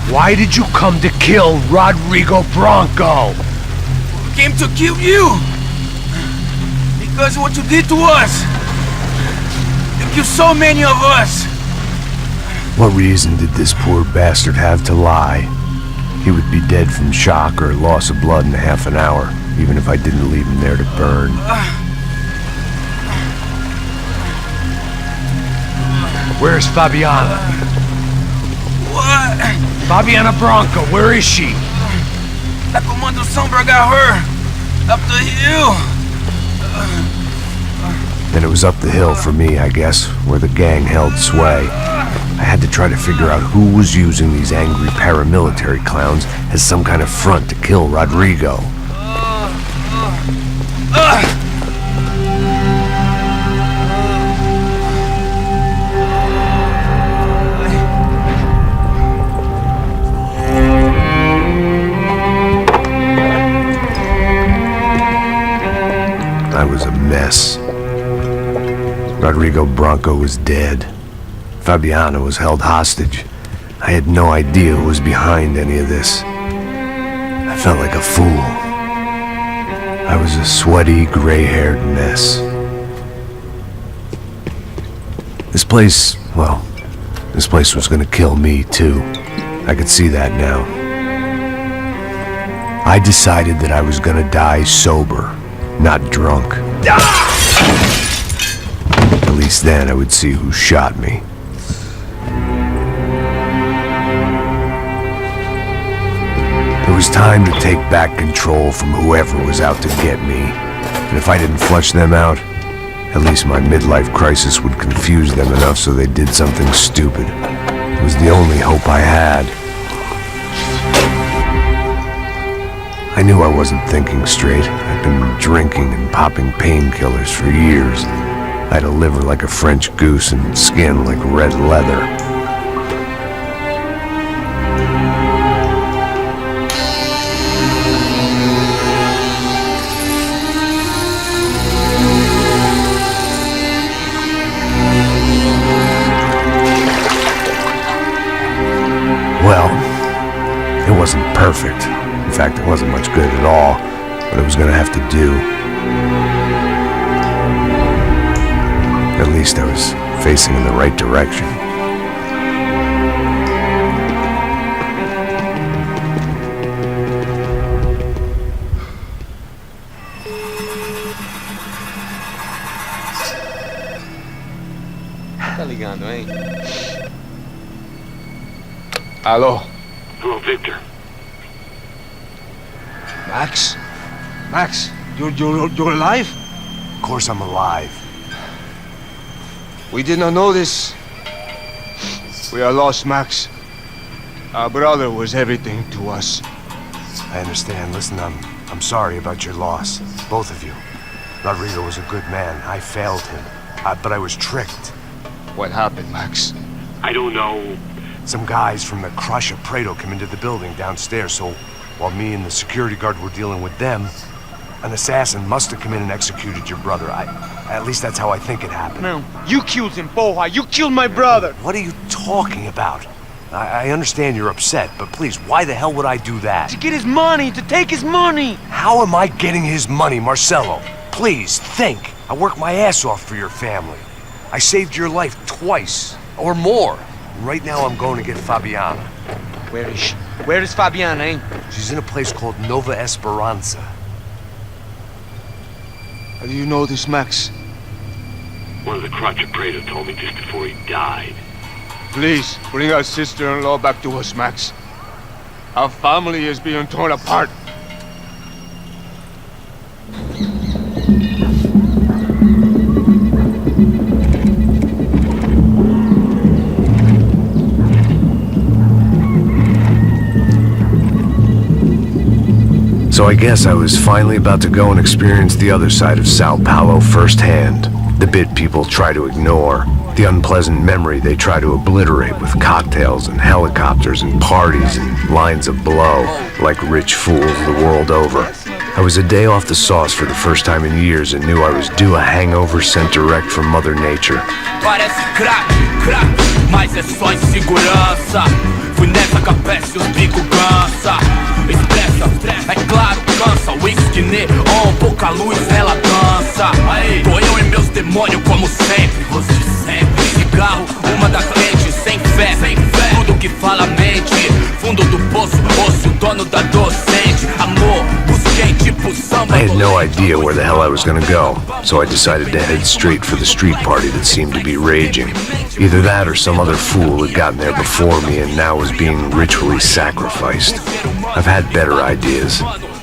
Why did you come to kill Rodrigo Bronco? We came to kill you! Because of what you did to us! You killed so many of us! What reason did this poor bastard have to lie? He would be dead from shock or loss of blood in half an hour, even if I didn't leave him there to burn. Where's Fabiana? What? Fabiana Bronco, where is she? La Comando Sombra got her! Up the hill! Then it was up the hill for me, I guess, where the gang held sway. I had to try to figure out who was using these angry paramilitary clowns as some kind of front to kill Rodrigo. I was a mess. Rodrigo Bronco was dead. Fabiana was held hostage. I had no idea who was behind any of this. I felt like a fool. I was a sweaty, gray-haired mess. This place was gonna kill me, too. I could see that now. I decided that I was gonna die sober, not drunk. At least then I would see who shot me. It was time to take back control from whoever was out to get me. And if I didn't flush them out, at least my midlife crisis would confuse them enough so they did something stupid. It was the only hope I had. I knew I wasn't thinking straight. I'd been drinking and popping painkillers for years. I had a liver like a French goose and skin like red leather. fact, it wasn't much good at all, but it was gonna have to do. At least I was facing in the right direction. Tá ligando, hein? Hello. Hello, Victor. Max? Max, you're alive? Of course I'm alive. We did not know this. We are lost, Max. Our brother was everything to us. I understand. Listen, I'm sorry about your loss. Both of you. Rodrigo was a good man. I failed him. But I was tricked. What happened, Max? I don't know. Some guys from the Crush of Prado came into the building downstairs, so while me and the security guard were dealing with them, an assassin must have come in and executed your brother. At least that's how I think it happened. No, you killed him, Porra. You killed my brother. What are you talking about? I understand you're upset, but please, why the hell would I do that? To get his money, to take his money. How am I getting his money, Marcelo? Please, think. I worked my ass off for your family. I saved your life twice, or more. Right now I'm going to get Fabiana. Where is she? Where is Fabiana, eh? She's in a place called Nova Esperanza. How do you know this, Max? One of the Crotch of Prado told me just before he died. Please, bring our sister-in-law back to us, Max. Our family is being torn apart. So I guess I was finally about to go and experience the other side of Sao Paulo firsthand. The bit people try to ignore. The unpleasant memory they try to obliterate with cocktails and helicopters and parties and lines of blow, like rich fools the world over. I was a day off the sauce for the first time in years and knew I was due a hangover sent direct from Mother Nature. Parece crack, mas é só insegurança. Fui nessa capeste, os bico cansa. Expressa, é claro, cansa. Whisky neon, pouca luz, ela dança. Tô eu e meus demônios como sempre. Rosto de sempre. Cigarro, uma das lentes, sem fé. Tudo que fala mente. Fundo do poço, osso, dono da docente. Amor, busquei tipo samba. I had no idea where the hell I was gonna go, so I decided to head straight for the street party that seemed to be raging. Either that or some other fool had gotten there before me and now was being ritually sacrificed. I've had better ideas,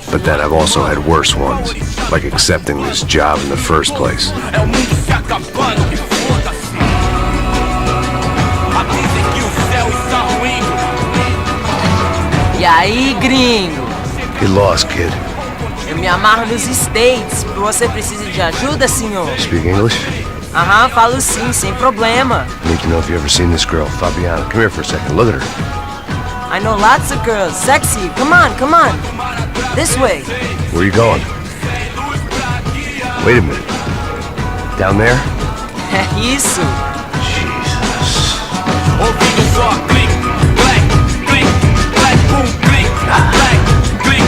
but then I've also had worse ones, like accepting this job in the first place. E aí, gringo? Get lost, kid. Eu me amarro nos States. Você precisa de ajuda, senhor? Speak English? Aham, falo sim, sem problema. I need to know if you've ever seen this girl, Fabiana. Come here for a second. Look at her. I know lots of girls. Sexy. Come on, come on. This way. Where are you going? Wait a minute. Down there? Isso. Jesus.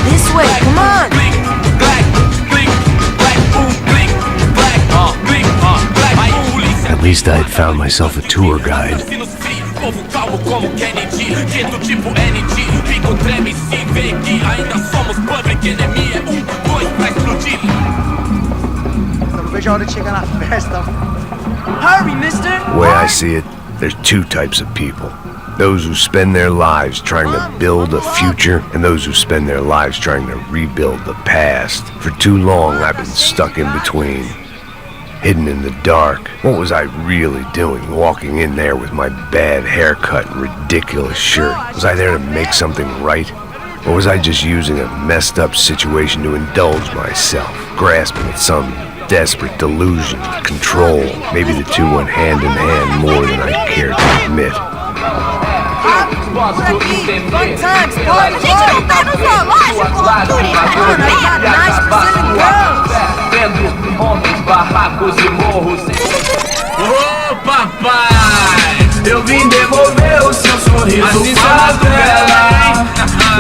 This way, come on. At least I had found myself a tour guide. Povo calmo como Kennedy, quieto tipo ND. Pico treme se vê que ainda somos public enemy. É 1, 2 pra explodir. Eu não vejo a hora de chegar na festa. Hurry, mister! The way I see it, there's two types of people. Those who spend their lives trying to build a future, and those who spend their lives trying to rebuild the past. For too long, I've been stuck in between. Hidden in the dark. What was I really doing walking in there with my bad haircut and ridiculous shirt? Was I there to make something right? Or was I just using a messed up situation to indulge myself, grasping at some desperate delusion, control? Maybe the two went hand in hand more than I cared to admit. Por aqui, fun times, boy. A gente não tá no zoológico, turista. Nice Brazilian girls. Vendo homens, barracos e morros. Ô papai, eu vim devolver o seu sorriso. Assim sou bela,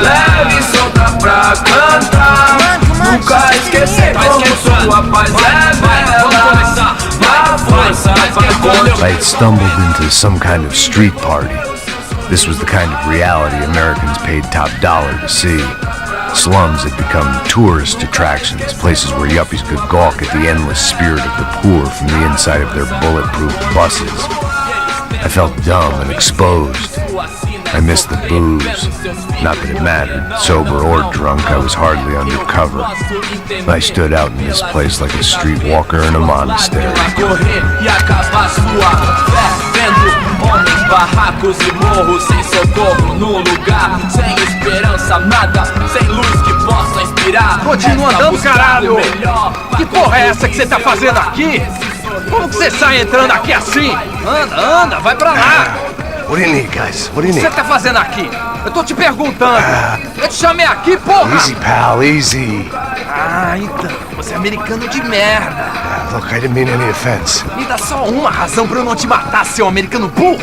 leve e solta pra canta. Nunca esquecer como sua paz é bela. Na força vai contra. I had stumbled into some kind of street party. This was the kind of reality Americans paid top dollar to see. Slums had become tourist attractions, places where yuppies could gawk at the endless spirit of the poor from the inside of their bulletproof buses. I felt dumb and exposed. I missed the booze. Not that it mattered. Sober or drunk, I was hardly undercover. I stood out in this place like a streetwalker in a monastery. Homens, barracos e morros, sem socorro no lugar, sem esperança, nada, sem luz que possa inspirar. Continua andando, caralho! Que porra é essa que você tá fazendo aqui? Como que você sai entrando aqui assim? Anda, vai pra lá! What do you need, guys? What do you O que need? você tá fazendo aqui? Eu tô te perguntando! Eu te chamei aqui, porra! Easy, pal, easy. Ah, então, você é americano de merda! Look, I didn't mean any offense. Me dá só uma razão pra eu não te matar, seu americano burro!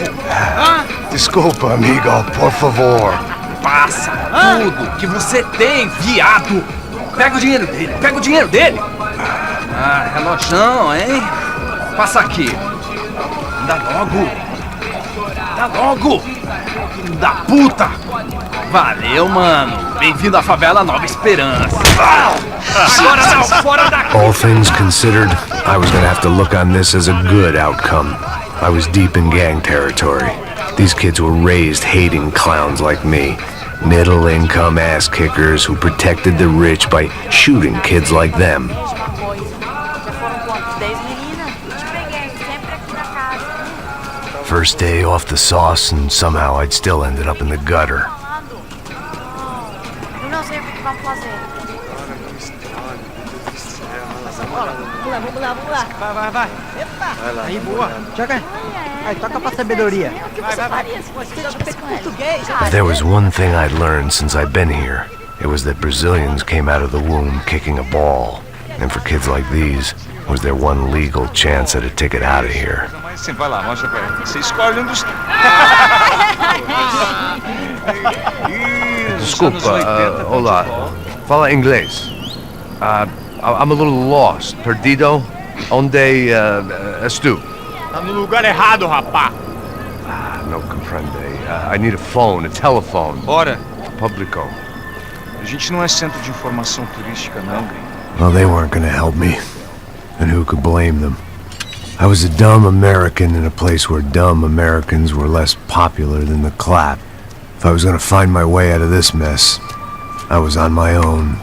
Desculpa, amigo, por favor. Passa tudo que você tem, viado! Pega o dinheiro dele! Ah, relojão, hein? Passa aqui! Dá logo! Filho da puta! Valeu, mano! Bem-vindo à favela Nova Esperança! Agora não, fora daqui! All things considered, I was gonna have to look on this as a good outcome. I was deep in gang territory. These kids were raised hating clowns like me. Middle-income ass-kickers who protected the rich by shooting kids like them. First day off the sauce, and somehow I'd still ended up in the gutter. Eu não sei o que vamos fazer. Vamos lá. Vai. Epa! Aí, boa. Joga. Aí, toca pra sabedoria. O que você faria se você tivesse português? If there was one thing I'd learned since I'd been here, it was that Brazilians came out of the womb kicking a ball. And for kids like these, was their one legal chance at a ticket out of here. Sim, vai lá, mostra pra ele. Você escolhe um dos... Desculpa, olá. Fala inglês. I'm a little lost. Perdido? Onde és tu? Tá no lugar errado, rapá. No comprende. I need a phone, a telephone. Bora. Publico. A gente não é centro de informação turística, não, gringo. Well, they weren't gonna help me. And who could blame them? I was a dumb American in a place where dumb Americans were less popular than the clap. If I was gonna find my way out of this mess, I was on my own.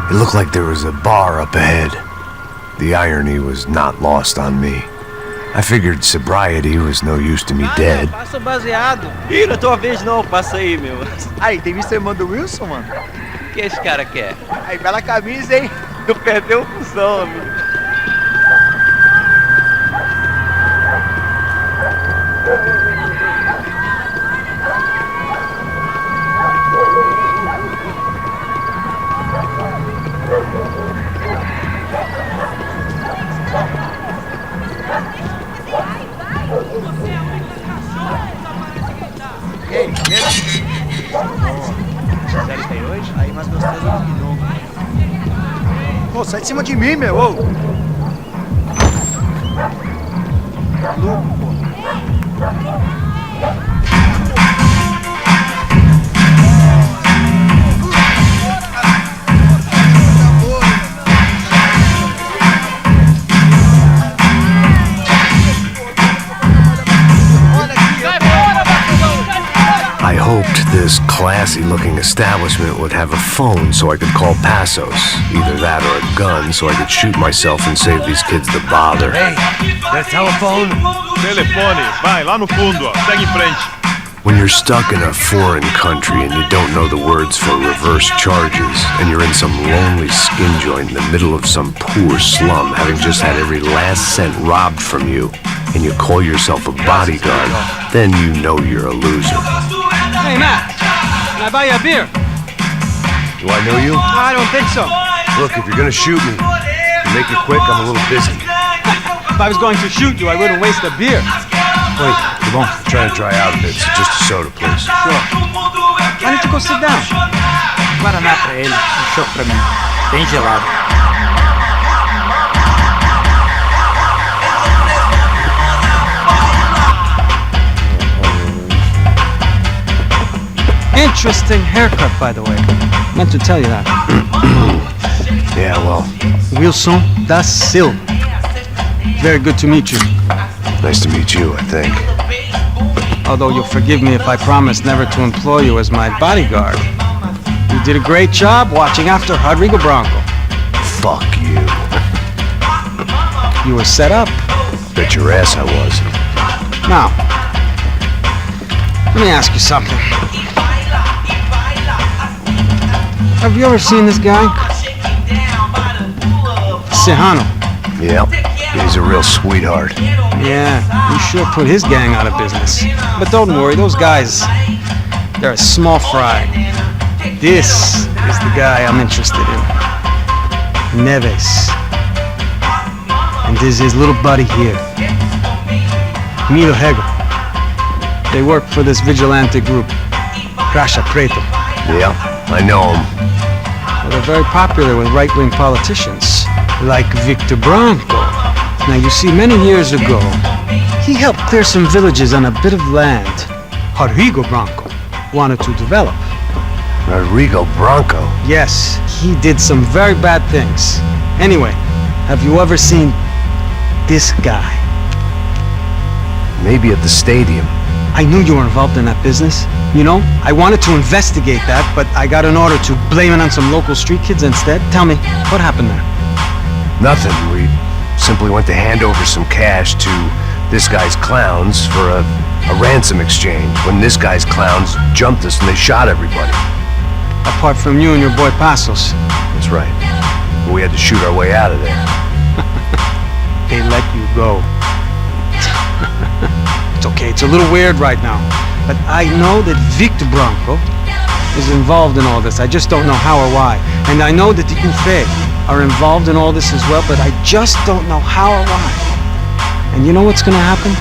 It looked like there was a bar up ahead. The irony was not lost on me. I figured sobriety was no use to me dead. Passa o baseado. Ih, não é tua vez não, passa aí, meu. Aí, tem visto a irmã do Wilson, mano? O que esse cara quer? Aí, bela camisa, hein? Tu perdeu o fusão, amigo. E aí, beleza? 038? Aí, mais gostoso do que nunca. Pô, sai de cima de mim, meu! Ô. Louco, pô. I hoped this classy-looking establishment would have a phone so I could call Passos. Either that or a gun so I could shoot myself and save these kids the bother. Hey, their telephone? Telefone, vai, lá no fundo, ó. Segue em frente. When you're stuck in a foreign country and you don't know the words for reverse charges, and you're in some lonely skin joint in the middle of some poor slum, having just had every last cent robbed from you, and you call yourself a bodyguard, then you know you're a loser. Hey, Matt, can I buy you a beer? Do I know you? I don't think so. Look, if you're gonna shoot me, Make it quick, I'm a little busy. If I was going to shoot you, I wouldn't waste a beer. Wait, come on. Try to dry out a bit, so just a soda, please. Sure. Why don't you go sit down? Guaraná pra ele, chopp pra mim. Bem gelado. Interesting haircut, by the way. Meant to tell you that. Yeah, well. Wilson da Silva. Very good to meet you. Nice to meet you, I think. Although you'll forgive me if I promise never to employ you as my bodyguard. You did a great job watching after Rodrigo Bronco. Fuck you. You were set up. Bet your ass I was. Now, let me ask you something. Have you ever seen this guy? Serrano. Yep. He's a real sweetheart. Yeah, he sure put his gang out of business. But don't worry, those guys, they're a small fry. This is the guy I'm interested in. Neves. And this is his little buddy here. Milo Hegel. They work for this vigilante group, Crasha Preto. Yeah, I know him. Well, they're very popular with right-wing politicians, like Victor Bronco. Now, you see, many years ago, he helped clear some villages on a bit of land Rodrigo Bronco wanted to develop. Rodrigo Bronco? Yes, he did some very bad things. Anyway, have you ever seen this guy? Maybe at the stadium. I knew you were involved in that business. You know, I wanted to investigate that, but I got an order to blame it on some local street kids instead. Tell me, what happened there? Nothing. We simply went to hand over some cash to this guy's clowns for a ransom exchange when this guy's clowns jumped us and they shot everybody. Apart from you and your boy Passos. That's right. We had to shoot our way out of there. They let you go. It's okay, it's a little weird right now. But I know that Victor Bronco is involved in all this. I just don't know how or why. And I know that the UFE are involved in all this as well, but I just don't know how or why. And you know what's gonna happen?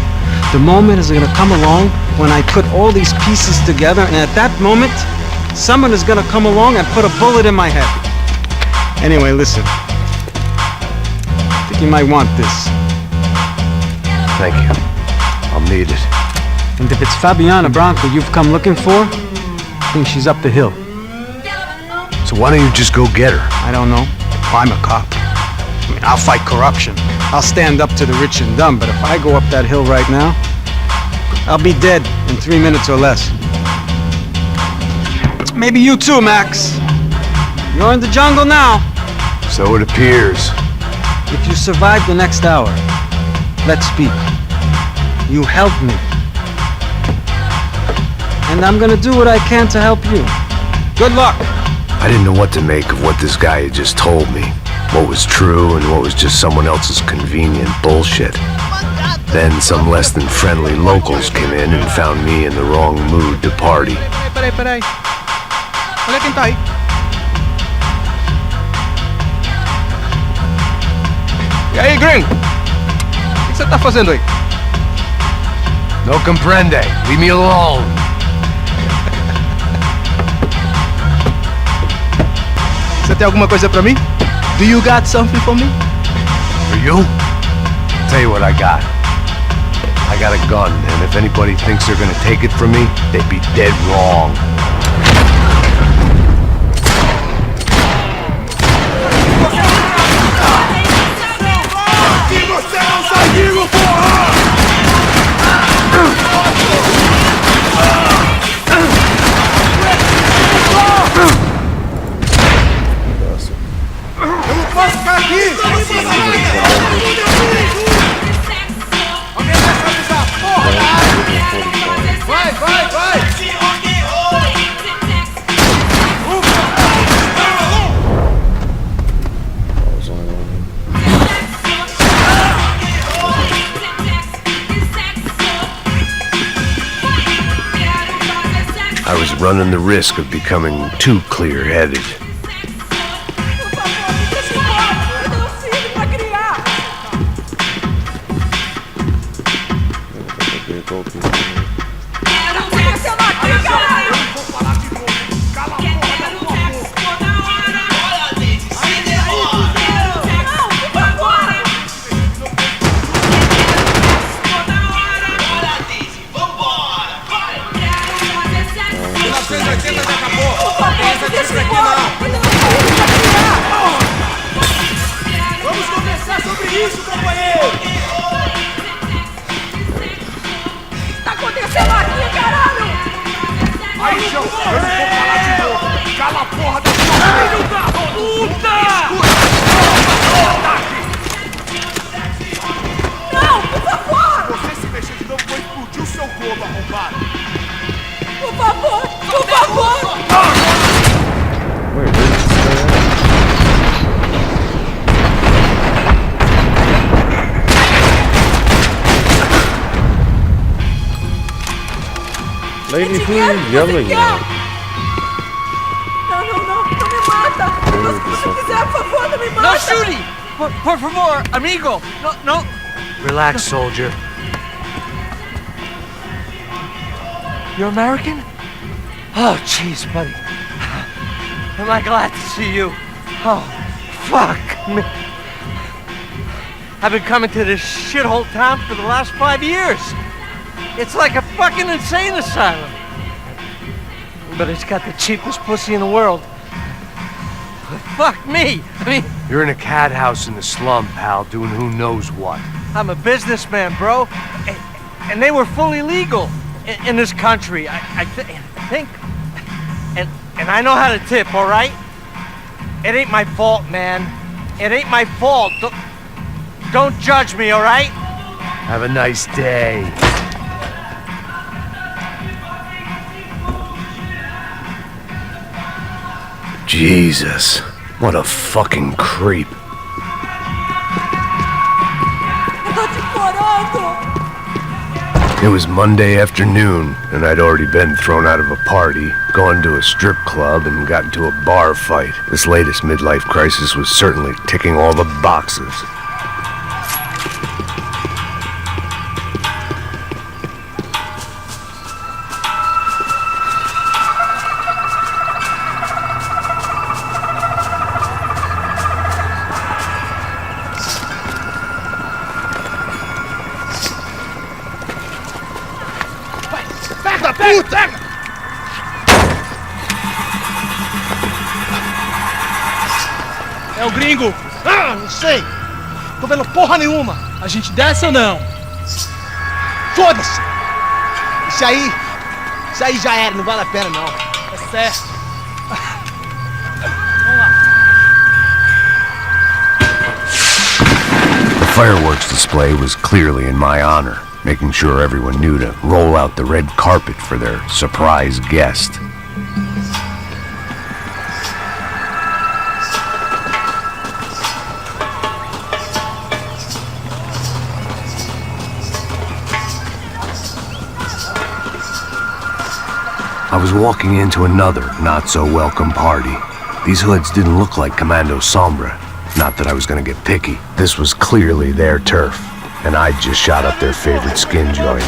The moment is gonna come along when I put all these pieces together, and at that moment, someone is gonna come along and put a bullet in my head. Anyway, listen. I think you might want this. Thank you. I'll need it. And if it's Fabiana Bronco you've come looking for, I think she's up the hill. So why don't you just go get her? I don't know. I'm a cop. I mean, I'll fight corruption. I'll stand up to the rich and dumb, but if I go up that hill right now, I'll be dead in 3 minutes or less. Maybe you too, Max. You're in the jungle now. So it appears. If you survive the next hour, let's speak. You helped me. And I'm gonna do what I can to help you. Good luck. I didn't know what to make of what this guy had just told me. What was true and what was just someone else's convenient bullshit. Then some less than friendly locals came in and found me in the wrong mood to party. Peraí. Olha quem tá aí. E aí, gringo? O que você tá fazendo aí? No comprende. Leave me alone. Você tem alguma coisa pra mim? Do you got something for me? For you? Tell you what I got. I got a gun, and if anybody thinks they're gonna take it from me, they'd be dead wrong. Aqui você é um zagueiro, porra! Eu não posso ficar aqui! Alguém vai avisar, porra! Vai! I was running the risk of becoming too clear-headed. difficulty. Vamos conversar sobre isso, companheiro! Tá acontecendo aqui, caralho! Aí, João, eu não vou falar de novo! Cala a porra da sua filho da puta! Não, por favor! Se você se mexer de novo, vou explodir o seu globo, arrombado! Por favor, por favor! Lady, who are you yelling at? Não me mata! Se quiser, por favor, não me mata! No shooting! Por favor, amigo! No. Relax, soldier. You're American? Oh, jeez, buddy. Am I glad to see you? Oh, fuck me. I've been coming to this shithole town for the last 5 years. It's like a fucking insane asylum. But it's got the cheapest pussy in the world. Fuck me. I mean, You're in a cat house in the slum, pal, doing who knows what. I'm a businessman, bro. And they were fully legal in this country. I think. And I know how to tip, all right? It ain't my fault, man. It ain't my fault. Don't judge me, all right? Have a nice day. Jesus, what a fucking creep. Eu tô te implorando! It was Monday afternoon, and I'd already been thrown out of a party, gone to a strip club, and got into a bar fight. This latest midlife crisis was certainly ticking all the boxes. Puta! É o gringo. Ah, não sei. Tô vendo porra nenhuma. A gente desce ou não? Foda-se! Isso aí já era, não vale a pena não. É certo. The fireworks display was clearly in my honor, making sure everyone knew to roll out the red carpet for their surprise guest. I was walking into another not-so-welcome party. These hoods didn't look like Commando Sombra. Not that I was gonna get picky. This was clearly their turf, and I'd just shot up their favorite skin joint.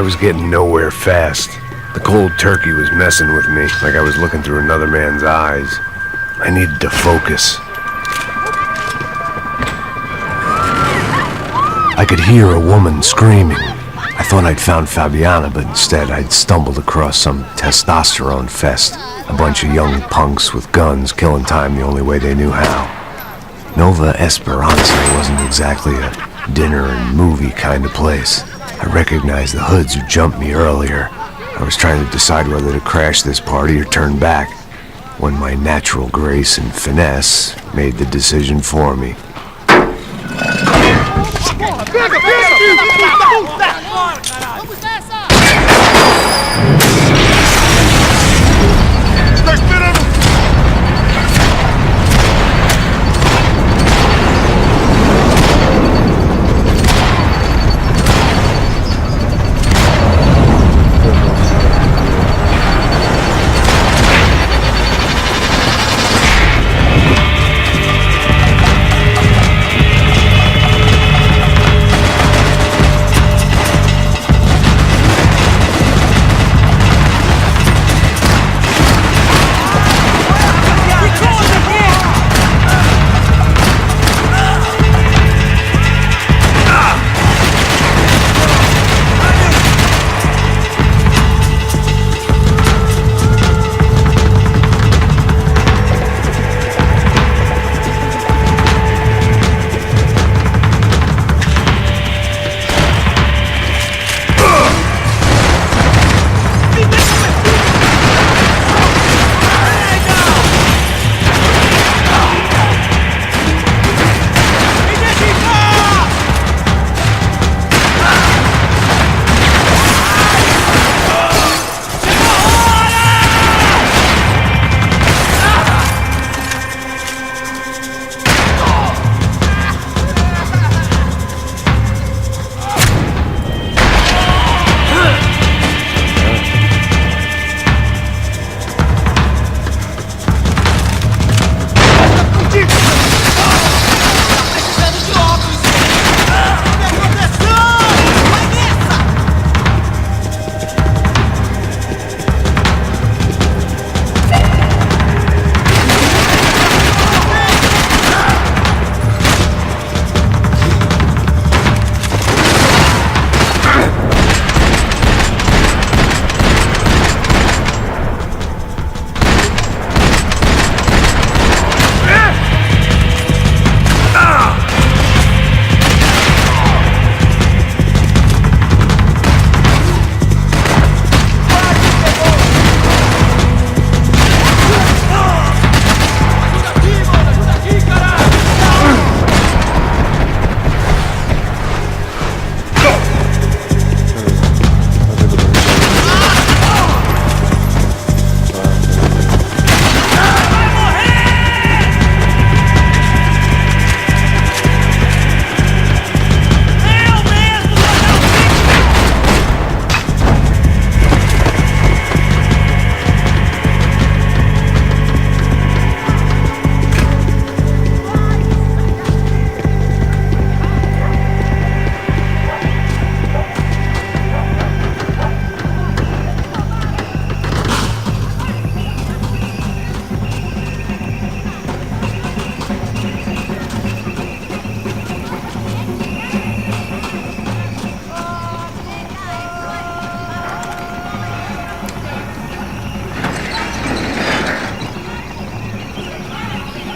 was getting nowhere fast. The cold turkey was messing with me, like I was looking through another man's eyes. I needed to focus. I could hear a woman screaming. I thought I'd found Fabiana, but instead I'd stumbled across some testosterone fest. A bunch of young punks with guns killing time the only way they knew how. Nova Esperanza wasn't exactly a dinner and movie kind of place. I recognized the hoods who jumped me earlier. I was trying to decide whether to crash this party or turn back, when my natural grace and finesse made the decision for me.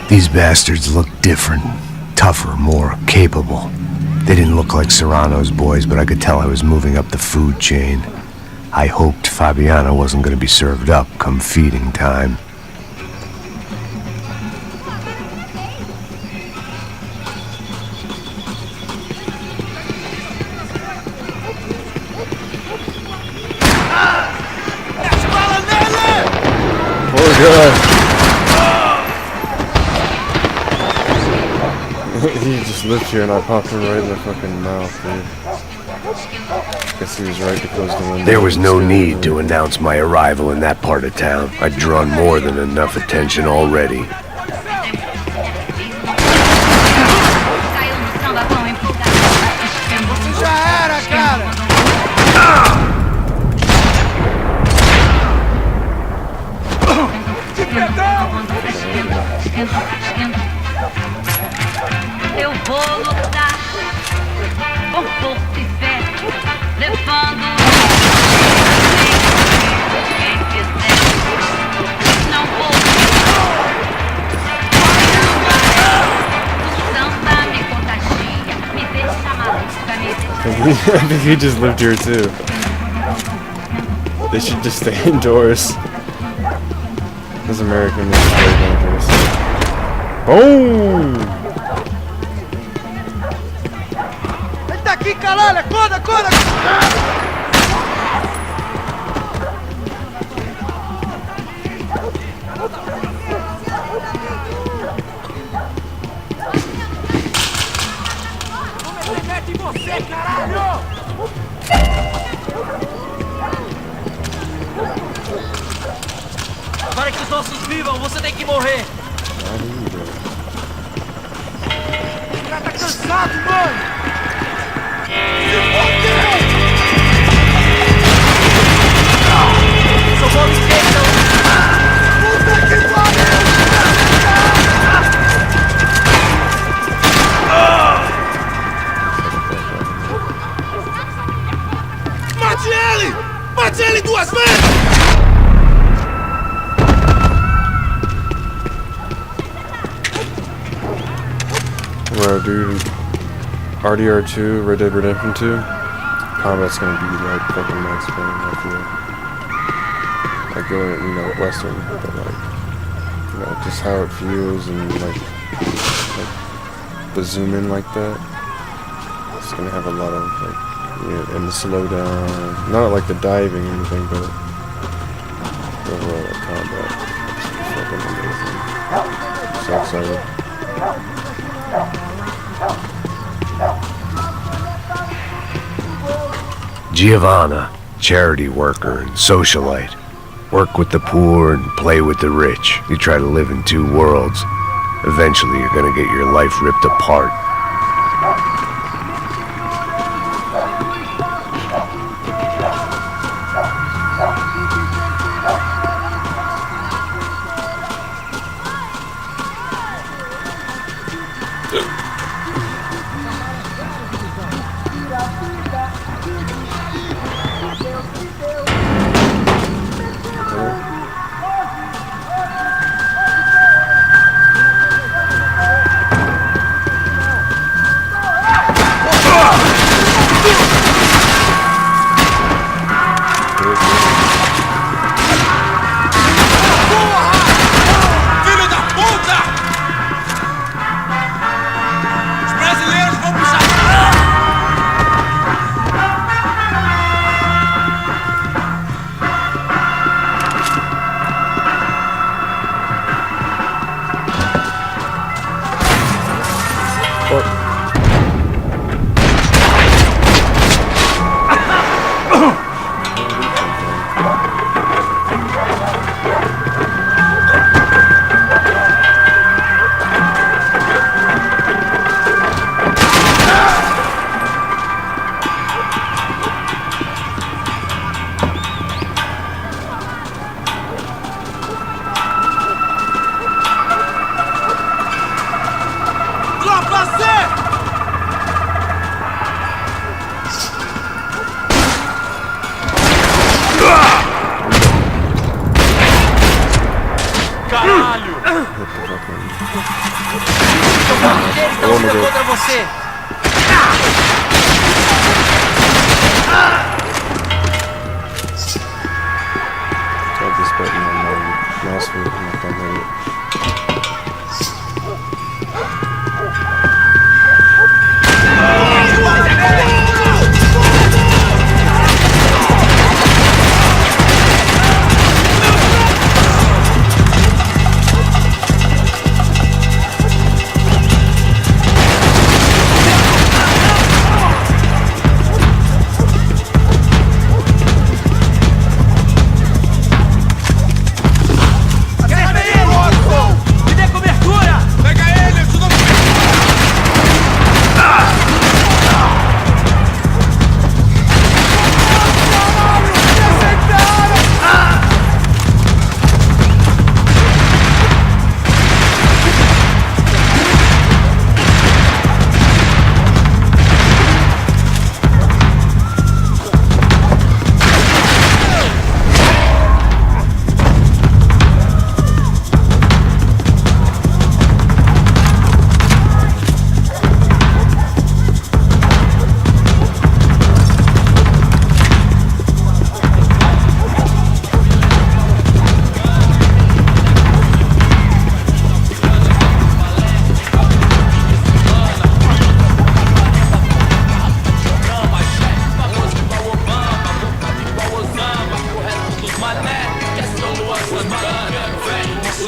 These bastards looked different, tougher, more capable. They didn't look like Serrano's boys, but I could tell I was moving up the food chain. I hoped Fabiana wasn't going to be served up come feeding time. Poor guy. He just lived here and I popped him right in the fucking mouth, dude. Guess he was right to close the window. There was no need to announce my arrival in that part of town. I'd drawn more than enough attention already. Já era, cara! Eu vou lutar com força e fé, levando quem quiser. Não vou o samba me contagia, me deixa maluca, me deixa. I think he just lived here too. They should just stay indoors. This American is very dangerous. Boom! Ele tá aqui, caralho! Acorda, acorda! Como ele mete em você, caralho! Para que os nossos vivam, você tem que morrer. O cara tá cansado, mano! Sou bom esquerdo. Puta que pariu! Mate ele! Mate ele 2 vezes! Bro, dude, RDR2, Red Dead Redemption 2, combat's gonna be like fucking Max Payne, I feel. Like going, you know, Western, but like, you know, just how it feels and like the zoom in like that. It's gonna have a lot of like, you know, and the slow down, not like the diving or anything, but the overall like, combat. It's fucking amazing. So excited. Giovanna, charity worker and socialite. Work with the poor and play with the rich. You try to live in 2 worlds. Eventually you're gonna get your life ripped apart. Contra você. Got this button on my mouse wheel and I can't hit it.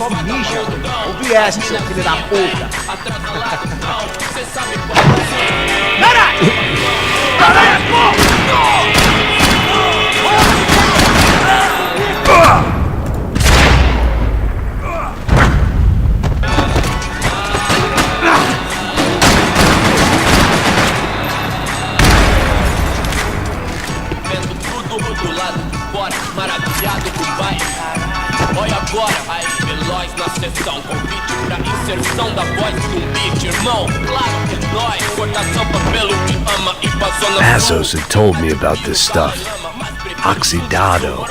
só mija. Ouvi essa, seu filho da puta. Caralho! Caralho, porra! Maravilhado com vai. Olha agora, aí veloz na sessão. Convite pra inserção da voz no beat, irmão. Claro que é nóis. Cortação papelo que ama e passou na Assos had told me about this stuff. Oxidado.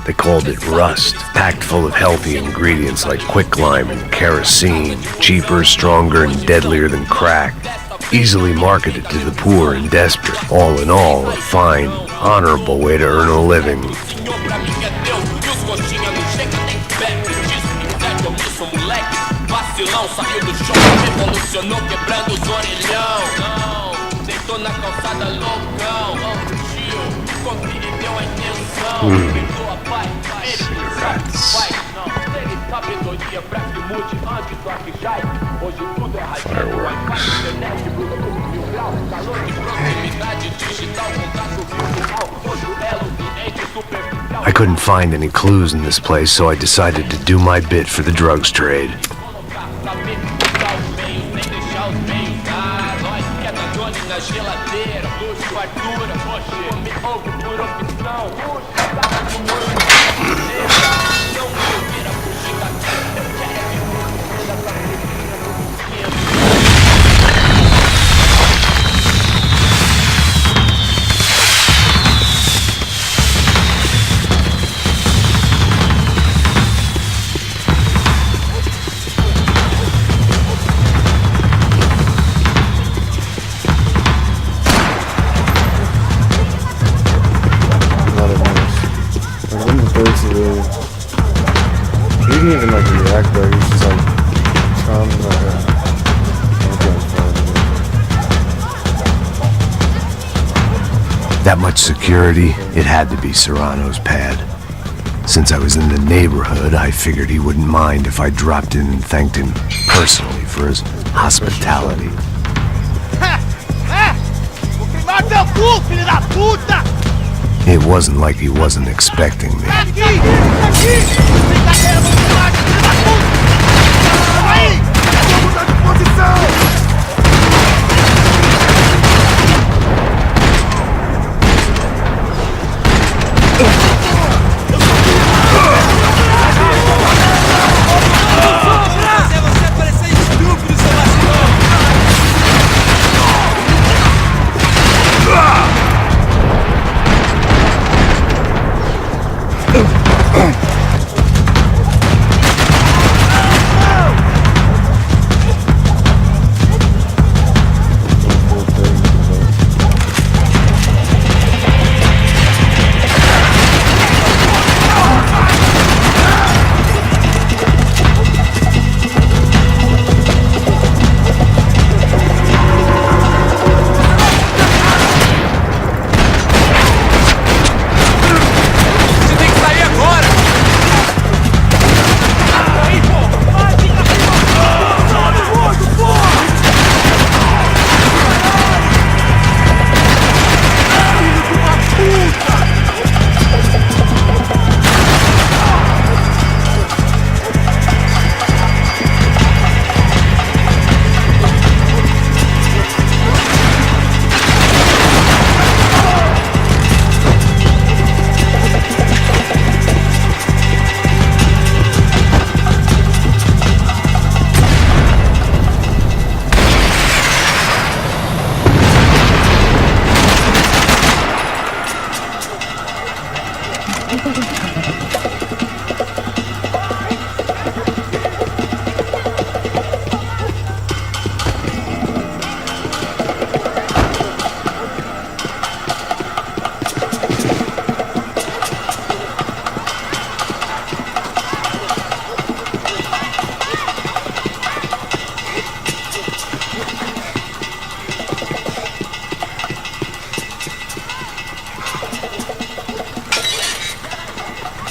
They called it rust, packed full of healthy ingredients like quicklime and kerosene, cheaper, stronger, and deadlier than crack. Easily marketed to the poor and desperate. All in all, a fine, honorable way to earn a living. Vacilão, saiu do chão, revolucionou, quebrando os orelhão. Deitou na calçada loucão, tio, confia e deu a intenção. Perdoa, pai, ele vai. Não, teve sabedoria pra que mude antes do arquijai. Hoje tudo é rádio, Wi-Fi, internet, Bluetooth, mil graus, calor de proximidade, digital, contato virtual, outro elo, cliente superficial. I couldn't find any clues in this place, so I decided to do my bit for the drugs trade. Geladeira, luxo, fartura, poxa, me ouve por opção, não me vira fugir He didn't even like react though, he was just like, That much security, it had to be Serrano's pad. Since I was in the neighborhood, I figured he wouldn't mind if I dropped in and thanked him personally for his hospitality. It wasn't like he wasn't expecting me.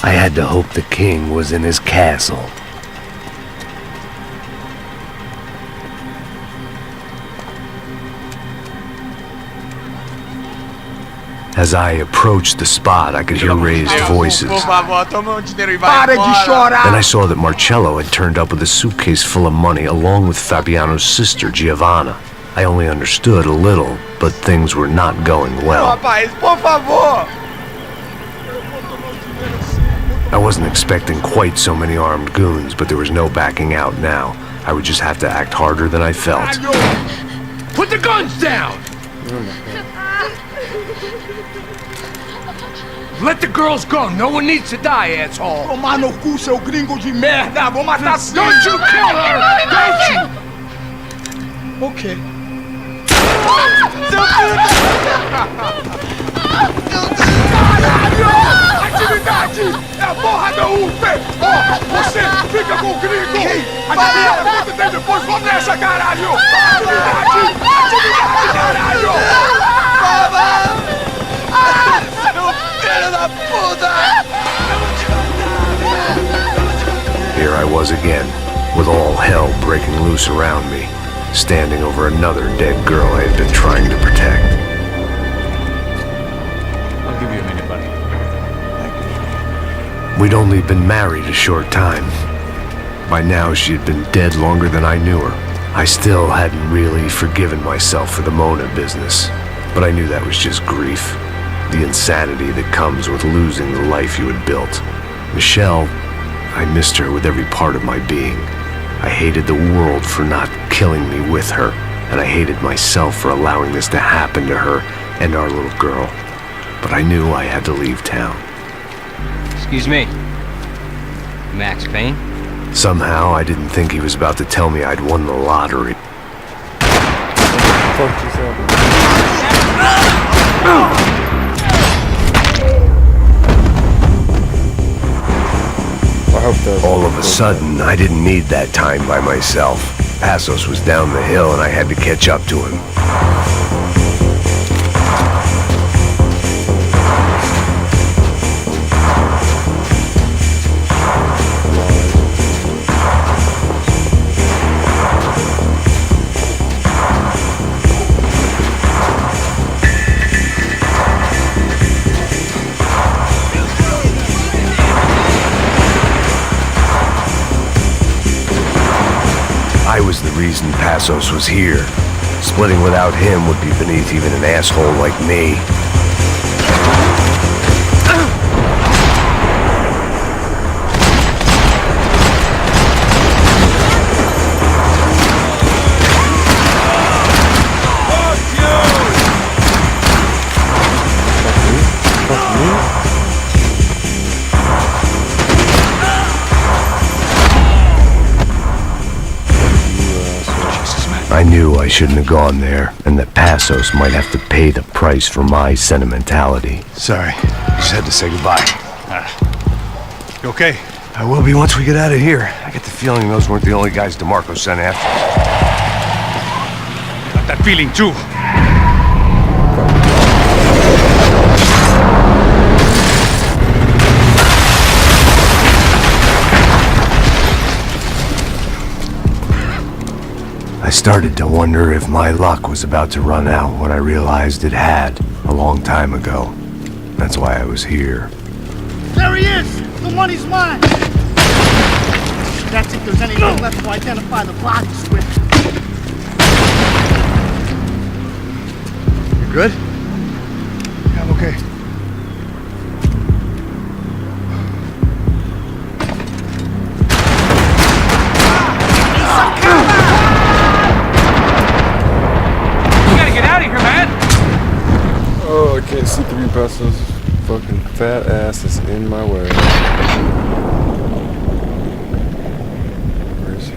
I had to hope the king was in his castle. As I approached the spot, I could hear raised voices. Por favor, toma dinheiro e vai Para de chorar! Then I saw that Marcello had turned up with a suitcase full of money along with Fabiano's sister, Giovanna. I only understood a little, but things were not going well. Rapaz, por favor! I wasn't expecting quite so many armed goons, but there was no backing out now. I would just have to act harder than I felt. Put the guns down! Let the girls go. No one needs to die, asshole. Tomar no cu, seu gringo de merda! Vou matar sim! Don't you kill her! Don't you! Ok. Caralho! Atividade! É a porra da UP! Ó, você fica com o gringo! Adivinha quanto tem depois? Vamos nessa, caralho! Atividade! Atividade, caralho! Filho da puta! Here I was again, with all hell breaking loose around me, standing over another dead girl I had been trying to protect. I'll give you a minute, buddy. We'd only been married a short time. By now, she had been dead longer than I knew her. I still hadn't really forgiven myself for the Mona business, but I knew that was just grief. The insanity that comes with losing the life you had built. Michelle, I missed her with every part of my being. I hated the world for not killing me with her, and I hated myself for allowing this to happen to her and our little girl. But I knew I had to leave town. Excuse me. Max Payne? Somehow, I didn't think he was about to tell me I'd won the lottery. Fuck yourself. All of a sudden, I didn't need that time by myself. Passos was down the hill and I had to catch up to him. I was the reason Passos was here. Splitting without him would be beneath even an asshole like me. I knew I shouldn't have gone there, and that Passos might have to pay the price for my sentimentality. Sorry, just had to say goodbye. You okay? I will be once we get out of here. I get the feeling those weren't the only guys DeMarco sent after us. Got that feeling too. I started to wonder if my luck was about to run out when I realized it had a long time ago. That's why I was here. There he is! The money's mine! That's if there's anything left to identify the bodies with. You good? Yeah, I'm okay. Oh, I can't see through Passos' fucking fat ass is in my way. Where is he?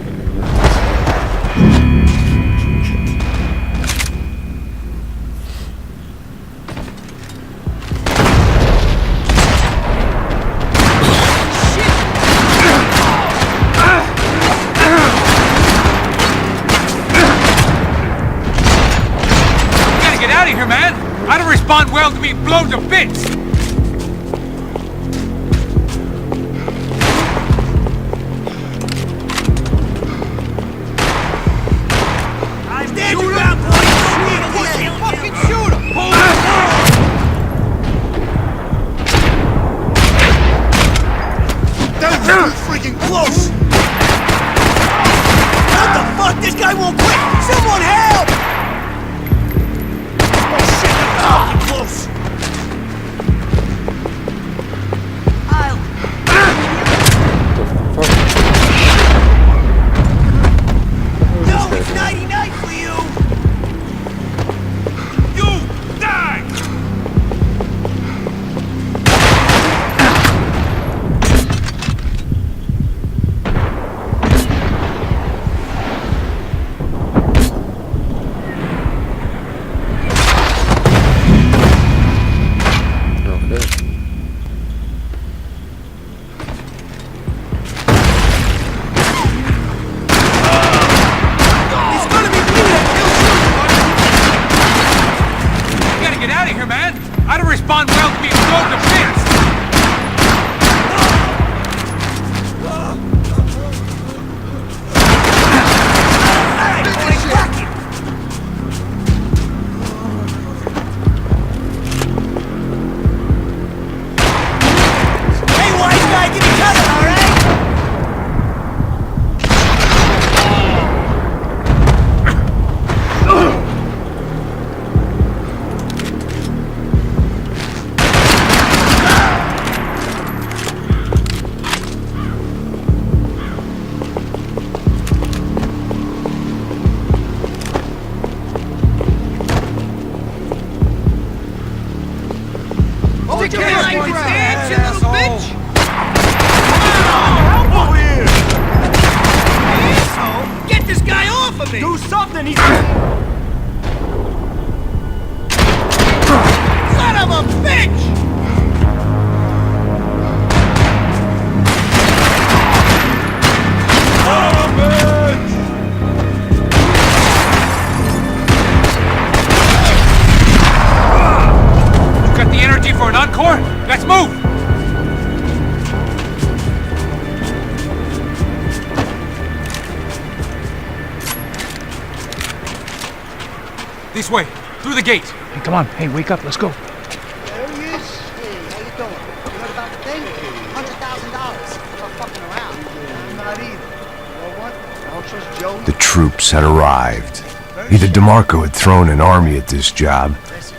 You gotta get out of here, man! I don't respond well to being blown to bits! Shoot him! Fucking shoot him! fucking close! What the fuck? This guy won't quit! Someone help! Oh shit, they're fucking close! No, it's nighty-night for you! You die! I don't respond well to being thrown to bits! Hey, wise guy, give each other, all right? Hold your hand, you little bitch! Over here! Asshole! Get this guy off of me! Do something, he's... Son of a bitch! Got the energy for an encore? Let's move! This way, through the gate. Hey, come on. Hey, wake up. Let's go. There he is. Hey, how you doing? You heard about the thing? $100,000. I'm not fucking around. I'm not either. You know what? I don't trust Joe. The troops had arrived. Either DeMarco had thrown an army at this job,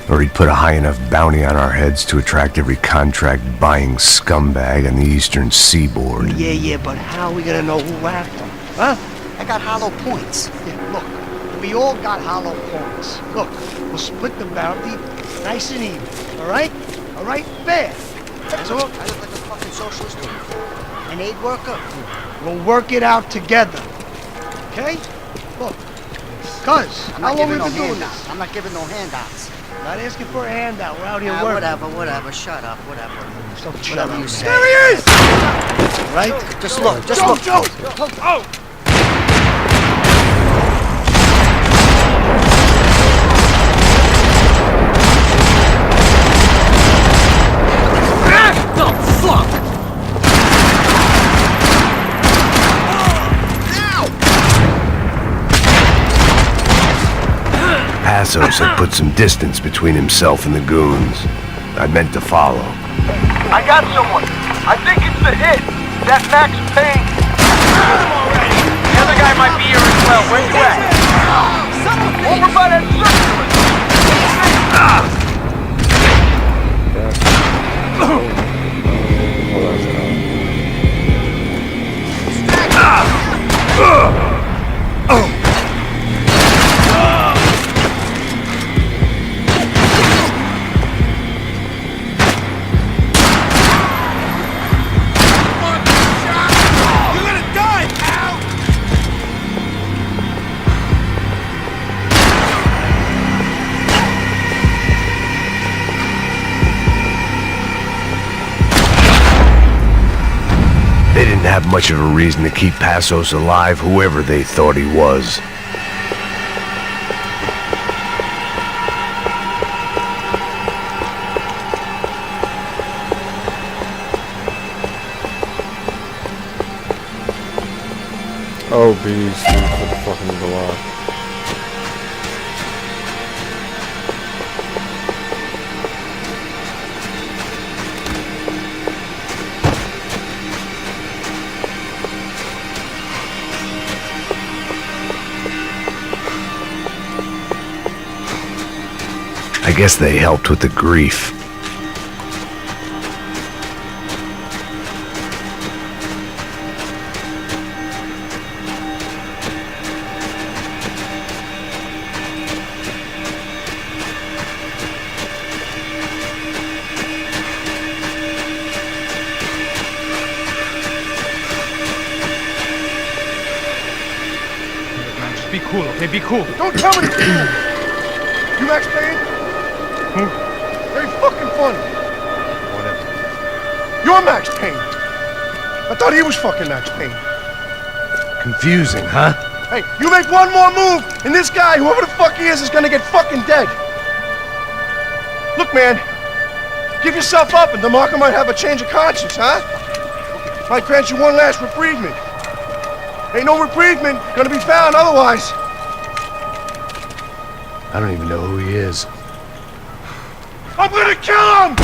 or he'd put a high enough bounty on our heads to attract every contract-buying scumbag on the eastern seaboard. Yeah, but how are we gonna know who whacked him? Huh? I got hollow points. Yeah, look. We all got hollow points. Look, we'll split the bounty nice and even. All right? All right? Fair. That's all. I look like a fucking socialist too. An aid worker. We'll work it out together. Okay? Look. Cuz, how long have we been doing this? I'm not giving no handouts. Not asking for a handout. We're out here working. Whatever. Shut up. Whatever. Whatever you say. There he is! Right? Just look. Just look. Joe! Oh! Passos had put some distance between himself and the goons. I meant to follow. I got someone. I think it's the hit. That Max Payne. The other guy might be here as well. Where you at? Over by that They didn't have much of a reason to keep Passos alive, whoever they thought he was. Oh, bees, dude, what the fucking is alive? I guess they helped with the grief. Be cool, okay? Be cool. Don't tell me to be cool. You Max Payne? Who? Very fucking funny. Whatever. You're Max Payne. I thought he was fucking Max Payne. Confusing, huh? Hey, you make one more move, and this guy, whoever the fuck he is gonna get fucking dead. Look, man, give yourself up, and DeMarco might have a change of conscience, huh? Might grant you one last reprievement. Ain't no reprievement gonna be found otherwise. I don't even know who he is. I'm gonna kill him!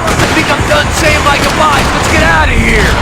I think I'm done saying my goodbyes. Let's get out of here.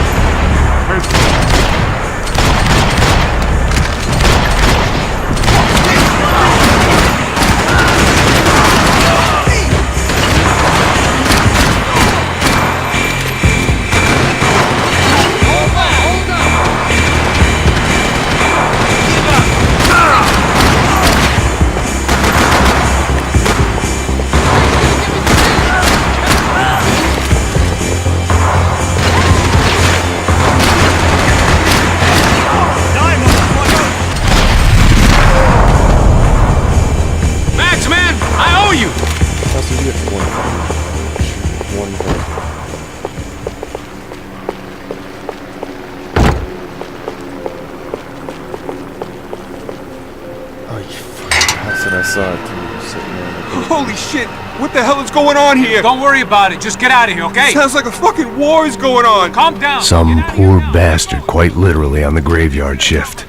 Holy shit! What the hell is going on here? Don't worry about it. Just get out of here, okay? Sounds like a fucking war is going on. Calm down. Some poor bastard, quite literally, on the graveyard shift.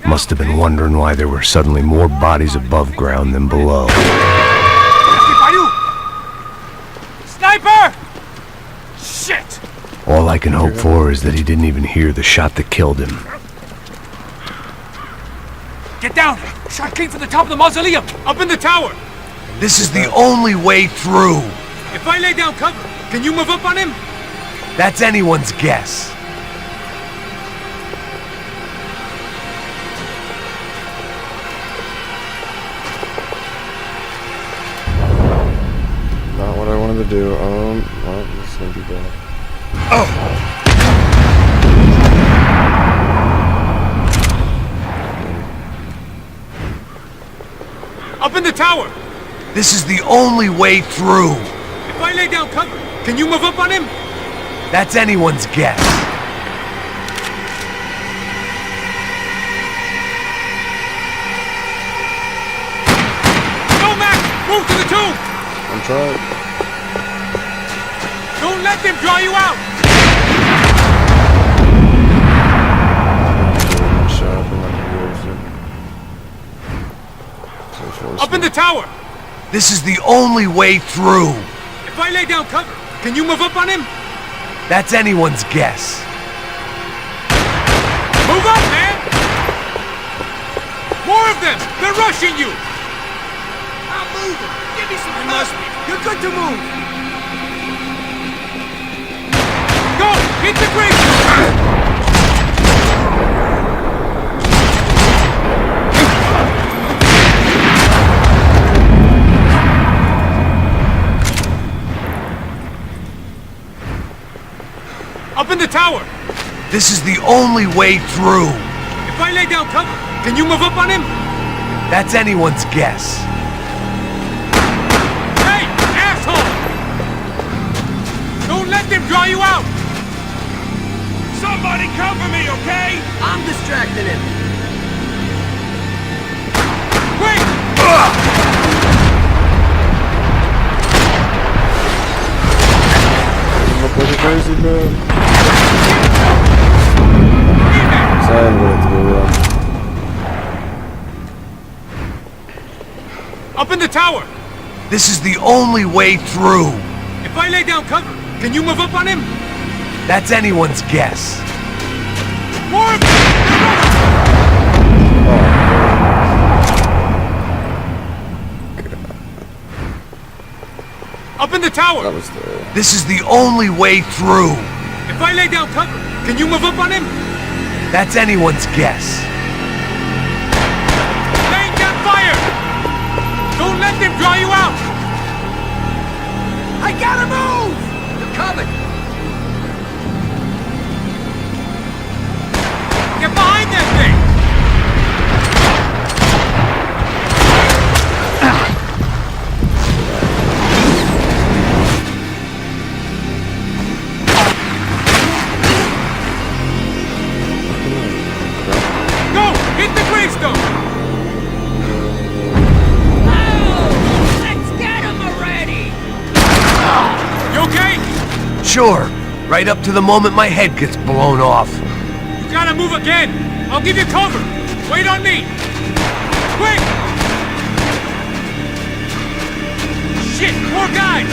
Must have been wondering why there were suddenly more bodies above ground than below. Sniper! Shit! All I can hope for is that he didn't even hear the shot that killed him. Get down! Shot came from the top of the mausoleum! Up in the tower! This is the only way through. If I lay down cover, can you move up on him? That's anyone's guess. Not what I wanted to do. Well, this is gonna be bad. Up in the tower! This is the only way through. If I lay down cover, can you move up on him? That's anyone's guess. Go, Max! Move to the tomb! I'm trying. Don't let them draw you out! Up in the tower! This is the only way through. If I lay down cover, can you move up on him? That's anyone's guess. Move up, man! More of them! They're rushing you! I'm moving! Give me some cover! You're good to move! Go! Hit the bridge! Up in the tower! This is the only way through. If I lay down cover, can you move up on him? That's anyone's guess. Hey, asshole! Don't let them draw you out! Somebody cover me, okay? I'm distracting him. Quick! Look like a crazy man. Sad way to go wrong. Up in the tower! This is the only way through. If I lay down cover, can you move up on him? That's anyone's guess. More! Up in the tower! This is the only way through. If I lay down cover, can you move up on him? That's anyone's guess. Laying down fire! Don't let them draw you out! I gotta move! They're coming! Get behind that thing! Go! Hit the gravestone! Let's get him already! You okay? Sure, right up to the moment my head gets blown off. You gotta move again! I'll give you cover! Wait on me! Quick! Shit, more guys!